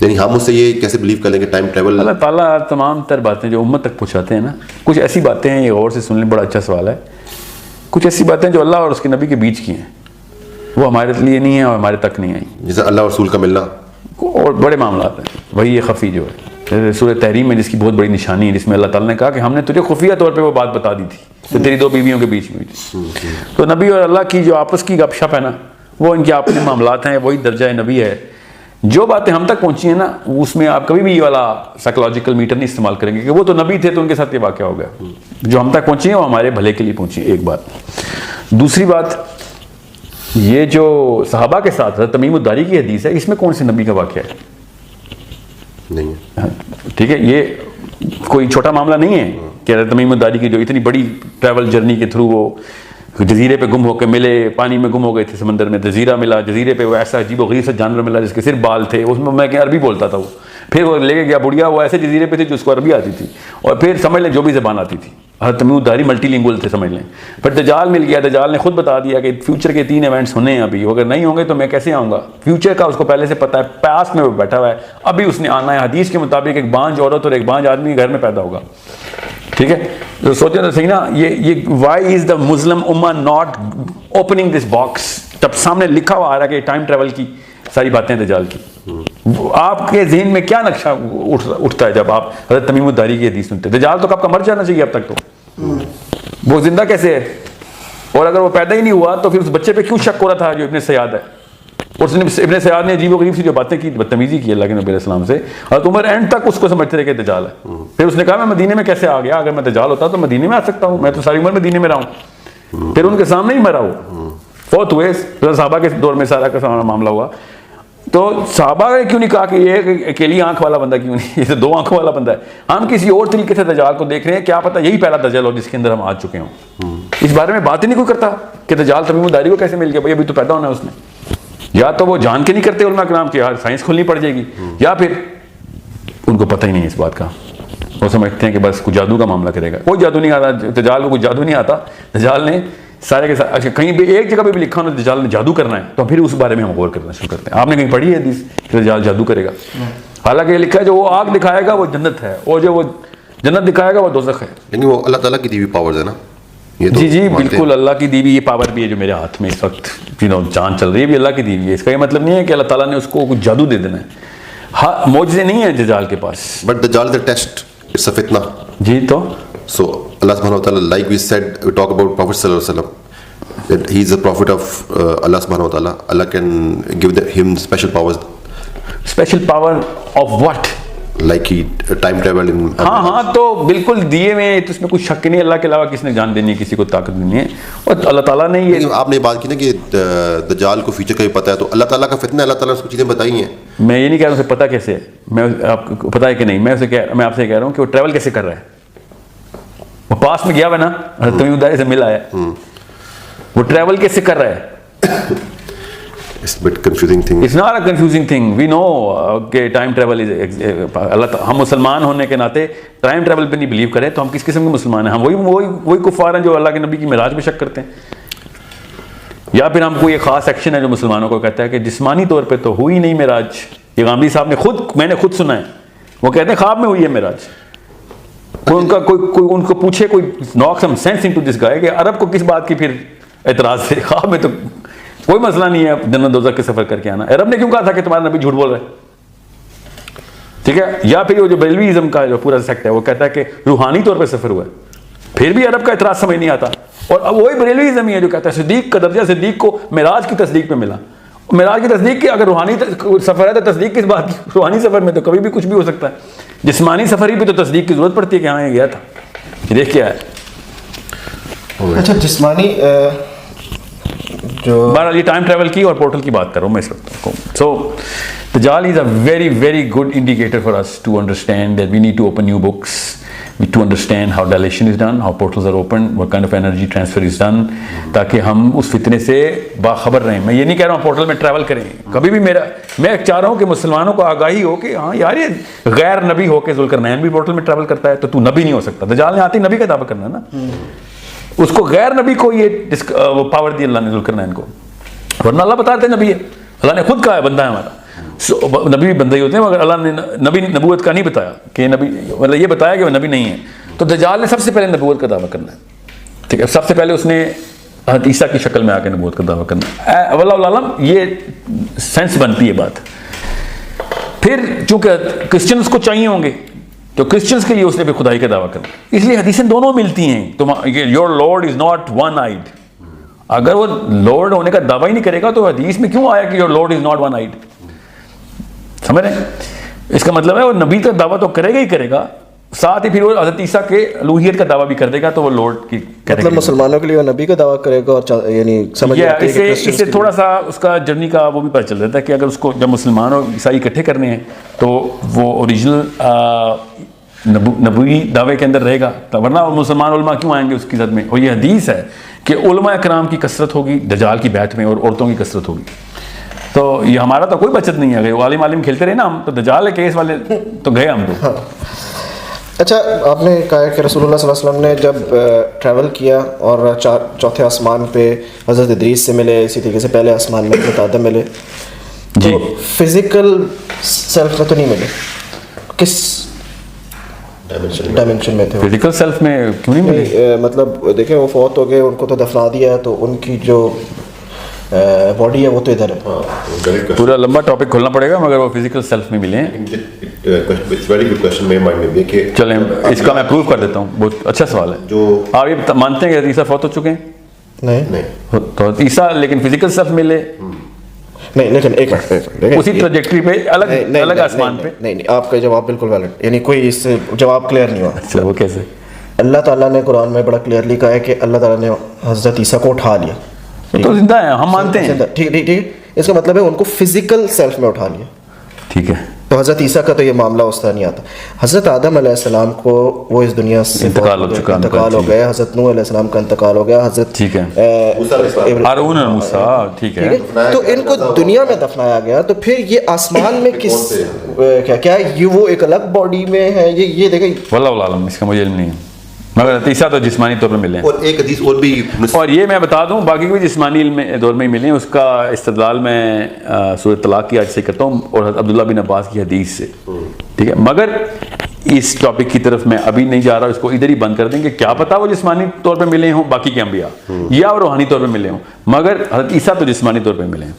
یعنی ہم اس سے یہ کیسے بلیو کر لیں گے ٹائم ٹریول. اللہ تعالیٰ تمام تر باتیں جو امت تک پہنچاتے ہیں نا, کچھ ایسی باتیں ہیں, یہ غور سے سن لیں, بڑا اچھا سوال ہے. کچھ ایسی باتیں جو اللہ اور اس کے نبی کے بیچ کی ہیں, وہ ہمارے لیے نہیں ہیں اور ہمارے تک نہیں آئیں. جیسے اللہ اور رسول کا ملنا اور بڑے معاملات ہیں. وہی یہ خفی جو ہے سورہ تحریم میں جس کی بہت بڑی نشانی ہے, جس میں اللہ تعالیٰ نے کہا کہ ہم نے تجھے خفیہ طور پہ وہ بات بتا دی تھی جو تیری 2 بیویوں کے بیچ میں ہوئی تھی. تو نبی اور اللہ کی جو آپس کی گپ شپ ہے نا, وہ ان کے اپنے معاملات ہیں, وہی درجہ نبی ہے. جو باتیں ہم تک پہنچی ہیں نا, اس میں آپ کبھی بھی یہ والا سائیکولوجیکل میٹر نہیں استعمال کریں گے کہ وہ تو نبی تھے تو ان کے ساتھ یہ واقعہ ہو گیا. جو ہم تک پہنچی ہیں وہ ہمارے بھلے کے لیے پہنچی. ایک بات. دوسری بات, یہ جو صحابہ کے ساتھ حضرت تمیم الداری کی حدیث ہے, اس میں کون سے نبی کا واقعہ ہے؟ نہیں. ٹھیک ہے, یہ کوئی چھوٹا معاملہ نہیں ہے کہ حضرت تمیم الداری کی جو اتنی بڑی ٹریول جرنی کے تھرو وہ جزیرے پہ گم ہو کے ملے, پانی میں گم ہو گئے تھے, سمندر میں جزیرہ ملا, جزیرے پہ وہ ایسا عجیب و غریب سا جانور ملا جس کے صرف بال تھے, اس میں کہ عربی بولتا تھا وہ. پھر وہ لے کے گیا بڑھیا, وہ ایسے جزیرے پہ تھی جو اس کو عربی آتی تھی, اور پھر سمجھ لیں جو بھی زبان آتی تھی. حضرت تمیم الداری ملٹی لنگول تھے سمجھ لیں. پھر دجال مل گیا, دجال نے خود بتا دیا کہ فیوچر کے 3 ایونٹس ہونے ہیں ابھی, اگر نہیں ہوں گے تو میں کیسے آؤں گا. فیوچر کا اس کو پہلے سے پتا ہے, پاسٹ میں وہ بیٹھا ہوا ہے, ابھی اس نے آنا ہے. حدیث کے مطابق ایک بانج عورت اور ایک بانج آدمی گھر میں پیدا ہوگا. ٹھیک ہے, تو سوچیں تو صحیح نا, یہ وائی از دا مسلم اما ناٹ اوپننگ دس باکس. جب سامنے لکھا ہوا آ رہا ہے کہ ٹائم ٹریول کی ساری باتیں دجال کی, آپ کے ذہن میں کیا نقشہ اٹھتا ہے جب آپ حضرت تمیم الداری کی حدیث سنتے ہیں؟ دجال تو کب کا مر جانا چاہیے اب تک, تو وہ زندہ کیسے ہے؟ اور اگر وہ پیدا ہی نہیں ہوا تو پھر اس بچے پہ کیوں شک ہو رہا تھا جو ابن سیاد ہے؟ اور ابن سیاد نے عجیب و غریب سی جو باتیں کی, بدتمیزی کی اللہ کے نبی علیہ السلام سے, اور عمر اینڈ تک اس کو سمجھتے رہے کہ دجال ہے. پھر اس نے کہا میں مدینے میں کیسے آ گیا؟ اگر میں دجال ہوتا تو مدینے میں آ سکتا ہوں, میں تو ساری عمر مدینے میں رہا ہوں. پھر ان کے سامنے ہی مرا, وہ فوت ہوئے. صحابہ کے دور میں سارا کا سارا معاملہ ہوا. تو صحابہ نے کیوں نہیں کہا کہ یہ اکیلی آنکھ والا بندہ کیوں نہیں, یہ تو 2 آنکھوں والا بندہ ہے. ہم کسی اور طریقے سے دجال کو دیکھ رہے ہیں, کیا پتہ یہی پہلا دجال ہو جس کے اندر ہم آ چکے ہوں. اس بارے میں بات ہی نہیں کوئی کرتا کہ دجال تمیم الداری کو کیسے مل گیا. بھائی ابھی تو پیدا ہونا ہے اس نے. یا تو وہ جان کے نہیں کرتے علماء کرام کہ یار سائنس کھولنی پڑ جائے گی, یا پھر ان کو پتہ ہی نہیں اس بات کا. وہ سمجھتے ہیں کہ بس کوئی جادو کا معاملہ کرے گا. کوئی جادو نہیں آتا دجال کو, کوئی جادو نہیں آتا. دجال نے سارے کے ساتھ, اچھا کہیں بھی ایک جگہ پہ بھی لکھا ہونا دجال نے جادو کرنا ہے, تو پھر اس بارے میں ہم غور کرنا شروع کرتے ہیں. آپ نے کہیں پڑھی ہے حدیث کہ دجال جادو کرے گا؟ حالانکہ یہ لکھا ہے جو وہ آگ دکھائے گا وہ جنت ہے, اور جو وہ جنت دکھائے گا وہ دوزخ ہے. لیکن وہ اللہ تعالیٰ کی دی ہوئی پاورز ہے نا. جی جی بالکل, اللہ کی دی ہوئی یہ پاور بھی ہے جو میرے ہاتھ میں اس وقت جان چل رہی ہے, بھی اللہ کی دی ہوئی ہے. اس کا یہ مطلب نہیں ہے کہ اللہ تعالیٰ نے اس کو کچھ جادو دے دینا ہے. ہاں معجزے نہیں ہیں دجال کے پاس. بٹ دجال is a test, it's a فتنہ. جی تو سو اللہ سبحانہ و تعالیٰ, like we said, we talk about prophet صلی اللہ علیہ وسلم, that he is a prophet of Allah subhanahu wa ta'ala. Allah can give him special powers. Special power of what? Like he time travel in. ہاں تو بالکل دیے ہوئے ہیں, تو اس میں کوئی شک نہیں. اللہ کے علاوہ کس نے جان دینی ہے, کسی کو طاقت دینی ہے, اور اللہ تعالیٰ نے یہ. آپ نے بات کی نا کہ دجال کو فیوچر کا بھی پتہ ہے, تو اللہ تعالیٰ کا فتنہ, اللہ تعالیٰ نے اس کو چیزیں بتائی ہیں. میں یہ نہیں کہہ رہا ہوں اسے پتہ کیسے ہے, میں آپ کو پتہ ہے کہ نہیں, میں آپ سے کہہ رہا ہوں کہ وہ ٹریول کیسے کر رہا ہے. وہ پاس میں گیا ہوا نا, حضرت تمیم الداری سے ملا ہے, وہ ٹریول کیسے کر رہا ہے؟ It's a bit confusing thing. It's not a confusing thing. We know کہ ٹائم ٹریول ہم مسلمان ہونے کے ناطے ٹائم ٹریول پہ نہیں بلیو کریں تو ہم کس قسم کے مسلمان ہیں؟ ہم وہی کفار ہیں جو اللہ کے نبی کی معراج پہ شک کرتے ہیں. یا پھر ہم کو یہ خاص ایکشن ہے جو مسلمانوں کو کہتا ہے کہ جسمانی طور پہ تو ہوئی نہیں معراج. یہ غامدی صاحب نے میں نے خود سنا ہے, وہ کہتے ہیں خواب میں ہوئی ہے معراج. کوئی ان کو پوچھے, کوئی knock some sense into this guy کہ عرب کو کس بات کی پھر اعتراض سے, خواب میں تو کوئی مسئلہ نہیں ہے جنت دوزخ کے سفر کر کے آنا. عرب نے کیوں کہا تھا کہ تمہارا نبی جھوٹ بول رہا ہے؟ ٹھیک ہے. یا پھر وہ جو بریلویزم کا جو پورا سیکٹ ہے وہ کہتا ہے کہ روحانی طور پہ سفر ہوا ہے, پھر بھی عرب کا اعتراض سمجھ نہیں آتا. اور اب وہی بریلویزم ہی ہے جو کہتا ہے صدیق کا درجہ صدیق کو معراج کی تصدیق پہ ملا. معراج کی تصدیق کی اگر روحانی سفر ہے تو تصدیق کس بات کی؟ روحانی سفر میں تو کبھی بھی کچھ بھی ہو سکتا ہے. جسمانی سفر ہی پہ تو تصدیق کی ضرورت پڑتی ہے کہ ہاں یہ گیا تھا. دیکھ کیا ہے. اچھا جسمانی جو بہرحال یہ ٹائم ٹریول کی اور پورٹل کی بات کر رہا ہوں میں اس وقت. سو دجال is a very very good indicator for us to understand that we need to open new books, to understand how dilation is done, how portals are opened, what kind of energy transfer is done, تاکہ ہم اس فتنے سے باخبر رہیں. میں یہ نہیں کہہ رہا ہوں پورٹل میں ٹریول کریں, کبھی بھی میں چاہ رہا ہوں کہ مسلمانوں کو آگاہی ہو کہ ہاں یار یہ غیر نبی ہو کے ذوالقرنین بھی پورٹل میں ٹریول کرتا ہے تو تو نبی نہیں ہو سکتا. دجال نے آتے ہی نبی کا دعویٰ کرنا ہے نا, اس کو غیر نبی کو یہ پاور دی اللہ نے ذوالقرنین کو, ورنہ اللہ بتا دیتے نبی ہے, اللہ نے خود کہا ہے بندہ ہے ہمارا. نبی بھی بندے ہی ہوتے ہیں مگر اللہ نے نبی نبوت کا نہیں بتایا کہ نبی, مطلب یہ بتایا کہ وہ نبی نہیں ہے. تو دجال نے سب سے پہلے نبوت کا دعویٰ کرنا ہے, ٹھیک ہے, سب سے پہلے اس نے حضرت عیسیٰ کی شکل میں آ کے نبوت کا دعویٰ کرنا ہے. واللہ عالم یہ سینس بنتی ہے بات. پھر چونکہ کرسچنس کو چاہیے ہوں گے تو کرسچنس کے لیے اس نے بھی خدائی کا دعویٰ کرنا, اس لیے حدیثیں دونوں ملتی ہیں. Your lord is not one eyed, اگر وہ لارڈ ہونے کا دعویٰ ہی نہیں کرے گا تو حدیث میں کیوں آیا کہ your lord is not one eyed? سمجھ رہے ہیں, اس کا مطلب ہے وہ نبی کا دعویٰ تو کرے گا ہی کرے گا, ساتھ ہی پھر وہ حضرت عیسیٰ کے الوہیت کا دعویٰ بھی کر دے گا تو وہ لارڈ کی کرے گا. مطلب مسلمانوں کے لیے وہ نبی کا دعویٰ کرے گا, اور یعنی سمجھ اس سے تھوڑا سا اس کا جرنی کا وہ بھی پتہ چل جاتا ہے کہ اگر اس کو جب مسلمان اور عیسائی اکٹھے کرنے ہیں تو وہ اوریجنل نبوی دعوے کے اندر رہے گا, ورنہ مسلمان علماء کیوں آئیں گے اس کی زد میں. اور یہ حدیث ہے کہ علماء کرام کی کثرت ہوگی دجال کی بیعت میں اور عورتوں کی کثرت ہوگی. تو یہ ہمارا تو کوئی بچت نہیں ہے, عالم کھیلتے رہے نا ہم, تو دجال کیس والے تو گئے ہم تو. اچھا, آپ نے کہا کہ رسول اللہ صلی اللہ علیہ وسلم نے جب ٹریول کیا اور چوتھے آسمان پہ حضرت ادریس سے ملے, اسی طریقے سے پہلے آسمان میں حضرت آدم ملے, تو فزیکل سیلف میں تو نہیں ملے, کس ڈائمینشن میں تھے؟ فزیکل سیلف میں کیوں نہیں ملے؟ مطلب دیکھیں وہ فوت ہو گئے, ان کو تو دفنا دیا, تو ان کی جو باڈی ہے وہ تو ادھر ہے. پورا لمبا ٹاپک کھولنا پڑے گا, مگر وہ فزیکل سیلف میں ملے ہیں. چلیں اس کا میں پروف کر دیتا ہوں, بہت اچھا سوال ہے. جو آپ یہ مانتے ہیں کہ عیسیٰ فوت ہو چکے ہیں؟ نہیں تو عیسیٰ لیکن فزیکل سیلف ملے نہیں, لیکن ایک اسی ٹریجیکٹری پہ الگ آسمان پہ. نہیں, آپ کا جواب بالکل ویلڈ, یعنی کوئی اس سے جواب کلیئر نہیں ہوا. اچھا, وہ کیسے؟ اللہ تعالیٰ نے قرآن میں بڑا کلیئرلی کہا ہے کہ اللہ تعالیٰ نے حضرت عیسیٰ کو اٹھا لیا, تو زندہ ہیں, ہم مانتے ہیں. ٹھیک, اس کا مطلب ہے ان کو فزیکل سیلف میں اٹھا لیا. ٹھیک ہے, تو حضرت عیسیٰ کا تو یہ معاملہ اس طرح نہیں آتا. حضرت آدم علیہ السلام کو وہ اس دنیا سے انتقال ہو گیا, حضرت نوح علیہ السلام کا انتقال ہو گیا, حضرت ٹھیک ہے ہارون اور موسیٰ, ٹھیک ہے, تو ان کو دنیا میں دفنایا گیا. تو پھر یہ آسمان میں کس کیا یہ وہ ایک الگ باڈی میں ہے؟ یہ دیکھیں, واللہ عالم, اس کا مجھے علم نہیں ہے, مگر عیسیٰ تو جسمانی طور پہ ملے ہیں. اور ایک حدیث اور بھی, اور یہ میں بتا دوں باقی بھی جسمانی دور میں ہی ملے ہیں. اس کا استدلال میں سورۃ طلاق کی آج سے کرتا ہوں اور عبداللہ بن عباس کی حدیث سے, ٹھیک ہے. مگر اس ٹاپک کی طرف میں ابھی نہیں جا رہا, اس کو ادھر ہی بند کر دیں کہ کیا پتا وہ جسمانی طور پہ ملے ہوں باقی کے انبیاء, یا وہ روحانی طور پہ ملے ہوں, مگر حضرت عیسیٰ تو جسمانی طور پہ ملے ہیں.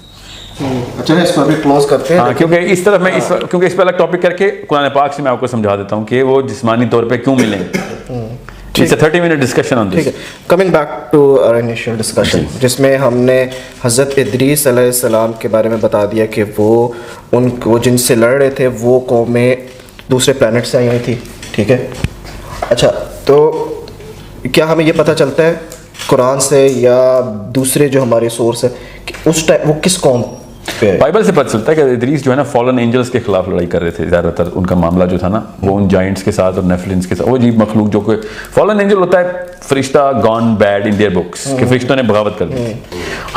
اچھا اس کو بھی کلوز کرتے ہیں, کیونکہ اس طرف میں کیونکہ اس پہ الگ ٹاپک کر کے قرآن پاک سے میں آپ کو سمجھا دیتا ہوں کہ وہ جسمانی طور پہ کیوں ملے ہیں. It's a 30-minute discussion on this. Coming back to our initial discussion, جس میں ہم نے حضرت ادریس علیہ السلام کے بارے میں بتا دیا کہ وہ جن سے لڑ رہے تھے وہ قومیں دوسرے پلانٹ سے آئی ہوئی تھی, ٹھیک ہے. اچھا, تو کیا ہمیں یہ پتہ چلتا ہے قرآن سے یا دوسرے جو ہمارے سورس ہیں کہ اس ٹائم وہ کس قوم؟ بائبل سے پتہ چلتا ہے کہ ادریس جو ہے نا فالن اینجلس کے خلاف لڑائی کر رہے تھے. زیادہ تر ان کا معاملہ جو تھا نا وہ ان جائنٹس کے ساتھ اور نیفلنس کے ساتھ, وہ عجیب مخلوق جو کہ فالن اینجل ہوتا ہے فرشتہ gone bad in their books, کہ فرشتوں نے بغاوت کر دی.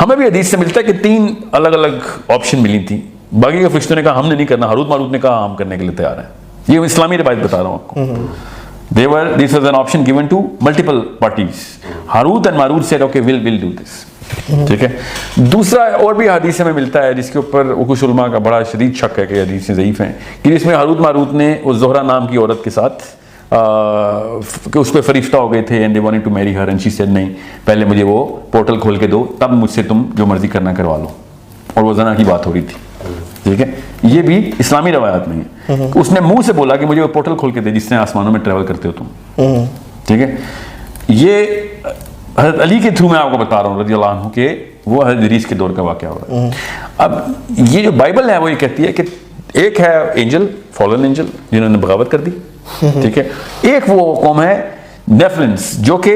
ہمیں بھی حدیث سے ملتا ہے کہ 3 الگ الگ آپشن ملی تھیں, باقی کے فرشتوں نے کہا ہم نے نہیں کرنا, ہاروت ماروت نے کہا ہم کرنے کے لیے تیار ہیں. یہ اسلامی روایت بتا رہا ہوں آپ کو. This was an option given to multiple parties. Harut and Marut said, okay, we'll do this. ٹھیک ہے. دوسرا اور بھی حدیث میں ملتا ہے جس کے اوپر کچھ علماء کا بڑا شدید شک ہے کہ حدیثیں ضعیف ہیں, کہ جس میں ہاروت ماروت نے اس زہرہ نام کی عورت کے ساتھ کہ اس پہ فرشتہ ہو گئے تھے, and they wanted to marry her and she said نہیں, پہلے مجھے وہ پورٹل کھول کے دو, تب مجھ سے تم جو مرضی کرنا کروا لو, اور وہ زنا کی بات ہو رہی تھی. ٹھیک ہے, یہ بھی اسلامی روایات میں ہے. اس نے منہ سے بولا کہ مجھے وہ پورٹل کھول کے دے جس سے آسمانوں میں ٹریول کرتے ہو تم. ٹھیک ہے, یہ حضرت علی کے تھرو میں آپ کو بتا رہا ہوں رضی اللہ عنہ کہ وہ حضرت ادریس کے دور کا واقعہ ہوا. اب یہ جو بائبل ہے وہ یہ کہتی ہے کہ ایک ہے اینجل, فالن اینجل, جنہوں نے بغاوت کر دی. ٹھیک ہے, ایک وہ قوم ہے نیفلنس جو کہ